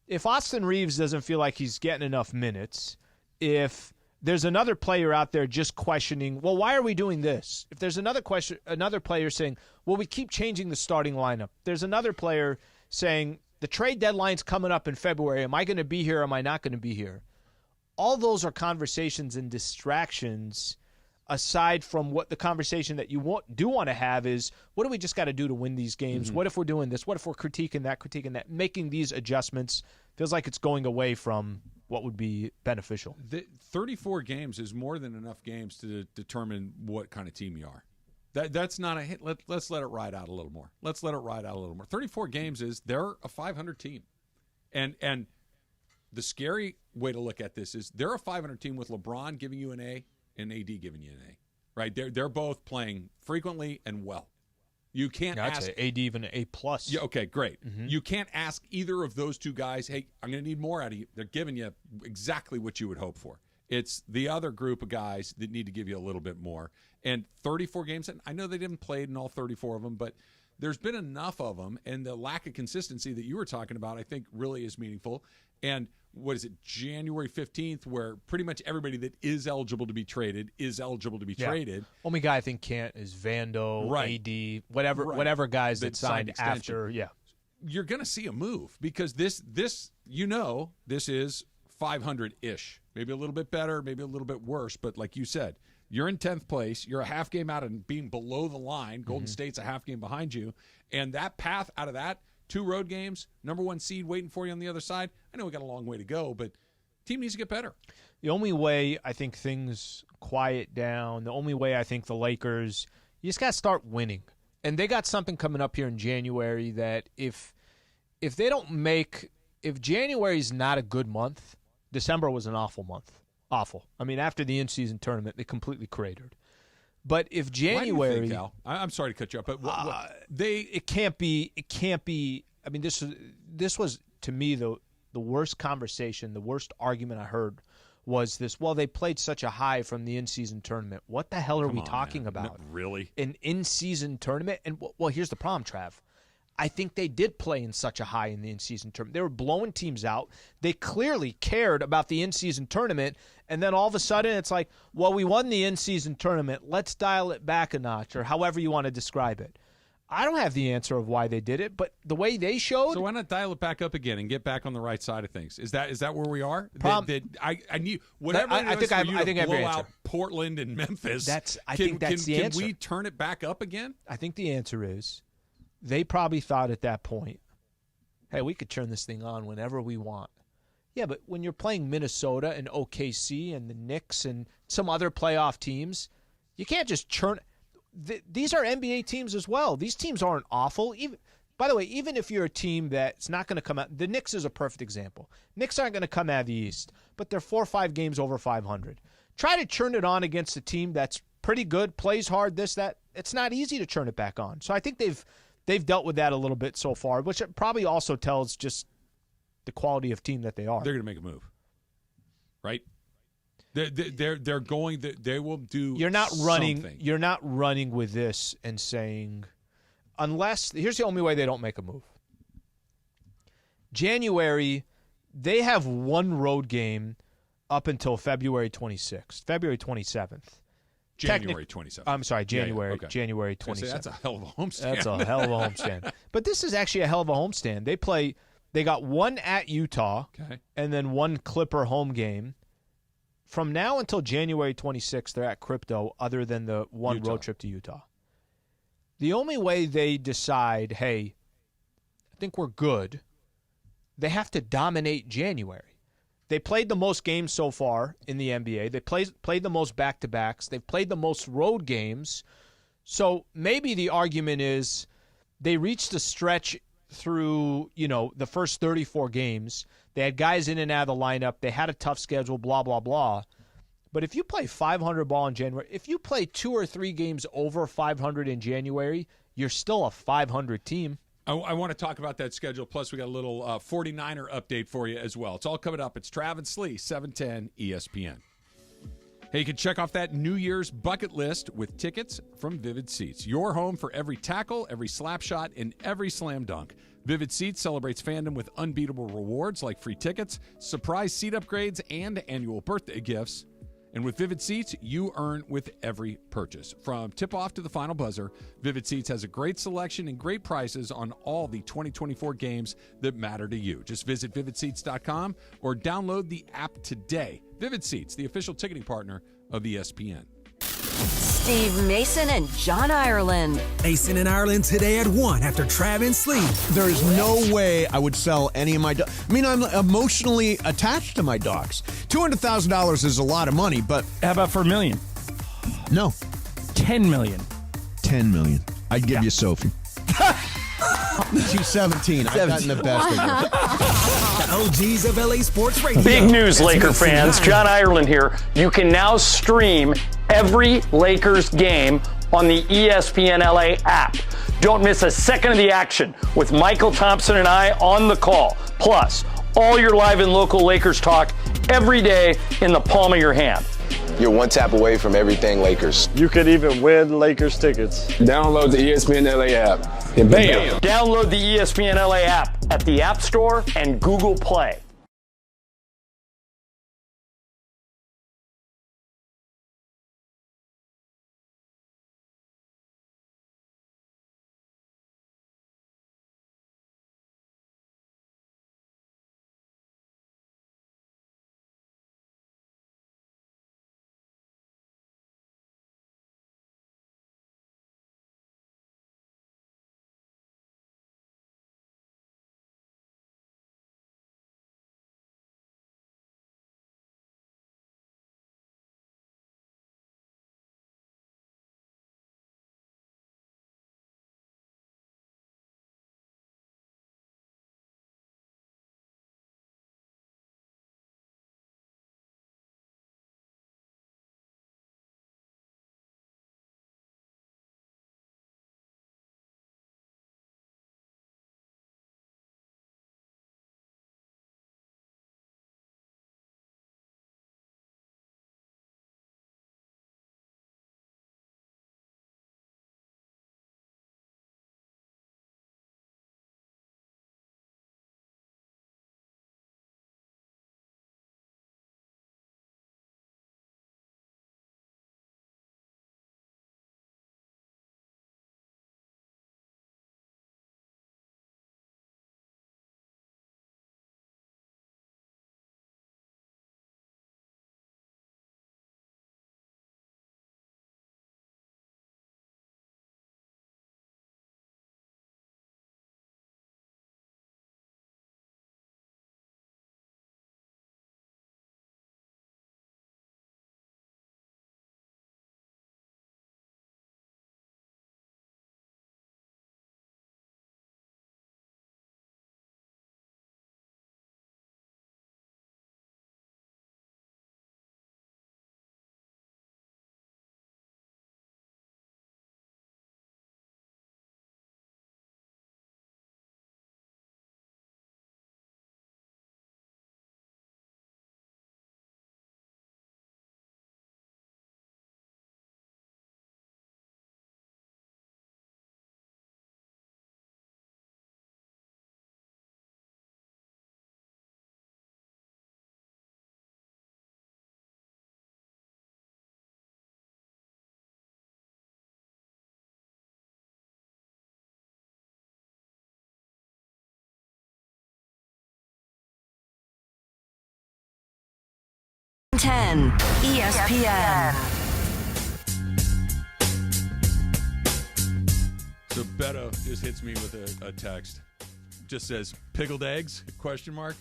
If Austin Reeves doesn't feel like he's getting enough minutes, if there's another player out there just questioning, well, why are we doing this? If there's another player saying, well, we keep changing the starting lineup. There's another player saying, the trade deadline's coming up in February. Am I going to be here? Am I not going to be here? All those are conversations and distractions aside from what the conversation that you do want to have is, what do we just got to do to win these games? What if we're doing this? What if we're critiquing that? Making these adjustments feels like it's going away from what would be beneficial. 34 games is more than enough games to determine what kind of team you are. That's not a hit. Let's let it ride out a little more. 34 games is they're a 500 team. And the scary way to look at this is they're a 500 team with LeBron giving you an A and AD giving you an A. Right? They're both playing frequently and well. You can't ask AD even an A+. Yeah, okay, great. You can't ask either of those two guys, hey, I'm going to need more out of you. They're giving you exactly what you would hope for. It's the other group of guys that need to give you a little bit more. And 34 games, and I know they didn't play in all 34 of them, but there's been enough of them, and the lack of consistency that you were talking about, I think, really is meaningful. And what is it, January 15th, where pretty much everybody that is eligible to be traded is eligible to be traded. Only guy I think can't is Vando, AD, whatever guys that signed after. Yeah, you're going to see a move because this is 500-ish, maybe a little bit better, maybe a little bit worse. But like you said, you're in 10th place. You're a half game out and being below the line. Golden State's a half game behind you, and that path out of that. 2 road games, number 1 seed waiting for you on the other side. I know we got a long way to go, but team needs to get better. The only way I think things quiet down, the only way I think the Lakers, you just got to start winning. And they got something coming up here in January that if they don't make – if January's not a good month, December was an awful month. Awful. I mean, after the in-season tournament, they completely cratered. But if January, why do you think, Al? I'm sorry to cut you up, but it can't be. I mean, this was to me the worst conversation, the worst argument I heard was this. Well, they played such a high from the in-season tournament. What the hell are we talking about? No, really? An in-season tournament? And well, here's the problem, Trav. I think they did play in such a high in the in-season tournament. They were blowing teams out. They clearly cared about the in-season tournament, and then all of a sudden it's like, well, we won the in-season tournament. Let's dial it back a notch, or however you want to describe it. I don't have the answer of why they did it, but the way they showed. So why not dial it back up again and get back on the right side of things? Is that where we are? I knew whatever. I think I have blow out Portland and Memphis. I think that's the answer. Can we turn it back up again? I think the answer is. They probably thought at that point, hey, we could turn this thing on whenever we want. Yeah, but when you're playing Minnesota and OKC and the Knicks and some other playoff teams, you can't just churn. These are NBA teams as well. These teams aren't awful. By the way, even if you're a team that's not going to come out, the Knicks is a perfect example. Knicks aren't going to come out of the East, but they're 4 or 5 games over 500. Try to turn it on against a team that's pretty good, plays hard, this, that. It's not easy to turn it back on. So I think they've dealt with that a little bit so far, which probably also tells just the quality of team that they are. They're going to make a move, right? They're going. They will do. You're not running. Something. You're not running with this and saying, unless here's the only way they don't make a move. January, they have 1 road game up until February 26th, February 27th. January 27th. I'm sorry, January. Yeah, okay. January 27th. That's a hell of a homestand. That's a hell of a homestand. But this is actually a hell of a homestand. They got 1 at Utah, and then 1 Clipper home game. From now until January 26th, they're at Crypto, other than the 1 road trip to Utah. The only way they decide, hey, I think we're good, they have to dominate January. They played the most games so far in the NBA. They played the most back-to-backs. They've played the most road games. So maybe the argument is they reached a stretch through, the first 34 games. They had guys in and out of the lineup. They had a tough schedule, blah, blah, blah. But if you play 500 ball in January, if you play 2 or 3 games over 500 in January, you're still a 500 team. I want to talk about that schedule. Plus, we got a little 49er update for you as well. It's all coming up. It's Trav and Slee, 710 ESPN. Hey, you can check off that New Year's bucket list with tickets from Vivid Seats. Your home for every tackle, every slap shot, and every slam dunk. Vivid Seats celebrates fandom with unbeatable rewards like free tickets, surprise seat upgrades, and annual birthday gifts. And with Vivid Seats, you earn with every purchase. From tip-off to the final buzzer, Vivid Seats has a great selection and great prices on all the 2024 games that matter to you. Just visit VividSeats.com or download the app today. Vivid Seats, the official ticketing partner of ESPN. Steve Mason and John Ireland. Mason and Ireland today at 1 after Trav and Slee. There's no way I would sell any of my dogs. I mean, I'm emotionally attached to my dogs. $200,000 is a lot of money, but... How about for $1 million? No. $10 million. $10 million. I'd give you Sophie. She's 17. I've gotten the best of her. The OGs of LA Sports Radio. Big news, Laker fans. John Ireland here. You can now stream every Lakers game on the ESPN LA app. Don't miss a second of the action with Michael Thompson and I on the call. Plus, all your live and local Lakers talk every day in the palm of your hand. You're one tap away from everything Lakers. You could even win Lakers tickets. Download the ESPN LA app. And bam! Download the ESPN LA app at the App Store and Google Play. ESPN. So Beto just hits me with a text. Just says, pickled eggs, question mark.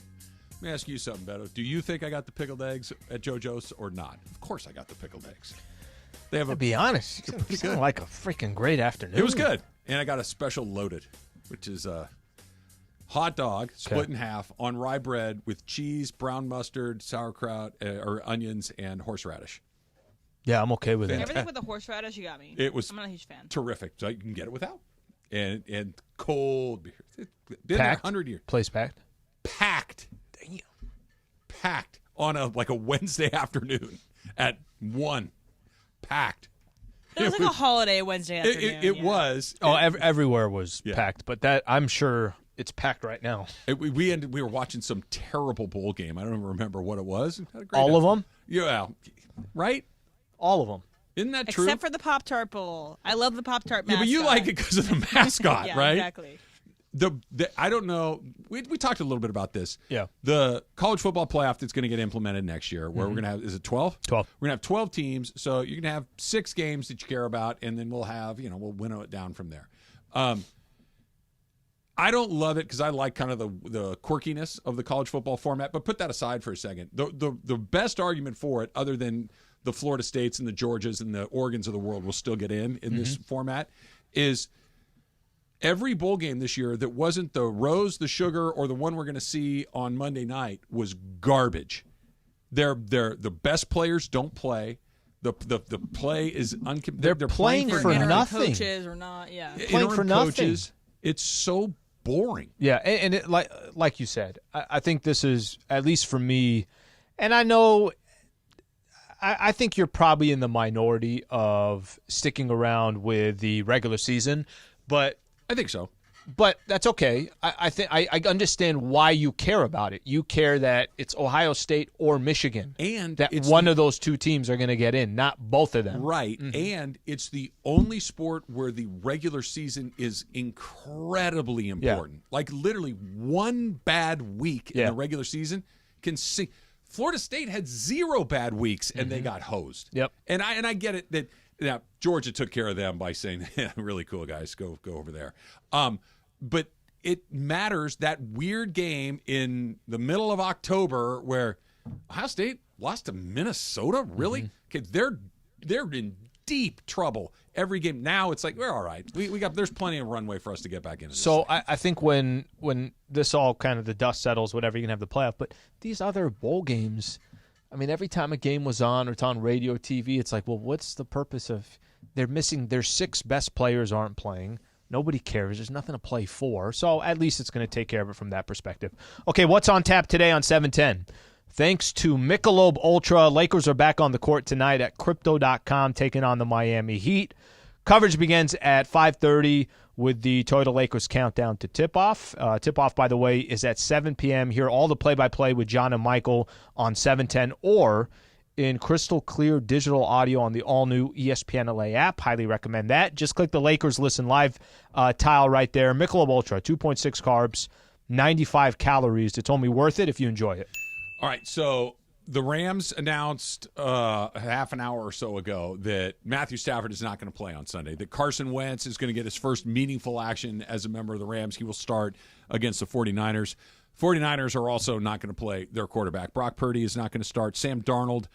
Let me ask you something, Beto. Do you think I got the pickled eggs at JoJo's or not? Of course I got the pickled eggs. They have To be honest, it sounded like a freaking great afternoon. It was good. And I got a special loaded, which is a hot dog split in half on rye bread with cheese, brown mustard, sauerkraut, or onions, and horseradish. Yeah, I'm okay with it. Everything with the horseradish, you got me. It was I'm not a huge fan. Terrific. So you can get it without. And cold beer. Been there Packed? 100 years. Place packed? Packed. Damn. Packed on a Wednesday afternoon at 1. Packed. It was like a holiday Wednesday afternoon. It was. Oh, everywhere was packed, but that I'm sure it's packed right now. We were watching some terrible bowl game. I don't even remember what it was. All of them? Yeah, right? All of them. Isn't that true? Except for the Pop-Tart Bowl. I love the Pop-Tart mascot. Yeah, but you like it because of the mascot, yeah, right? Exactly. I don't know. We talked a little bit about this. Yeah. The college football playoff that's going to get implemented next year, where we're going to have, is it 12? 12. We're going to have 12 teams, so you're going to have 6 games that you care about, and then we'll have, we'll winnow it down from there. I don't love it because I like kind of the quirkiness of the college football format, but put that aside for a second. The best argument for it, other than the Florida States and the Georgias and the Oregons of the world will still get in this format, is every bowl game this year that wasn't the Rose, the Sugar, or the one we're going to see on Monday night was garbage. They're the best players don't play. The play is they're playing for nothing. Coaches or not, yeah. Playing for nothing. Coaches, it's so boring. Yeah, and it, like you said, I think this is, at least for me, and I know I think you're probably in the minority of sticking around with the regular season, but I think so. But that's okay. I think I understand why you care about it. You care that it's Ohio State or Michigan, and that one of those two teams are going to get in, not both of them. Right, and it's the only sport where the regular season is incredibly important. Like literally one bad week in the regular season can see. Florida State had 0 bad weeks, and they got hosed. Yep. And I get it that now Georgia took care of them by saying, yeah, really cool, guys, go over there. But it matters, that weird game in the middle of October where Ohio State lost to Minnesota. Really? Okay, they're in deep trouble every game. Now it's like we're all right. We got, there's plenty of runway for us to get back into this. So I think when this all kind of the dust settles, whatever, you can have the playoff. But these other bowl games, I mean, every time a game was on or it's on radio, TV, it's like, well, what's the purpose of? They're missing. Their 6 best players aren't playing. Nobody cares. There's nothing to play for. So at least it's going to take care of it from that perspective. Okay, what's on tap today on 710? Thanks to Michelob Ultra, Lakers are back on the court tonight at Crypto.com taking on the Miami Heat. Coverage begins at 5:30 with the Toyota Lakers countdown to tip-off. Tip-off, by the way, is at 7 p.m. Hear all the play-by-play with John and Michael on 710 or in crystal clear digital audio on the all-new ESPN LA app. Highly recommend that. Just click the Lakers Listen Live tile right there. Michelob Ultra, 2.6 carbs, 95 calories. It's only worth it if you enjoy it. All right, so the Rams announced a half an hour or so ago that Matthew Stafford is not going to play on Sunday, that Carson Wentz is going to get his first meaningful action as a member of the Rams. He will start against the 49ers. 49ers are also not going to play their quarterback. Brock Purdy is not going to start. Sam Darnold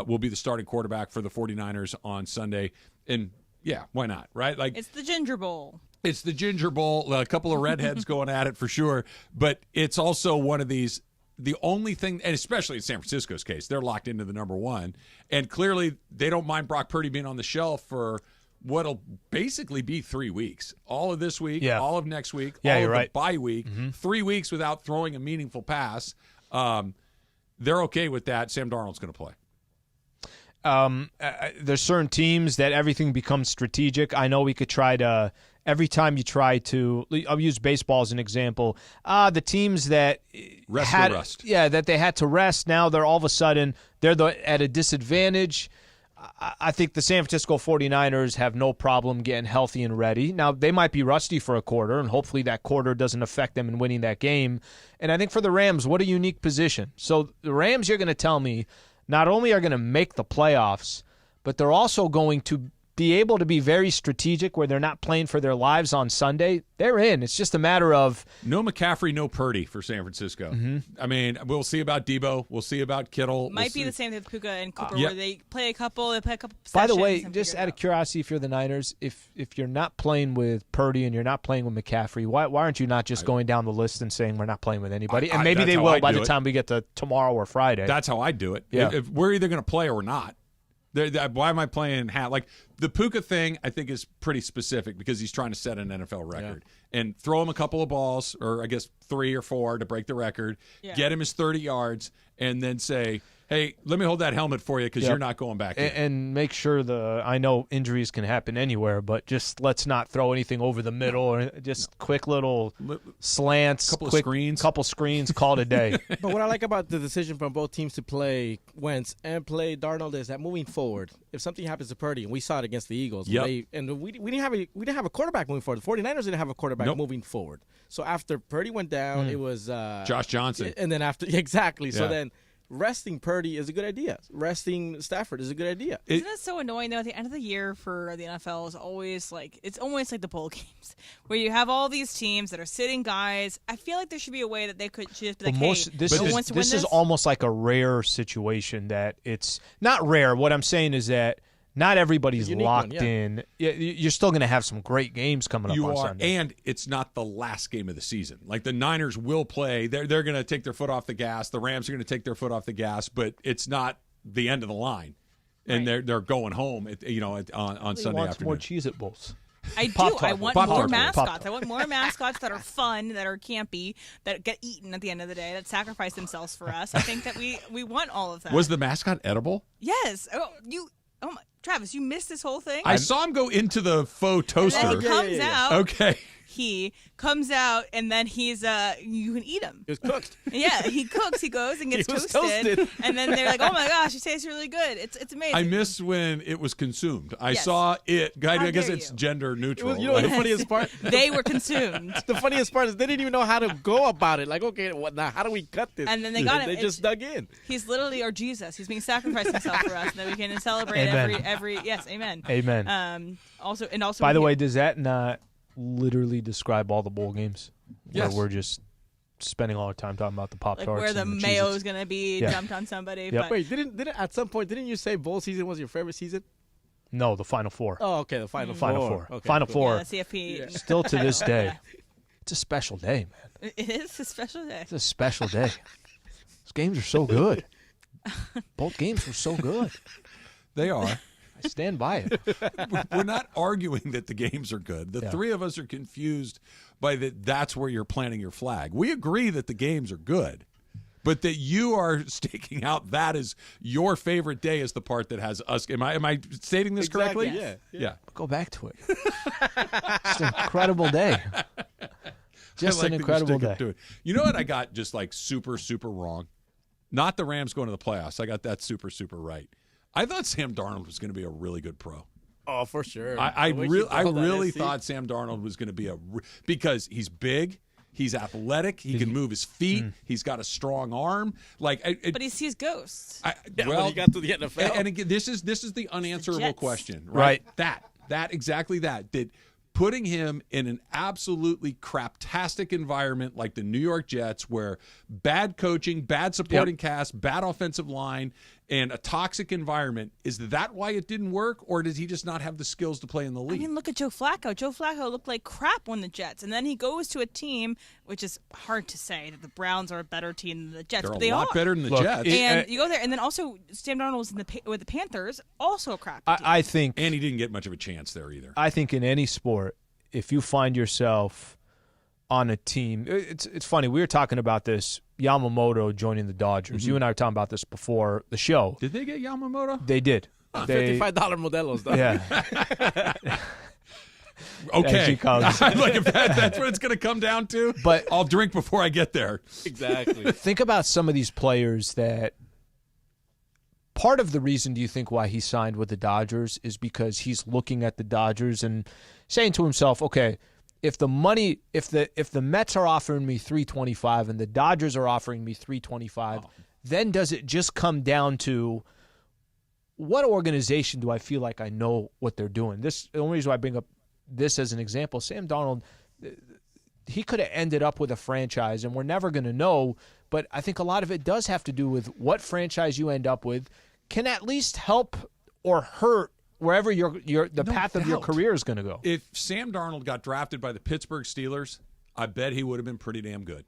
will be the starting quarterback for the 49ers on Sunday. And, yeah, why not, right? Like it's the Ginger Bowl. It's the Ginger Bowl. A couple of redheads going at it for sure. But it's also one of these, the only thing, and especially in San Francisco's case, they're locked into the number 1. And clearly they don't mind Brock Purdy being on the shelf for what'll basically be 3 weeks. All of this week, all of next week, all of the bye week, 3 weeks without throwing a meaningful pass. They're okay with that. Sam Darnold's going to play. There's certain teams that everything becomes strategic. I know we could try to, every time you try to, I'll use baseball as an example. The teams that rest. Yeah, that they had to rest, now they're all of a sudden, they're at a disadvantage. I think the San Francisco 49ers have no problem getting healthy and ready. Now, they might be rusty for a quarter, and hopefully that quarter doesn't affect them in winning that game. And I think for the Rams, what a unique position. So the Rams, you're going to tell me, not only are going to make the playoffs, but they're also going to be able to be very strategic where they're not playing for their lives on Sunday. They're in. It's just a matter of no McCaffrey, no Purdy for San Francisco. I mean, we'll see about Debo. We'll see about Kittle. Might be the same thing with Puka and Cooper, where they play a couple By the way, just out of curiosity, if you're the Niners, if you're not playing with Purdy and you're not playing with McCaffrey, why aren't you not just going down the list and saying we're not playing with anybody? And maybe they will by the time we get to tomorrow or Friday. That's how I do it. Yeah. If we're either going to play or we're not. Why am I playing like the Puka thing? I think is pretty specific because he's trying to set an NFL record and throw him a couple of balls, or I guess 3 or 4 to break the record. Get him his 30 yards, and then say, Hey, let me hold that helmet for you because you're not going back in. And make sure I know injuries can happen anywhere, but just let's not throw anything over the middle or just quick little slants, couple screens, call it a day. But what I like about the decision from both teams to play Wentz and play Darnold is that moving forward, if something happens to Purdy, and we saw it against the Eagles, we didn't have a quarterback moving forward. The 49ers didn't have a quarterback moving forward. So after Purdy went down, it was Josh Johnson. And then after so then resting Purdy is a good idea. Resting Stafford is a good idea. Isn't it so annoying, though? At the end of the year for the NFL is always it's almost like the bowl games where you have all these teams that are sitting guys. I feel like there should be a way that they could just be like, this is almost like a rare situation that it's not rare. What I'm saying is that not everybody's locked in. You're still going to have some great games coming up on Sunday. And it's not the last game of the season. Like the Niners will play. They're going to take their foot off the gas. The Rams are going to take their foot off the gas, but it's not the end of the line. And they're going home on Sunday afternoon. More Cheez-It Bowls. I do. I want more mascots. I want more mascots that are fun, that are campy, that get eaten at the end of the day, that sacrifice themselves for us. I think that we want all of that. Was the mascot edible? Yes. Oh my, Travis, you missed this whole thing? I saw him go into the faux toaster. And then he comes out. Okay. He comes out, and then he's you can eat him. He was cooked. Yeah, he cooks. He goes and gets toasted. And then they're like, oh, my gosh, it tastes really good. It's amazing. I missed when it was consumed. I saw it. I guess it's gender neutral. You know the funniest part? They were consumed. The funniest part is they didn't even know how to go about it. Like, okay, now how do we cut this? And then they got him. They just dug in. He's literally our Jesus. He's being sacrificed himself for us, and then we can celebrate every. Yes, amen. Amen. Also, by the way, does that not literally describe all the bowl games? Yes. Where we're just spending all our time talking about the Pop-Tarts. Like where the mayo is going to be dumped on somebody. Yep. But wait, didn't at some point, didn't you say bowl season was your favorite season? No, the Final Four. Oh, okay, the Final Four. Okay, Final Four. Yeah, the CFP. Yeah. Still to this day. It's a special day, man. It is a special day. It's a special day. Those games are so good. Both games were so good. They are. I stand by it. We're not arguing that the games are good. The three of us are confused by that's where you're planting your flag. We agree that the games are good, but that you are staking out that as your favorite day is the part that has us. Am I stating this correctly? Yeah. Go back to it. It's an incredible day. Just an incredible day. You know what I got just like super, super wrong? Not the Rams going to the playoffs. I got that super, super right. I thought Sam Darnold was going to be a really good pro. Oh, for sure. I really thought Sam Darnold was going to be because he's big, he's athletic, he can move his feet, he's got a strong arm. But he sees ghosts. When he got to the NFL. And again, this is the unanswerable question, right? That exactly that. That putting him in an absolutely craptastic environment like the New York Jets, where bad coaching, bad supporting cast, bad offensive line, and a toxic environment, is that why it didn't work, or does he just not have the skills to play in the league? I mean, look at Joe Flacco. Joe Flacco looked like crap on the Jets, and then he goes to a team, which is hard to say that the Browns are a better team than the Jets. They're a lot better than the Jets. And you go there, and then also Sam Darnold was with the Panthers, also a crap team. I think, and he didn't get much of a chance there either. I think in any sport, if you find yourself on a team, it's funny. We were talking about this. Yamamoto joining the Dodgers. You and I were talking about this before the show. Did they get Yamamoto? They did. $55 Modelos, though. Yeah. Okay. Like if that's what it's going to come down to, but I'll drink before I get there. Exactly. Think about some of these players that part of the reason do you think why he signed with the Dodgers is because he's looking at the Dodgers and saying to himself, okay, if the Mets are offering me $325 and the Dodgers are offering me $325, then does it just come down to what organization do I feel like I know what they're doing? The only reason why I bring up this as an example, Sam Darnold, he could have ended up with a franchise, and we're never going to know, but I think a lot of it does have to do with what franchise you end up with can at least help or hurt wherever the path of your career is going to go. If Sam Darnold got drafted by the Pittsburgh Steelers, I bet he would have been pretty damn good.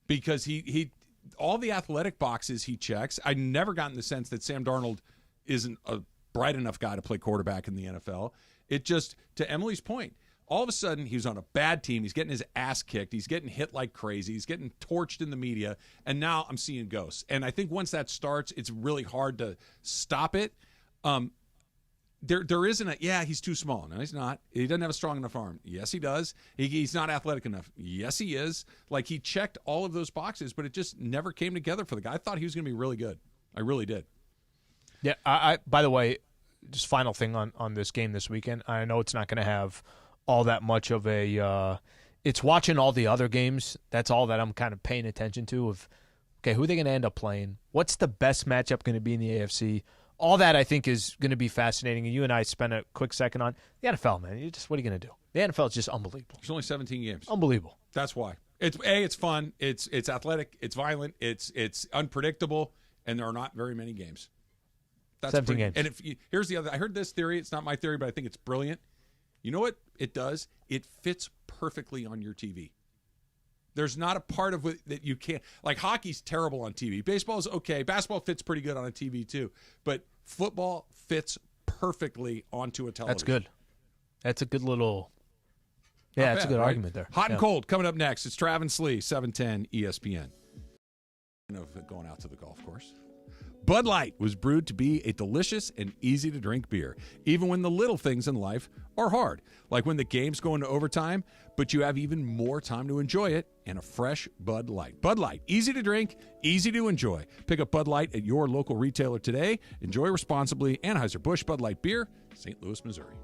Because he all the athletic boxes he checks. I never gotten the sense that Sam Darnold isn't a bright enough guy to play quarterback in the NFL. It just, to Emily's point, All of a sudden, he was on a bad team. He's getting his ass kicked. He's getting hit like crazy. He's getting torched in the media. And now I'm seeing ghosts. And I think once that starts, it's really hard to stop it. There isn't he's too small. No, he's not. He doesn't have a strong enough arm. Yes, he does. He's not athletic enough. Yes, he is. Like, he checked all of those boxes, but it just never came together for the guy. I thought he was going to be really good. I really did. Yeah, I by the way, just final thing on this game this weekend. I know it's not going to have all that much of a it's watching all the other games. That's all that I'm kind of paying attention to of, okay, who are they going to end up playing? What's the best matchup going to be in the AFC? All that I think is going to be fascinating. And you and I spent a quick second on the NFL, man. What are you going to do? The NFL is just unbelievable. There's only 17 games. Unbelievable. That's why. It's fun. It's athletic. It's violent. It's unpredictable. And there are not very many games. That's 17 games. And here's the other. I heard this theory. It's not my theory, but I think it's brilliant. You know what it does? It fits perfectly on your TV. There's not a part of it that you can't. Like, hockey's terrible on TV. Baseball's okay. Basketball fits pretty good on a TV too. But football fits perfectly onto a television. That's good. That's a good little. Yeah, that's a good argument there. Hot and cold coming up next. It's Trav and Slee, 710 ESPN. Of going out to the golf course. Bud Light was brewed to be a delicious and easy-to-drink beer, even when the little things in life are hard, like when the game's going to overtime, but you have even more time to enjoy it in a fresh Bud Light. Bud Light, easy to drink, easy to enjoy. Pick up Bud Light at your local retailer today. Enjoy responsibly. Anheuser-Busch Bud Light Beer, St. Louis, Missouri.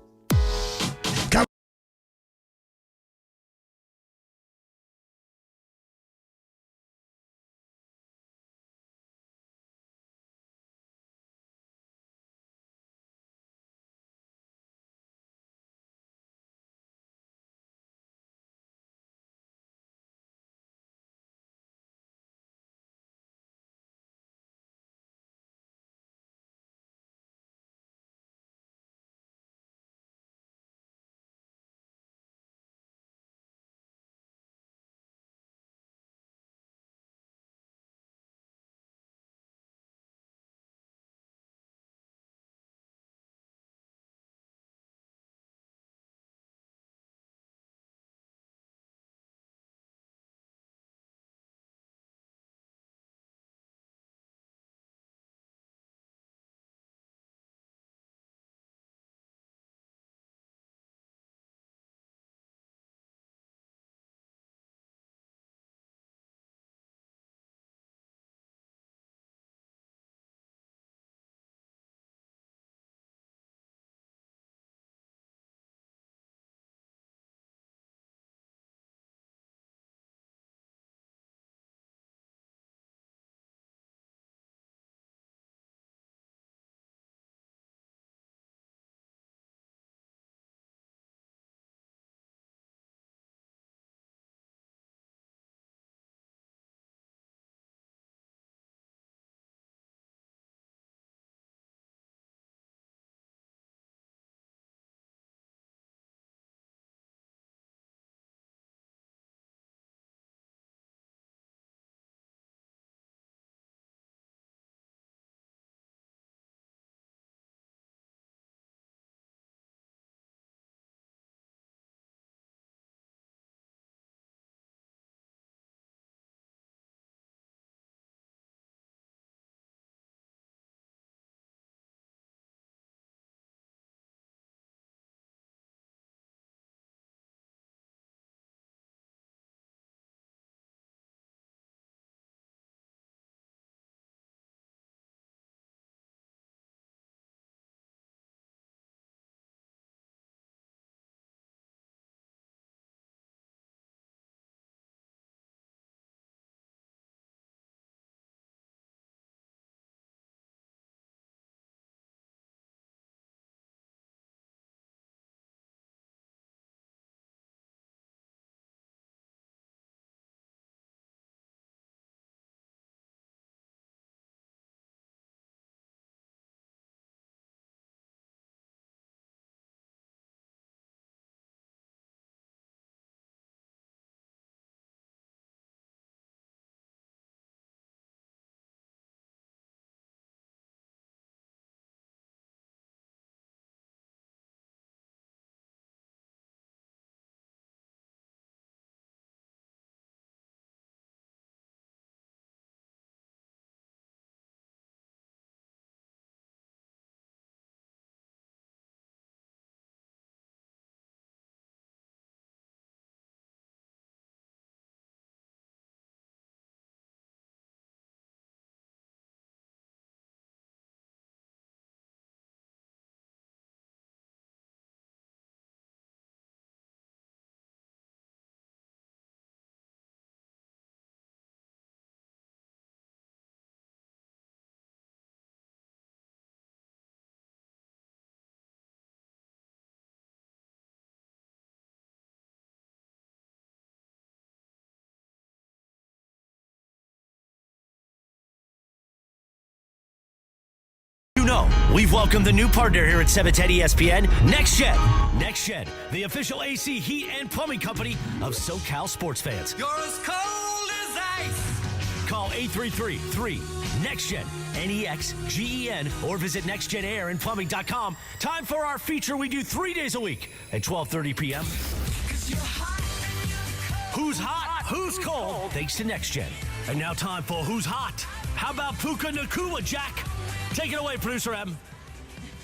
know, we've welcomed the new partner here at 710 ESPN, NextGen. NextGen, the official AC heat and plumbing company of SoCal sports fans. You're as cold as ice. Call 833-3-NEXTGEN, NEXGEN, or visit nextgenairandplumbing.com. Time for our feature we do 3 days a week at 12:30 p.m. Who's hot? Who's cold? Thanks to NextGen. And now time for Who's Hot? How about Puka Nacua, Jack? Take it away, Producer M.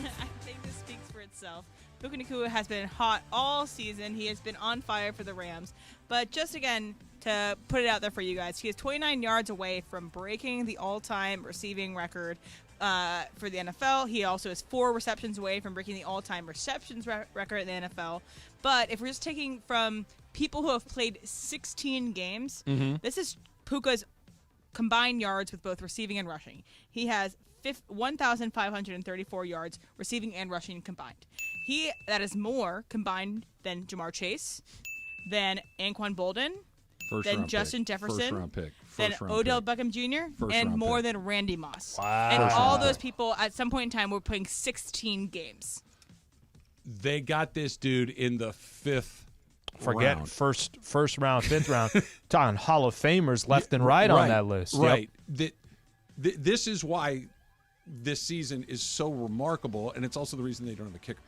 I think this speaks for itself. Puka Nacua has been hot all season. He has been on fire for the Rams. But just again, to put it out there for you guys, he is 29 yards away from breaking the all-time receiving record for the NFL. He also is 4 receptions away from breaking the all-time receptions record in the NFL. But if we're just taking from people who have played 16 games, this is Puka's combined yards with both receiving and rushing. He has 1,534 yards receiving and rushing combined. That is more combined than Jamar Chase, than Anquan Bolden, than Justin Jefferson, than Odell Beckham Jr., and more than Randy Moss. Wow. And all those people at some point in time were playing 16 games. They got this dude in the 5th Forget round. first round, 5th round. Talking Hall of Famers left and right on that list. Right. Yep. This is why this season is so remarkable, and it's also the reason they don't have a kicker.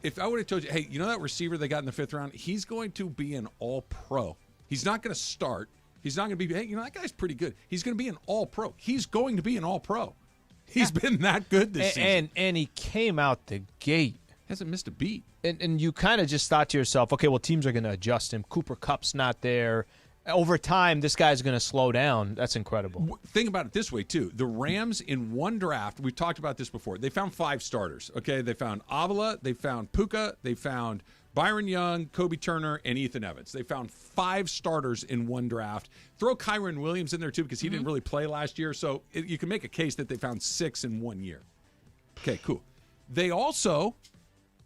If I would have told you, hey, you know that receiver they got in the 5th round? He's going to be an all-pro. He's not going to start. He's not going to be, hey, you know, that guy's pretty good. He's going to be an all-pro. He's going to be an all-pro. He's been that good this season. And he came out the gate. Hasn't missed a beat. And you kind of just thought to yourself, okay, well, teams are going to adjust him. Cooper Kupp's not there. Over time, this guy's going to slow down. That's incredible. Think about it this way, too. The Rams, in one draft, we've talked about this before, they found 5 starters, okay? They found Avila, they found Puka, they found Byron Young, Kobe Turner, and Ethan Evans. They found 5 starters in one draft. Throw Kyron Williams in there, too, because he didn't really play last year. So you can make a case that they found 6 in 1 year. Okay, cool. They also,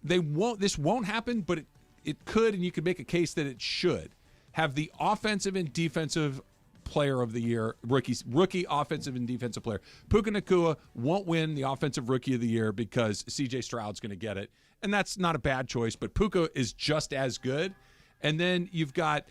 this won't happen, but it could, and you could make a case that it should, have the offensive and defensive player of the year, rookie offensive and defensive player. Puka Nacua won't win the offensive rookie of the year because C.J. Stroud's going to get it, and that's not a bad choice, but Puka is just as good. And then you've got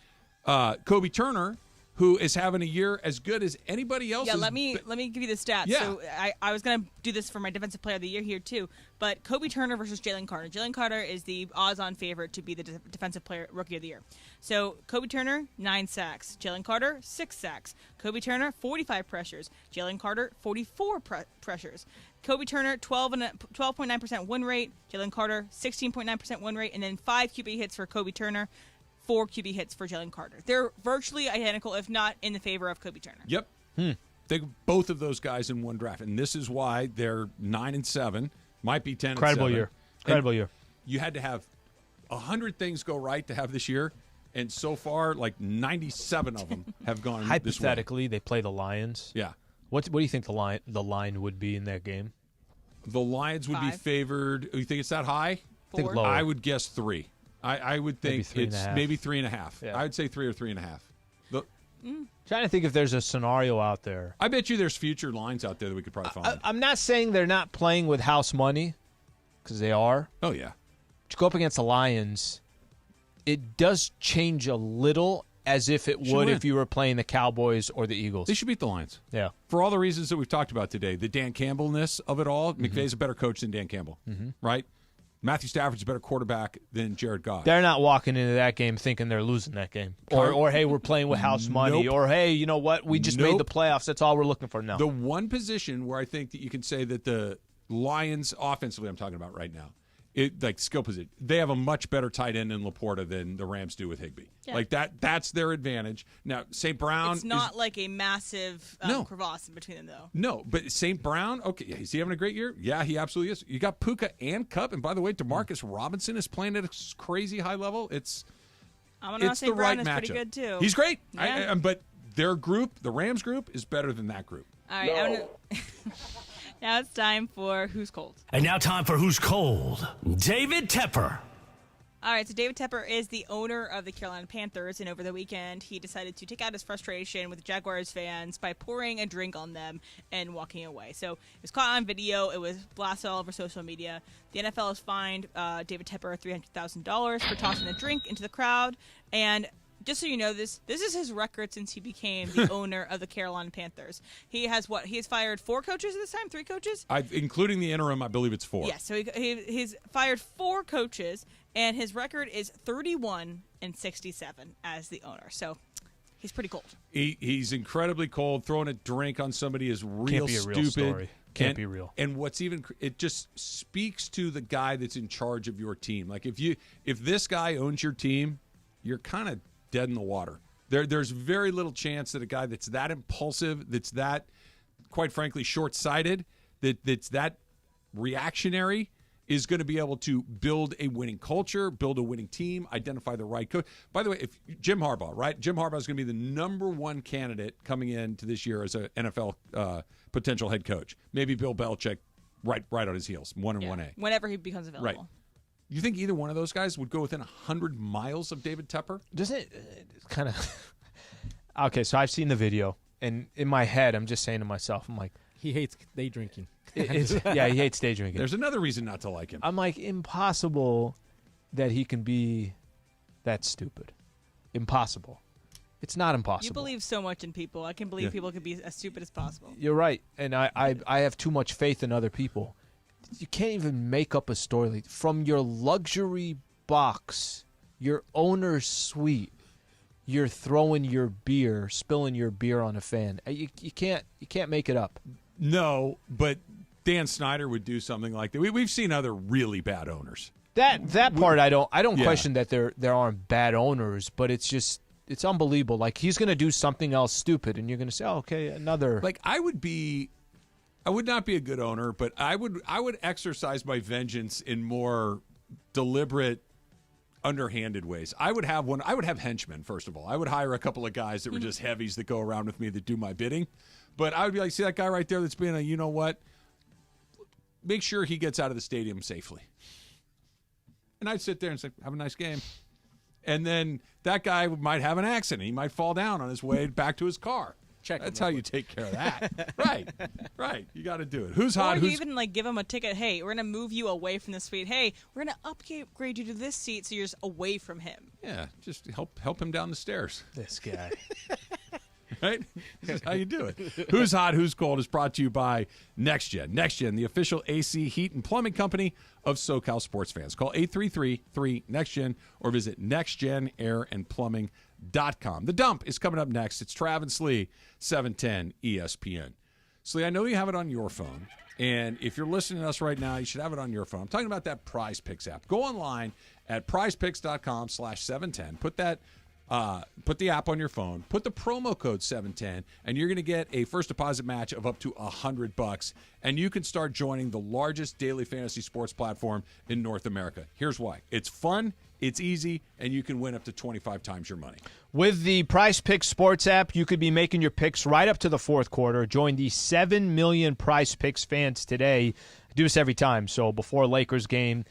Kobe Turner, who is having a year as good as anybody else. Yeah, let me give you the stats. Yeah. So I was going to do this for my defensive player of the year here too, but Kobe Turner versus Jalen Carter. Jalen Carter is the odds-on favorite to be the defensive player rookie of the year. So Kobe Turner, 9 sacks. Jalen Carter, 6 sacks. Kobe Turner, 45 pressures. Jalen Carter, 44 pressures. Kobe Turner, 12.9% win rate. Jalen Carter, 16.9% win rate, and then 5 QB hits for Kobe Turner. 4 QB hits for Jalen Carter. They're virtually identical, if not in the favor of Kobe Turner. Yep. They both of those guys in one draft, and this is why they're 9-7, might be 10-7. Incredible year. Incredible year. You had to have 100 things go right to have this year, and so far, like 97 of them have gone. Hypothetically, they play the Lions. Yeah. What do you think the line would be in that game? The Lions would be favored. You think it's that high? 4. I think lower. I would guess 3. I would think it's maybe 3.5. Yeah. I would say 3 or 3.5. Trying to think if there's a scenario out there. I bet you there's future lines out there that we could probably find. I'm not saying they're not playing with house money, because they are. Oh, yeah. To go up against the Lions, it does change a little as if it would if you were playing the Cowboys or the Eagles. They should beat the Lions. Yeah. For all the reasons that we've talked about today. The Dan Campbell-ness of it all. McVay's a better coach than Dan Campbell, right? Matthew Stafford's a better quarterback than Jared Goff. They're not walking into that game thinking they're losing that game. Or hey, we're playing with house money. Nope. Or, hey, you know what? We just made the playoffs. That's all we're looking for now. The one position where I think that you can say that the Lions offensively I'm talking about right now, like skill position, they have a much better tight end in Laporta than the Rams do with Higbee. Yeah. Like that's their advantage. Now, St. Brown It's not like a massive crevasse in between them, though. No, but St. Brown, okay, is he having a great year? Yeah, he absolutely is. You got Puka and Kupp, and by the way, DeMarcus Robinson is playing at a crazy high level. It's St. Brown is pretty good, too. He's great. Yeah. But their group, the Rams group, is better than that group. All right, now it's time for Who's Cold. And now time for Who's Cold. David Tepper. All right, so David Tepper is the owner of the Carolina Panthers, and over the weekend, he decided to take out his frustration with the Jaguars fans by pouring a drink on them and walking away. So it was caught on video. It was blasted all over social media. The NFL has fined David Tepper $300,000 for tossing a drink into the crowd. And just so you know, this is his record since he became the owner of the Carolina Panthers. He has what? He has fired 4 coaches this time? 3 coaches? Including the interim, I believe it's 4. Yes, so he's fired 4 coaches. And his record is 31-67 as the owner. So he's pretty cold. He's incredibly cold. Throwing a drink on somebody is real stupid. Story. Can't be real. And what's even, it just speaks to the guy that's in charge of your team. Like if this guy owns your team, you're kind of dead in the water. There's very little chance that a guy that's that impulsive, that's that, quite frankly, short-sighted, that's that reactionary, is going to be able to build a winning culture, build a winning team, identify the right coach. By the way, if Jim Harbaugh, right? Jim Harbaugh is going to be the number 1 candidate coming into this year as an NFL potential head coach. Maybe Bill Belichick right on his heels, 1 and 1A. Whenever he becomes available. Right. You think either one of those guys would go within 100 miles of David Tepper? Doesn't it kind of... Okay, so I've seen the video, and in my head, I'm just saying to myself, I'm like... He hates day drinking. He hates day drinking. There's another reason not to like him. I'm like, impossible that he can be that stupid. Impossible. It's not impossible. You believe so much in people. I can believe people can be as stupid as possible. You're right, and I have too much faith in other people. You can't even make up a story from your luxury box, your owner's suite. You're throwing your beer, spilling your beer on a fan. You can't make it up. No, but Dan Snyder would do something like that. We've seen other really bad owners. That part I don't question that there aren't bad owners, but it's unbelievable. Like he's going to do something else stupid, and you're going to say, "Oh, okay, another." Like I would not be a good owner, but I would exercise my vengeance in more deliberate, underhanded ways. I would have henchmen, first of all. I would hire a couple of guys that were just heavies that go around with me that do my bidding. But I would be like, see that guy right there that's being you know what? Make sure he gets out of the stadium safely. And I'd sit there and say, have a nice game. And then that guy might have an accident. He might fall down on his way back to his car. That's how you take care of that. Right. You got to do it. Who's hot? Or you even give him a ticket. Hey, we're going to move you away from the suite. Hey, we're going to upgrade you to this seat so you're just away from him. Yeah, just help him down the stairs. This guy. Right? This is how you do it. Who's hot, who's cold is brought to you by NextGen. NextGen, the official AC, heat, and plumbing company of SoCal sports fans. Call 833-3-NEXTGen or visit nextgenairandplumbing.com. The Dump is coming up next. It's Trav and Slee, 710 ESPN. Slee, I know you have it on your phone, and if you're listening to us right now, you should have it on your phone. I'm talking about that Prize Picks app. Go online at prizepicks.com/710. Put the app on your phone. Put the promo code 710, and you're going to get a first deposit match of up to $100. And you can start joining the largest daily fantasy sports platform in North America. Here's why: it's fun, it's easy, and you can win up to 25 times your money. With the Prize Picks sports app, you could be making your picks right up to the fourth quarter. Join the 7 million Prize Picks fans today. I do this every time. So before Lakers game,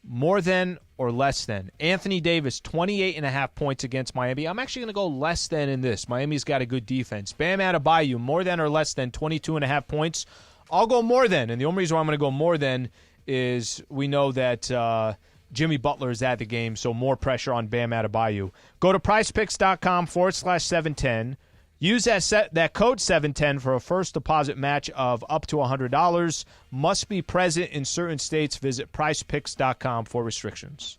more than or less than. Anthony Davis, 28.5 points against Miami. I'm actually going to go less than in this. Miami's got a good defense. Bam Adebayo, more than or less than 22.5 points. I'll go more than. And the only reason why I'm going to go more than is we know that Jimmy Butler is at the game, so more pressure on Bam Adebayo. Go to prizepicks.com/710. Use that code 710 for a first deposit match of up to $100. Must be present in certain states. Visit prizepicks.com for restrictions.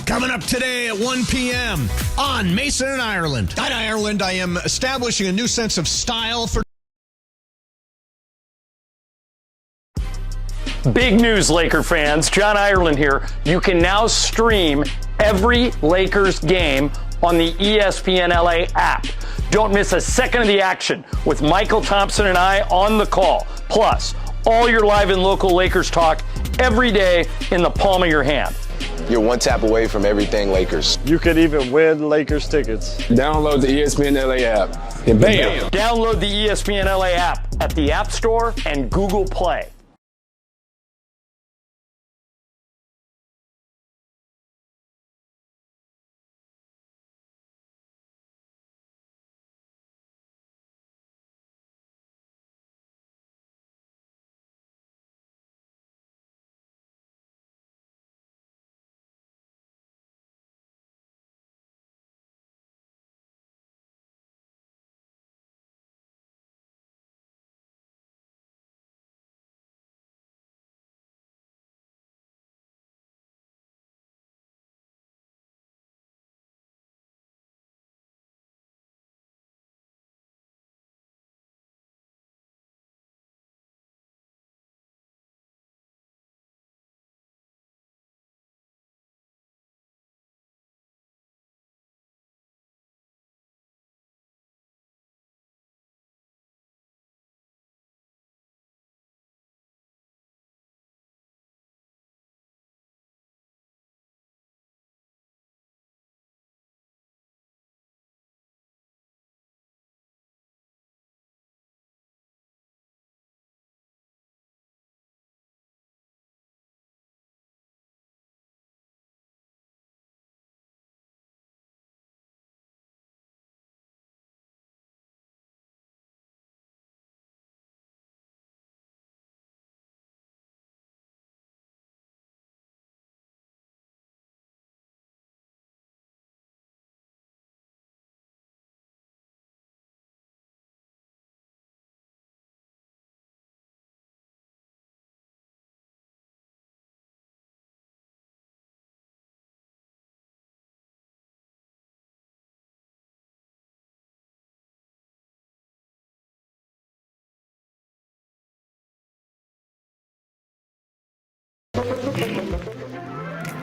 Coming up today at 1 p.m. on Mason and Ireland. In Ireland, I am establishing a new sense of style for... Big news, Laker fans. John Ireland here. You can now stream every Lakers game on the ESPN LA app. Don't miss a second of the action with Michael Thompson and I on the call. Plus, all your live and local Lakers talk every day in the palm of your hand. You're one tap away from everything Lakers. You could even win Lakers tickets. Download the ESPN LA app. And bam! Download the ESPN LA app at the App Store and Google Play.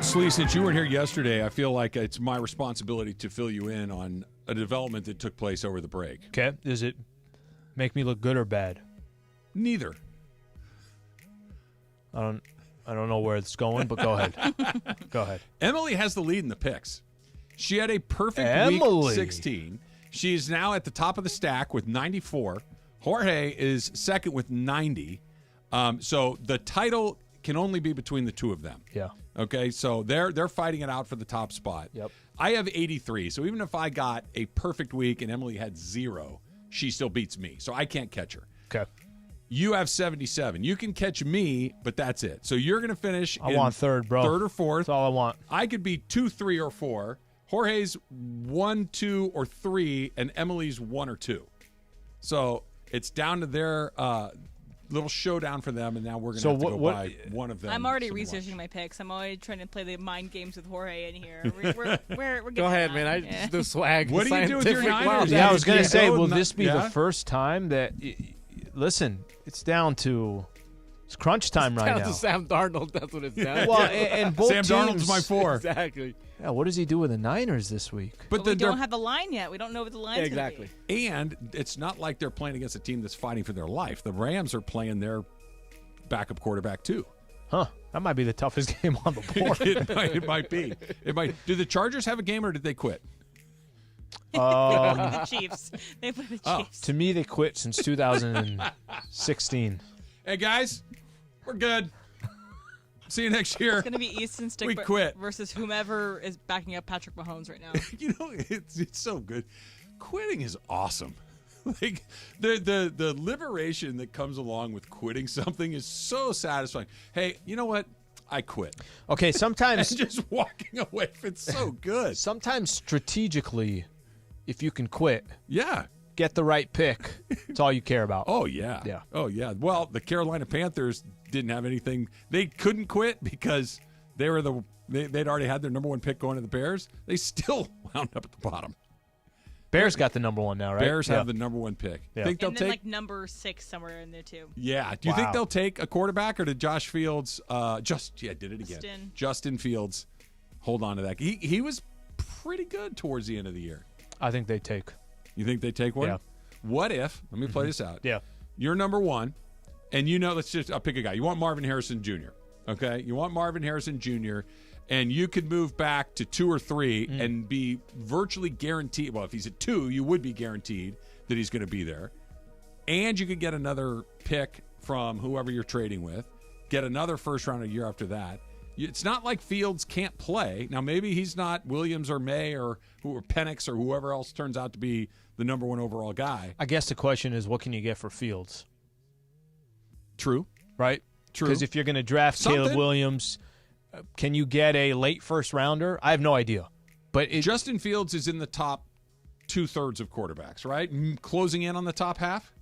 Slee, since you weren't here yesterday, I feel like it's my responsibility to fill you in on a development that took place over the break. Okay. Does it make me look good or bad? Neither. I don't know where it's going, but go ahead. Go ahead. Emily has the lead in the picks. She had a perfect week 16. She's now at the top of the stack with 94. Jorge is second with 90. So the title can only be between the two of them. Yeah. Okay, so they're fighting it out for the top spot. Yep. I have 83, so even if I got a perfect week and Emily had 0, she still beats me, so I can't catch her. Okay. You have 77. You can catch me, but that's it. So you're going to finish I want third, bro. Third or fourth. That's all I want. I could be 2, 3, or 4. Jorge's 1, 2, or 3, and Emily's 1 or 2. So it's down to their little showdown for them, and now we're going to have to go by one of them. I'm already researching my picks. I'm already trying to play the mind games with Jorge in here. We're Go ahead, man. I just do swag. What do you do with your Niners? Yeah, I was going to say, will this be the first time that listen, it's down to it's crunch time right now. Down to Sam Darnold. That's what it's down to. Well, and both Sam teams, Darnold's my 4. Exactly. Yeah, what does he do with the Niners this week? But we don't have the line yet. We don't know what the line's exactly. going to be. And it's not like they're playing against a team that's fighting for their life. The Rams are playing their backup quarterback too. Huh. That might be the toughest game on the board. it might be. It might. Do the Chargers have a game or did they quit? The Chiefs. They play the Chiefs. To me, they quit since 2016. Hey, guys, we're good. See you next year. It's going to be Easton Stick We quit. versus whomever is backing up Patrick Mahomes right now. You know, it's so good. Quitting is awesome. Like the liberation that comes along with quitting something is so satisfying. Hey, you know what? I quit. Okay, sometimes and just walking away, it's so good. Sometimes strategically, if you can quit, yeah, get the right pick. It's all you care about. Oh yeah, yeah. Oh yeah. Well, the Carolina Panthers didn't have anything. They couldn't quit because they were they'd already had their number 1 pick going to the Bears. They still wound up at the bottom. Bears got the number 1 now, right? Bears have the number 1 pick. Yeah. Think they'll and then take number 6 somewhere in there too. Yeah. Do you think they'll take a quarterback, or did Josh Fields did it again? Justin Fields hold on to that. He was pretty good towards the end of the year. I think they take. You think they take one? Yeah. What if? Let me play this out. Yeah. You're number 1, and let's just I'll pick a guy. You want Marvin Harrison Jr. Okay. You want Marvin Harrison Jr. And you could move back to 2 or 3 and be virtually guaranteed. Well, if he's at 2, you would be guaranteed that he's going to be there. And you could get another pick from whoever you're trading with, get another first round a year after that. It's not like Fields can't play. Now, maybe he's not Williams or May or Penix or whoever else turns out to be the number 1 overall guy. I guess the question is, what can you get for Fields? True. Right? True. Because if you're going to draft Caleb Williams, can you get a late first rounder? I have no idea. But Justin Fields is in the top 2/3 of quarterbacks, right? Closing in on the top half?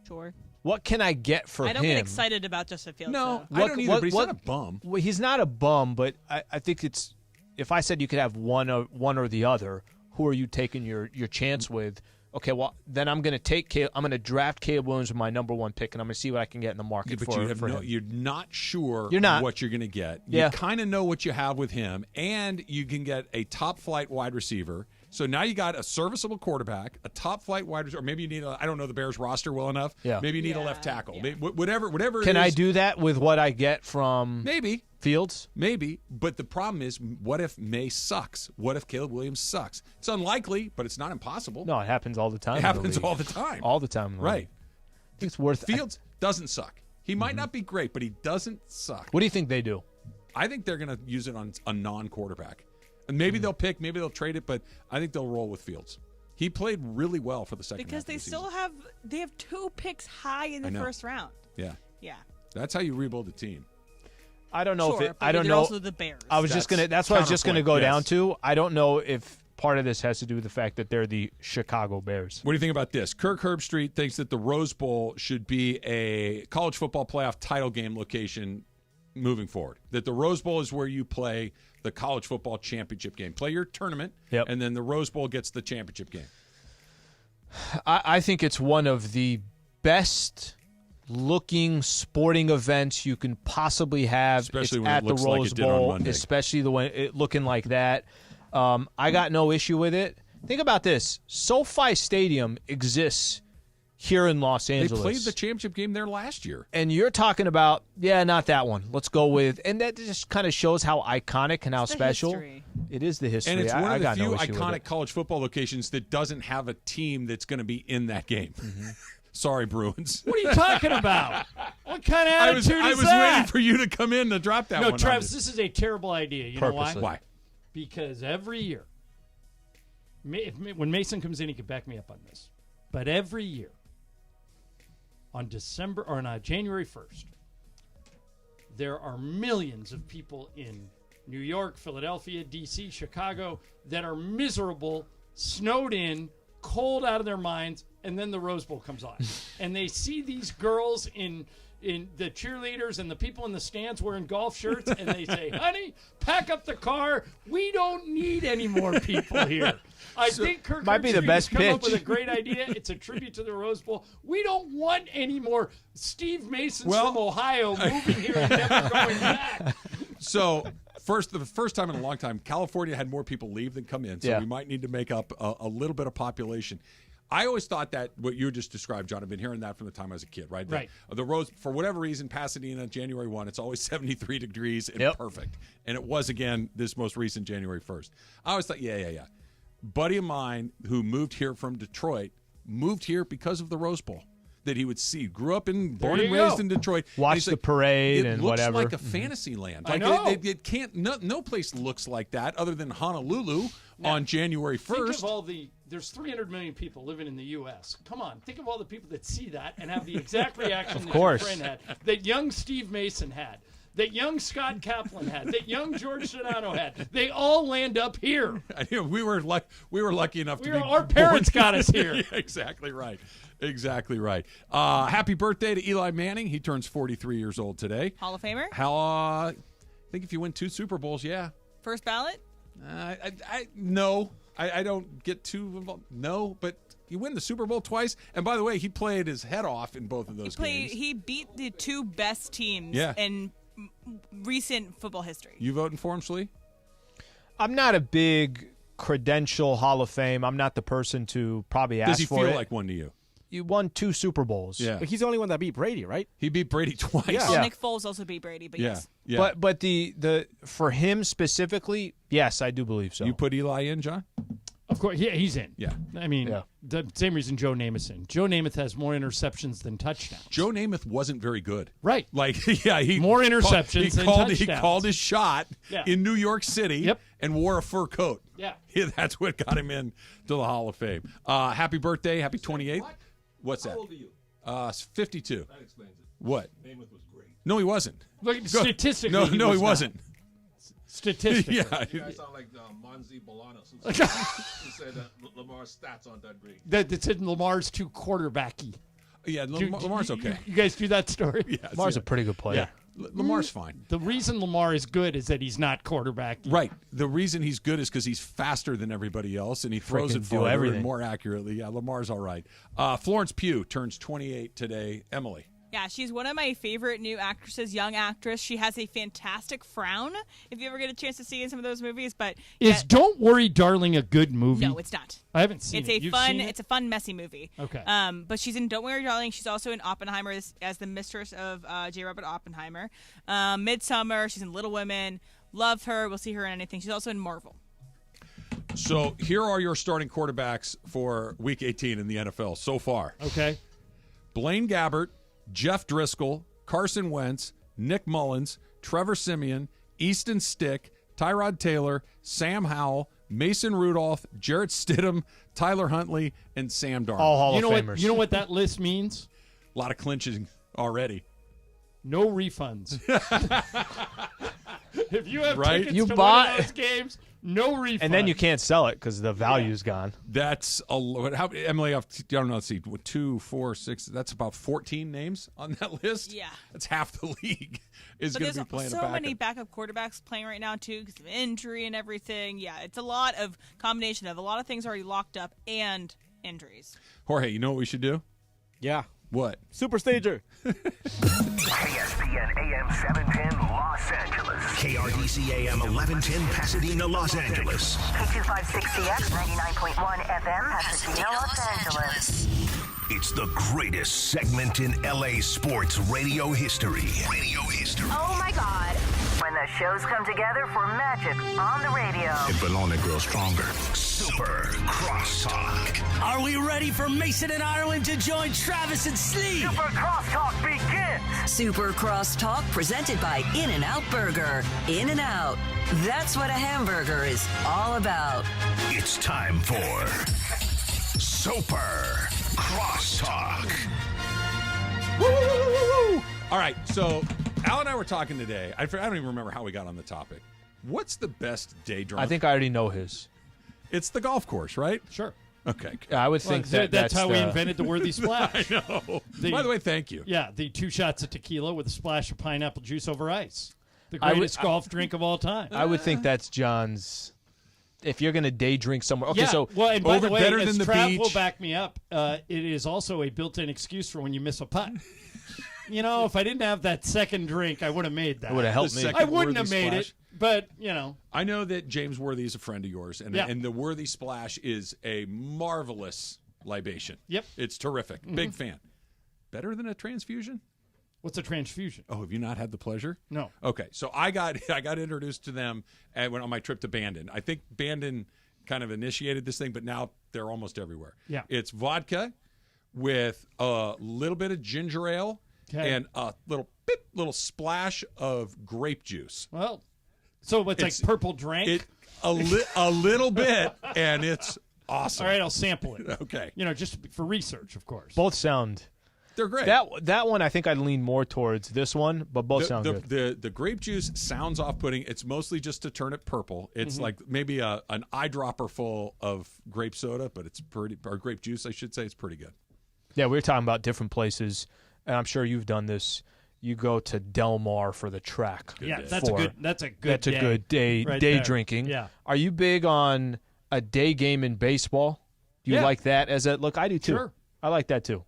Sure. What can I get for him? I don't get excited about Justin Fields. No, though. I don't either, but he's not a bum. Well, he's not a bum, but I think it's if I said you could have one or the other, who are you taking your chance with? Okay, well, then I'm going to draft Caleb Williams with my number 1 pick, and I'm going to see what I can get in the market but him. You're not sure not. what you're going to get. Yeah. You kind of know what you have with him, and you can get a top-flight wide receiver. So now you got a serviceable quarterback, a top-flight wide receiver. Or maybe you need I don't know the Bears roster well enough. Yeah. Maybe you need a left tackle. Yeah. Maybe, whatever Can it I is. do that with what I get from Maybe. Fields? Maybe, but the problem is, what if May sucks? What if Caleb Williams sucks? It's unlikely, but it's not impossible. No, it happens all the time. It happens all the time. All the time. Right. I think it's worth Fields doesn't suck. He might not be great, but he doesn't suck. What do you think they do? I think they're going to use it on a non-quarterback. And maybe they'll pick, maybe they'll trade it, but I think they'll roll with Fields. He played really well for the second half because of the they season. still have 2 picks high in the first round. Yeah. Yeah. That's how you rebuild a team. I don't know sure, if it. but I don't they're know. Also the Bears. I was just gonna. That's what I was just gonna go down yes. to. I don't know if part of this has to do with the fact that they're the Chicago Bears. What do you think about this? Kirk Herbstreit thinks that the Rose Bowl should be a college football playoff title game location moving forward. That the Rose Bowl is where you play the college football championship game. Play your tournament, and then the Rose Bowl gets the championship game. I think it's one of the best looking sporting events you can possibly have. Especially it's when at it looks the like Rose it did on Bowl, Monday. especially the way it looking like that. I got no issue with it. Think about this. SoFi Stadium exists here in Los They Angeles. played the championship game there last year. And you're talking about, not that one. Let's go with, and that just kind of shows how iconic and how special history. it is. The history, And it's one I of the got few no issue with iconic it. college football locations that doesn't have a team that's going to be in that game. Mm-hmm. Sorry, Bruins. What are you talking about? What kind of I attitude was is that? waiting for you to come in to drop that No, one. Travis, this is a terrible idea. You know why? Purposely. Why? Because every year, when Mason comes in, he can back me up on this. But every year, on January 1st, there are millions of people in New York, Philadelphia, D.C., Chicago that are miserable, snowed in, cold out of their minds, and then the Rose Bowl comes on. And they see these girls in the cheerleaders and the people in the stands wearing golf shirts, and they say, honey, pack up the car. We don't need any more people here. I think Kirk might be the best come up pitch. with a great idea. It's a tribute to the Rose Bowl. We don't want any more Steve Masons from Ohio moving here and never going back. So, the first time in a long time, California had more people leave than come in, so we might need to make up a little bit of population. I always thought that what you just described, John, I've been hearing that from the time I was a kid, right? Right. The Rose, for whatever reason, Pasadena, January 1, it's always 73 degrees and perfect. And it was, again, this most recent January 1st. I always thought, yeah. Buddy of mine who moved here from Detroit moved here because of the Rose Bowl that he would see. Grew up born and raised in Detroit. Watch the parade and whatever. whatever. It looks like a fantasy land. I Like know. it can't. No place looks like that other than Honolulu on January 1st. Think of all there's 300 million people living in the U.S. Come on, think of all the people that see that and have the exact reaction that your friend had, that young Steve Mason had, that young Scott Kaplan had, that young George Sedano had. They all land up here. We were lucky enough to be. Our parents got us here. Yeah, exactly right. Exactly right. Happy birthday to Eli Manning. He turns 43 years old today. Hall of Famer? I think if you win 2 Super Bowls, yeah. First ballot? No. I don't get too involved. No, but you win the Super Bowl twice. And by the way, he played his head off in both of those games. He beat the 2 best teams Yeah. in recent football history. You voting for him, Slee? I'm not a big credential Hall of Fame. I'm not the person to probably ask for it. Does he feel like one to you? You won 2 Super Bowls. Yeah. But he's the only one that beat Brady, right? He beat Brady twice. Yeah. Well, Nick Foles also beat Brady, but yes. Yeah. But the for him specifically, yes, I do believe so. You put Eli in, John? Of course, yeah, he's in. Yeah. I mean, the same reason Joe Namath's in. Joe Namath has more interceptions than touchdowns. Joe Namath wasn't very good. Right. Like, he more interceptions than touchdowns. He called his shot in New York City and wore a fur coat. Yeah. That's what got him in to the Hall of Fame. Happy birthday. Happy 28th. What's that? How old are you? 52. That explains it. What? Namath was great. No, he wasn't. Look, statistically, No, he he was wasn't. Statistically. Yeah. You guys sound like Monzi Bolanos, who said that Lamar's stats aren't that great. That said Lamar's too quarterbacky. Yeah, Lamar's okay. You guys do that story? Yeah, Lamar's a pretty good player. Yeah. Lamar's fine. The reason Lamar is good is that he's not quarterbacky. Right. The reason he's good is because he's faster than everybody else, and he throws it farther everything. and more accurately. Yeah, Lamar's all right. Florence Pugh turns 28 today. Emily. Yeah, she's one of my favorite new actresses, young actress. She has a fantastic frown, if you ever get a chance to see in some of those movies. But Is Don't Worry, Darling a good movie? No, it's not. I haven't seen it. You've seen it? It's a fun, messy movie. Okay. But she's in Don't Worry, Darling. She's also in Oppenheimer as the mistress of J. Robert Oppenheimer. Midsummer. She's in Little Women. Love her. We'll see her in anything. She's also in Marvel. So here are your starting quarterbacks for Week 18 in the NFL so far. Okay. Blaine Gabbert, Jeff Driscoll, Carson Wentz, Nick Mullins, Trevor Siemian, Easton Stick, Tyrod Taylor, Sam Howell, Mason Rudolph, Jarrett Stidham, Tyler Huntley, and Sam Darnold. All Hall of Famers. You know what that list means? A lot of clinching already. No refunds. If you have tickets You to bought- one of those games, no refunds. And then you can't sell it because the value's gone. That's a lot. How, Emily, I don't know. Let's see. 2, 4, 6. That's about 14 names on that list. Yeah. That's half the league is But going to there's be playing so a backup. many backup quarterbacks playing right now, too, because of injury and everything. Yeah, it's a lot of combination of a lot of things already locked up and injuries. Jorge, you know what we should do? Yeah. What? Super Stager. ESPN AM 710 Los Angeles. KRDC AM 1110 Pasadena, Los Angeles. K256CX 99.1 FM, Pasadena, Los Angeles. It's the greatest segment in LA sports radio history. Oh my God. When the shows come together for magic on the radio. It will only grow stronger. Super Crosstalk. Are we ready for Mason and Ireland to join Travis and Slee? Super Crosstalk begins. Super Crosstalk presented by In-N-Out Burger. In-N-Out. That's what a hamburger is all about. It's time for Super Crosstalk. Woo! All right, so Al and I were talking today. I don't even remember how we got on the topic. What's the best day drunk? I think I already know his. It's the golf course, right? Sure. Okay. I would think that's how we invented the worthy splash. I know. By the way, thank you. Yeah, the 2 shots of tequila with a splash of pineapple juice over ice. The greatest golf drink of all time. I would think that's John's. If you're going to day drink somewhere. Okay, yeah. so well, and by the way, better as than the Trav beach. will back me up, it is also a built-in excuse for when you miss a putt. You know, if I didn't have that second drink, I would have made that. It would have helped me. I wouldn't have made it, but, you know. I know that James Worthy is a friend of yours, and the Worthy Splash is a marvelous libation. Yep. It's terrific. Big fan. Better than a transfusion? What's a transfusion? Oh, have you not had the pleasure? No. Okay, so I got introduced to them on my trip to Bandon. I think Bandon kind of initiated this thing, but now they're almost everywhere. Yeah. It's vodka with a little bit of ginger ale and a little splash of grape juice. Well, so it's like purple drink? A little bit, and it's awesome. All right, I'll sample it. Okay. You know, just for research, of course. Both sound. They're great. That one, I think I'd lean more towards this one, but both sound good. The grape juice sounds off-putting. It's mostly just to turn it purple. It's like maybe an eyedropper full of grape soda, but it's pretty, or grape juice, I should say. It's pretty good. Yeah, we were talking about different places, and I'm sure you've done this. You go to Del Mar for the track. That's a good day right day there. drinking. Yeah. Are you big on a day game in baseball? Do you like that as a look? I do too. Sure. I like that too.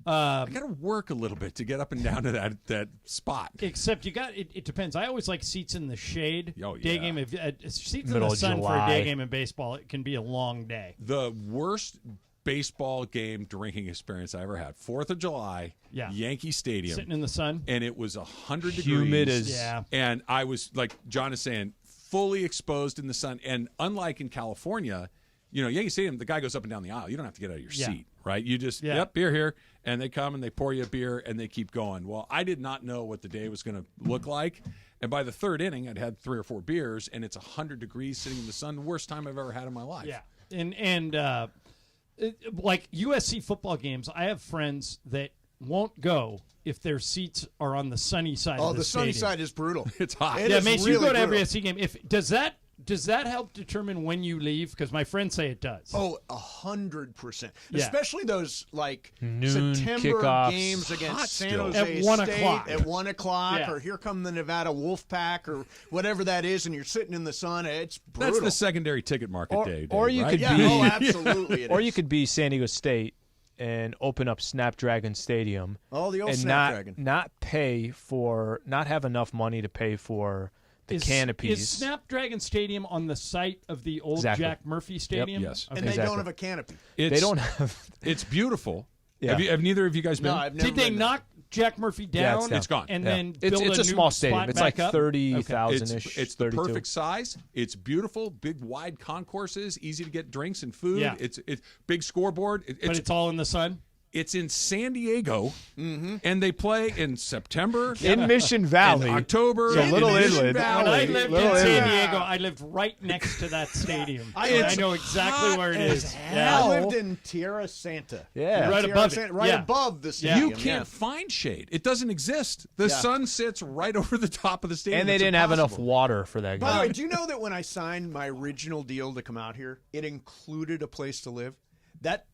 I got to work a little bit to get up and down to that spot. Except it depends. I always like seats in the shade. Oh, yeah. Day game, seats Middle in the of sun for July. a day game in baseball, it can be a long day. The worst baseball game drinking experience I ever had. 4th of July, Yankee Stadium. Sitting in the sun. And it was 100 Humid degrees. as And I was, like John is saying, fully exposed in the sun. And unlike in California, Yankee Stadium, the guy goes up and down the aisle. You don't have to get out of your seat, right? You just, beer here. And they come and they pour you a beer and they keep going. Well, I did not know what the day was going to look like. And by the third inning, I'd had 3 or 4 beers, and it's 100 degrees sitting in the sun. The worst time I've ever had in my life. Yeah. And like USC football games, I have friends that won't go if their seats are on the sunny side of the stadium. Sunny side is brutal. It's hot. Yeah, Mace, you go to every SC game. Does that help determine when you leave? Because my friends say it does. Oh, 100%. Yeah. Especially those noon September kickoffs. games against San Jose At 1 State o'clock. at 1 o'clock, Yeah. or here come the Nevada Wolfpack, or whatever that is, and you're sitting in the sun. It's brutal. That's the secondary ticket market day. Or you right? could Yeah, be, oh, absolutely. it or is. you could be San Diego State and open up Snapdragon Stadium. Oh, the old and Snapdragon. not have enough money to pay for the canopies. Is Snapdragon Stadium on the site of the old Exactly. Jack Murphy Stadium? Yes. And they don't have a canopy. They don't have. It's beautiful. Yeah. Have neither of you guys been? No, I've never Did they been knock Jack Murphy Yeah, down? it's gone. And Yeah. then it's build a new small stadium. spot It's like back up? 30,000-ish. It's the 32. perfect size. It's beautiful. Big wide concourses. Easy to get drinks and food. Yeah. It's big scoreboard. But it's all in the sun? It's in San Diego, and they play in September, in Mission Valley, in October, So in Little Mission Inlet. Valley. When I lived Little in San Inlet. Diego, I lived right next to that stadium. I It's know exactly where it is. I lived in Tierra Santa. Yeah. Right Tierra above it. Santa, right Yeah. above the stadium. You can't find shade. It doesn't exist. The sun sits right over the top of the stadium. And they It's didn't have enough impossible. water for that By the game. way, do you know that when I signed my original deal to come out here, it included a place to live? That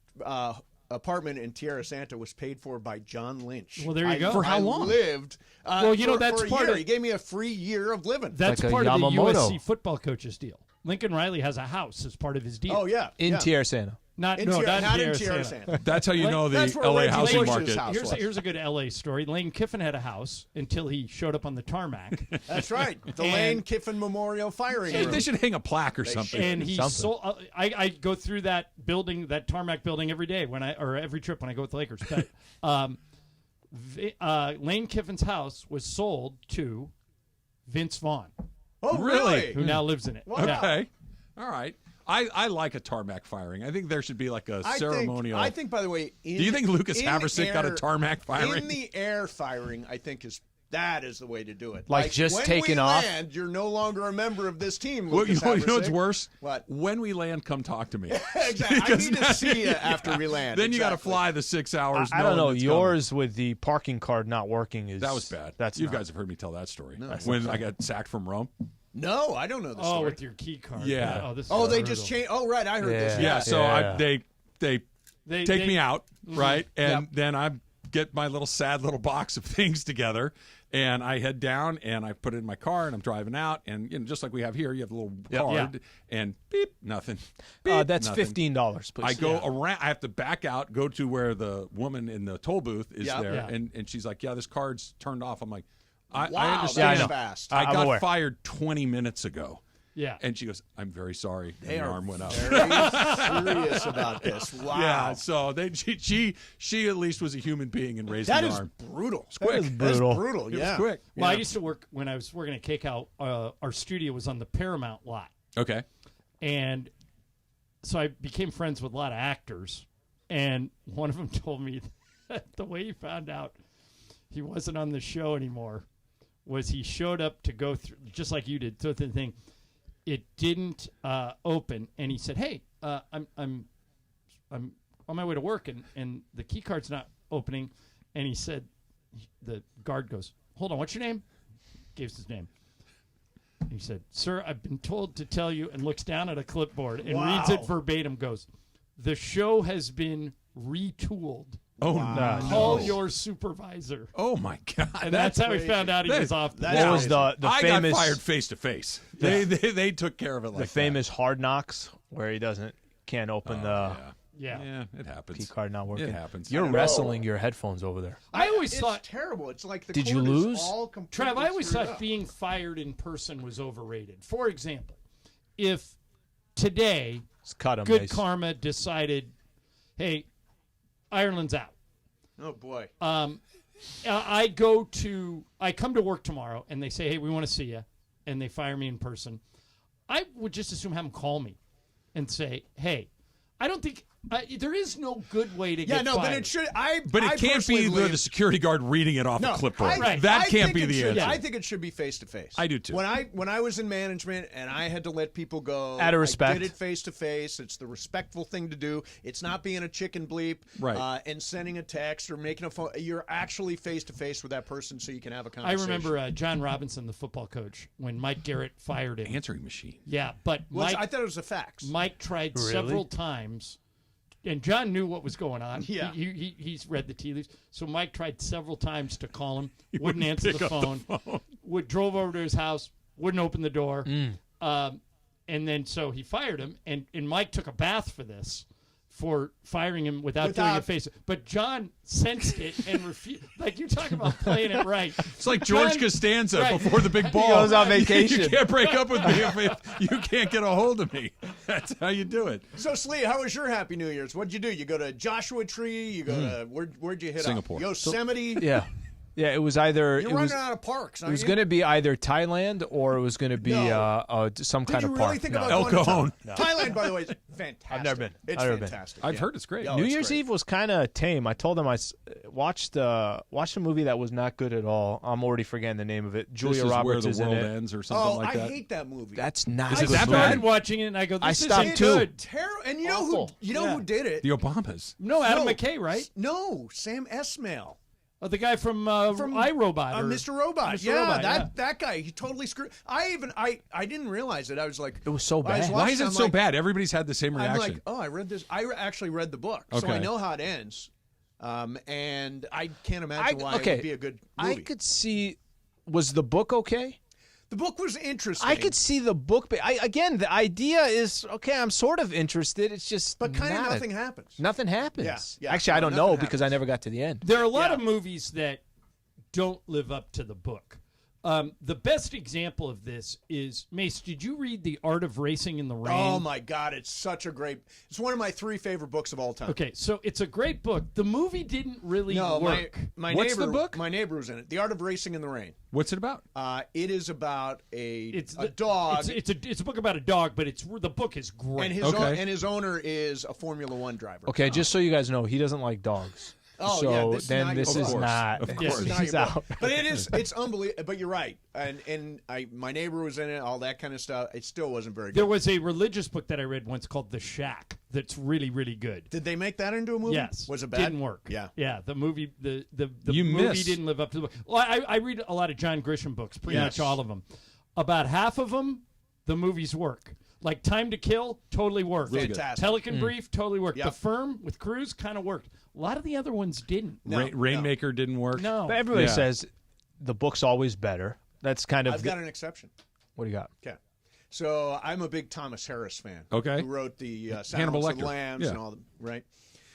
apartment in Tierra Santa was paid for by John Lynch. Well, there you go. For how I long? lived. Well, you know, for a part year. of- He gave me a free year of living. That's Like a part of the Yamamoto. USC football coach's deal. Lincoln Riley has a house as part of his deal. Oh yeah, In yeah. Tierra Santa. Not in Tierra Santa. That's how you know the That's where LA Reggie housing Bush's market. house was. Here's a good LA story. Lane Kiffin had a house until he showed up on the tarmac. That's right. The Lane Kiffin Memorial Firing Hey, Room. they should hang a plaque or something. And he sold. I go through that building, that tarmac building, every day or every trip when I go with the Lakers. But Lane Kiffin's house was sold to Vince Vaughn. Oh, really? Who now lives in it. Wow. Okay. All right. I like a tarmac firing. I think there should be like a ceremonial. I think, by the way, do you think Lucas Haversick got a tarmac firing? In the air firing, I think that is the way to do it. Like just when taking we off? Land, you're no longer a member of this team, Well, Lucas you know what's Haversick. worse? What? When we land, come talk to me. Exactly. I need to see you after we land. Then you got to Exactly. fly the 6 hours. I don't knowing know. it's Yours with the parking card not working is that was bad. You guys have heard me tell that story. No. When I got sacked from Rome. No, I don't know the story. Oh, with your key card. Yeah. They just changed. Oh, right. I heard this. Yeah. So they take me out, right, and Yep. then I get my little sad little box of things together, and I head down and I put it in my car and I'm driving out, and just like we have here, you have a little card and beep, nothing. Beep, that's nothing. $15. Please. I go around. I have to back out, go to where the woman in the toll booth is there, and she's like, "Yeah, this card's turned off." I'm like, I understand. That's fast. I got aware. fired 20 minutes ago. Yeah. And she goes, "I'm very sorry." They and are the arm went up. very serious about this. Wow. Yeah. So she at least was a human being and raised That the is arm. brutal. It's quick. That's brutal. It Yeah. was quick. Well, I used to work when I was working at K-Cal. Our studio was on the Paramount lot. Okay. And so I became friends with a lot of actors. And one of them told me that the way he found out he wasn't on the show anymore was he showed up to go through, just like you did, through the thing. It didn't open, and he said, "Hey, I'm on my way to work, and the key card's not opening." And he said, the guard goes, "Hold on, what's your name?" Gives his name. He said, "Sir, I've been told to tell you," and looks down at a clipboard and reads it verbatim. Goes, "The show has been retooled. Oh, wow. Call your supervisor." Oh my God! And that's how he found out he was off. What was the I famous? got fired face to face. They took care of it like the famous Hard Knocks where he can't open the Yeah, it happens. key card not working. It happens. You're wrestling your headphones over there. I always It's thought, terrible. It's like the Did you cord is lose? all completely Trav, I always screwed thought up. being fired in person was overrated. For example, if today Cut him, Good Mace. Karma decided, hey, Ireland's out. Oh boy. I come to work tomorrow and they say, hey, we want to see you, and they fire me in person. I would just assume have them call me and say, hey, I don't think there is no good way to get fired. but it should. But it can't be believe, the security guard reading it off a clipboard. Right. That I can't think be it the should- answer. I think it should be face to face. I do too. When I was in management and I had to let people go, Out of respect. I did it face to face. It's the respectful thing to do. It's not being a chicken bleep, Right. And sending a text or making a phone. You're actually face to face with that person, so you can have a I conversation. remember John Robinson, the football coach, when Mike Garrett fired him. Answering machine. Yeah, but Well, I thought it was a fax. Mike tried Really? several times, and John knew what was going on. Yeah. He's read the tea leaves. So Mike tried several times to call him, wouldn't answer the phone. Drove over to his house, wouldn't open the door. And then so he fired him, and Mike took a bath for this, for firing him without doing it face. But John sensed it and refused. Like, you talk about playing it right. It's like George Costanza right. before the big ball. He goes on vacation. You can't break up with me if you can't get a hold of me. That's how you do it. So, Slee, how was your Happy New Year's? What'd you do? You go to Joshua Tree? You go to where'd you hit Singapore. up? Yosemite? Yeah. Yeah, it was either You're it running was out of parks. it was going to be either Thailand or it was going to be some Did kind you of really park. think No. about El going to Cajon. Thailand, by the way, is fantastic. I've never been. It's I've never been. fantastic. I've yeah. heard it's great. Oh, New it's Year's great. Eve was kind of tame. I told them I watched a movie that was not good at all. I'm already forgetting the name of it. Julia This is Roberts where is the in world it. ends or something Oh, like I that. hate that movie. That's not Is it good. that I bad? started watching it, and I go, I this stopped isn't too. good. Terrible. And you know Awful. who did it? The Obamas. No, Adam No. McKay, right? No, Sam Esmail. Oh, the guy from iRobot. or- Mr. Robot. Mr. Yeah, Robot, that guy. He totally screwed. I didn't realize it. I was like, It was so I was bad. Why watching is it I'm so like- bad? Everybody's had the same I'm reaction. like, oh, I read this. I actually read the book, so I Okay. know how it ends. And I can't imagine why it would be a good movie. I could see. Was the book okay? The book was interesting. I could see the book, but again, the idea is okay. I'm sort of interested. It's just, but kind of nothing happens. Nothing happens. Yeah. Actually, I don't know because I never got to the end. There are a lot of movies that don't live up to the book. The best example of this is, Mace, did you read The Art of Racing in the Rain? Oh, my God. It's such a great... It's one of my 3 favorite books of all time. Okay, so it's a great book. The movie didn't really work. My What's neighbor, the book? My neighbor was in it. The Art of Racing in the Rain. What's it about? It is about a dog. It's a book about a dog, but the book is great. And his owner is a Formula One driver. Okay, just so you guys know, he doesn't like dogs. Oh, so yeah, this then is this not is your book. not. Of course. He's out. But it's unbelievable. But you're right. And my neighbor was in it, all that kind of stuff. It still wasn't very good. There was a religious book that I read once called The Shack that's really, really good. Did they make that into a movie? Yes. Was it bad? Didn't work. Yeah. Yeah, the movie the You movie missed. didn't live up to the book. Well, I read a lot of John Grisham books, pretty much all of them. About half of them, the movies work. Like Time to Kill, totally worked. Really Fantastic. Pelican Brief, totally worked. Yep. The Firm with Cruise kind of worked. A lot of the other ones didn't. Rainmaker didn't work. No. But everybody says the book's always better. That's kind of. I've got an exception. What do you got? Okay. So I'm a big Thomas Harris fan. Okay. Who wrote the Hannibal Silence of the Lecter. Lambs Yeah. and all them, right?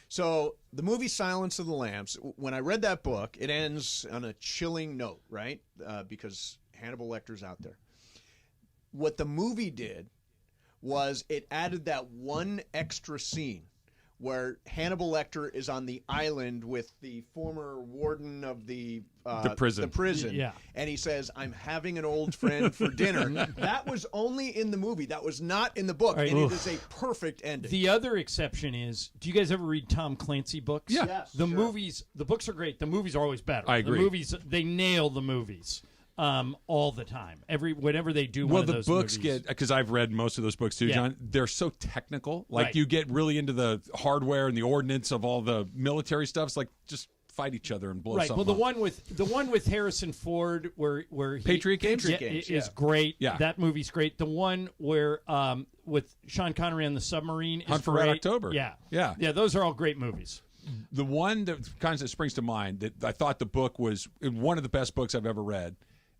So the movie Silence of the Lambs, when I read that book, it ends on a chilling note, right? Because Hannibal Lecter's out there. What the movie did was it added that one extra scene where Hannibal Lecter is on the island with the former warden of the prison. Yeah. And he says, "I'm having an old friend for dinner." That was only in the movie. That was not in the book. Right. And it is a perfect ending. The other exception is, do you guys ever read Tom Clancy books? Yeah. Yes, The sure. movies, the books are great. The movies are always better. I agree. The movies, they nail the movies all the time. Whenever they do Well, one of the those books movies. get, because I've read most of those books too, Yeah. John. They're so technical. Like Right. you get really into the hardware and the ordnance of all the military stuff. It's like just fight each other and blow Right. something Well, up. the one with Harrison Ford where he, Patriot Games? yeah, Games, is yeah. great. Yeah. That movie's great. The one where with Sean Connery on the submarine is Hunt for great. Red October. Yeah. Yeah. Yeah, those are all great movies. The one that kind of springs to mind that I thought the book was one of the best books I've ever read,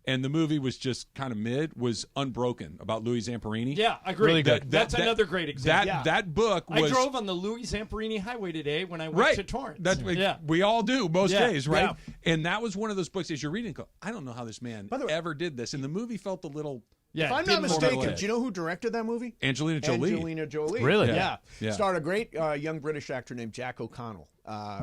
and the movie was just kind of mid, was Unbroken about Louis Zamperini. Yeah, I agree. Really good. That's another great example. That book was... I drove on the Louis Zamperini Highway today when I went Right. to Torrance. That's we all do most Yeah. days, right? Yeah. And that was one of those books as you're reading, go, I don't know how this man ever did this. And the movie felt a little... Yeah, If I'm not didn't mistaken, formulate. do you know who directed that movie? Angelina Jolie. Angelina Jolie. Really? Yeah. Yeah. Starred a great young British actor named Jack O'Connell,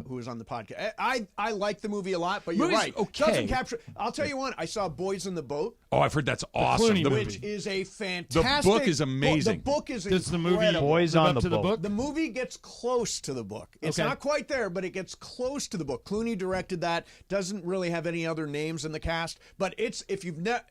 who was on the podcast. I like the movie a lot, but you're Movie's right. okay. Doesn't capture. I'll tell you one. I saw Boys in the Boat, Oh, I've heard that's awesome. Clooney The movie. which is a fantastic. book is amazing. The book is Does the movie incredible. Boys live on up the to the boat. book? The movie gets close to the book. It's Okay. not quite there, but it gets close to the book. Clooney directed that. Doesn't really have any other names in the cast, but it's if you've never,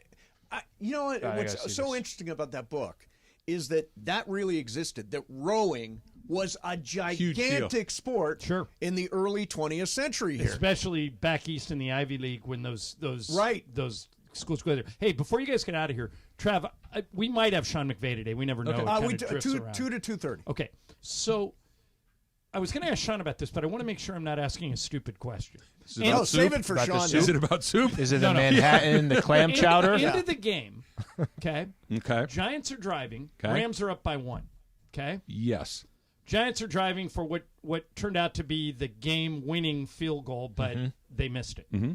you know what, I gotta what's see so this. interesting about that book is that really existed. That rowing was a gigantic sport Sure. in the early 20th century here. Especially back east in the Ivy League when those Right. those schools go there. Hey, before you guys get out of here, Trav, we might have Sean McVay today. We never know. It we kinda drifts around. 2 to 2:30. Okay, so I was going to ask Sean about this, but I want to make sure I'm not asking a stupid question. Is it about save soup? it for About the Sean. soup? Is it about soup? Is it No, the no. Manhattan, the clam chowder? Into the game, okay? Okay. Giants are driving. Okay. Rams are up by 1, okay? Yes. Giants are driving for what turned out to be the game-winning field goal, but they missed it. Mm-hmm.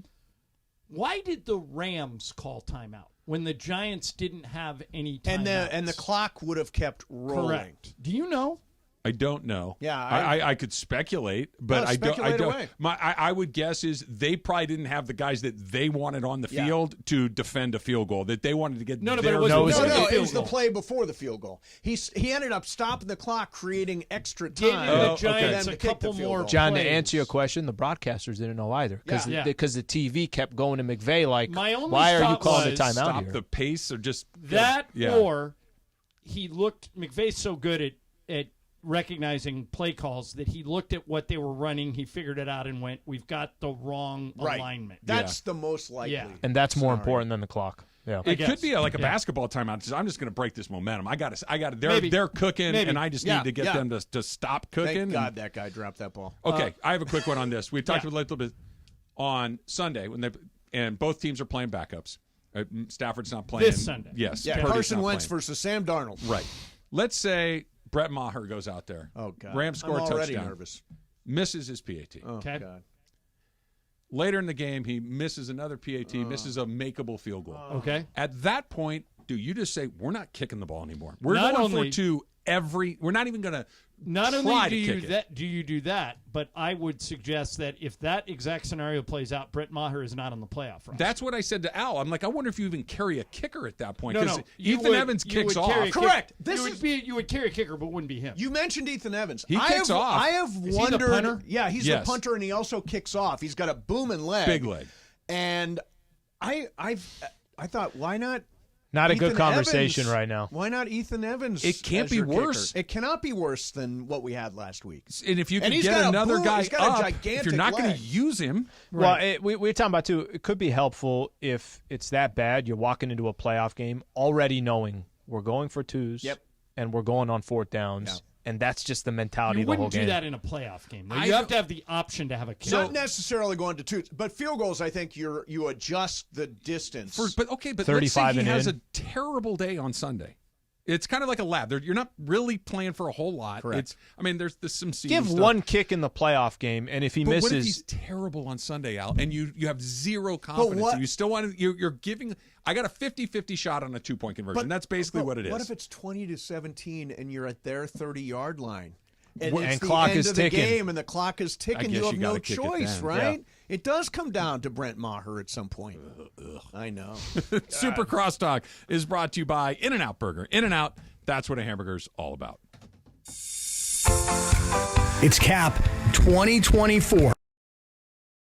Why did the Rams call timeout when the Giants didn't have any timeouts? And the clock would have kept rolling. Correct. Do you know? I don't know. Yeah, I could speculate, but No, I don't. speculate I don't. away. I would guess is they probably didn't have the guys that they wanted on the field to defend a field goal. That they wanted to get. No, but their it wasn't- nose No, in. no, it was the goal. play before the field goal. He ended up stopping the clock, creating extra Giving time. the for Giants them a to kick couple the field more goal. John, to plays. answer your question, the broadcasters didn't know either Yeah. because the TV kept going to McVay like, My only why are you thought calling was the timeout Stop here? the pace or just That yeah. or he looked. McVay's so good at recognizing play calls that he looked at what they were running, he figured it out and went, "We've got the wrong Right. alignment." That's the most likely. Yeah. And that's more scenario. important than the clock. Yeah. It guess. could be like a Yeah. basketball timeout. Just, I'm just going to break this momentum. I got to. Maybe. They're cooking, Maybe. and I just Yeah, need to get yeah. them to stop cooking. Thank and- God that guy dropped that ball. Okay, I have a quick one on this. We talked Yeah. a little bit on Sunday and both teams are playing backups. Stafford's not playing this Sunday. Yes, Yeah, Purdy's Carson not Wentz playing. versus Sam Darnold. Right. Let's say Brett Maher goes out there. Oh God. Rams score I'm a already touchdown. nervous. Misses his PAT. Oh Okay. God. Later in the game, he misses another PAT, misses a makeable field goal. Okay. At that point, do you just say, we're not kicking the ball anymore? We're Not going only- for two every – we're not even going to Not try only to do you kick it. that do you do that, but I would suggest that if that exact scenario plays out, Brett Maher is not on the playoff roster. That's what I said to Al. I'm like, I wonder if you even carry a kicker at that point. No, 'cause you Ethan would- Evans you kicks would off. carry a kick- Correct. You would carry a kicker, but wouldn't be him. You mentioned Ethan Evans. He kicks off. I have Is he the wondered. punter? Yeah, he's Yes. the punter, and he also kicks off. He's got a booming leg, Big leg. And I thought, why not? Not a Ethan good conversation Evans? right now. Why not Ethan Evans? It can't as be your worse. kicker? It cannot be worse than what we had last week. And if you can he's get got a another boom- guy he's got a up, gigantic if you're not going leg. to use him. Well, we're talking about, too, it could be helpful if it's that bad. You're walking into a playoff game already knowing we're going for twos and we're going on fourth downs. And that's just the mentality You of the whole wouldn't do game. that in a playoff game. You have to have the option to have a kicker. Not necessarily going to twos, but field goals. I think you adjust the distance. But let's say 35 he and has in. a terrible day on Sunday. It's kind of like a lab. You're not really playing for a whole lot. Correct. There's some seeding Give stuff. one kick in the playoff game, and if he But misses, what if he's terrible on Sunday, Al, and you have zero confidence, and you still want to? You're giving. I got a 50-50 shot on a 2-point conversion. That's basically what it is. What if it's 20-17 and you're at their 30-yard line? And And it's the clock end is of the ticking. game, and the clock is ticking. guess You have you no gotta kick it choice, then. right? It does come down to Brent Maher at some point. I know. Super Crosstalk is brought to you by In-N-Out Burger. In-N-Out, that's what a hamburger's all about. It's Cap 2024.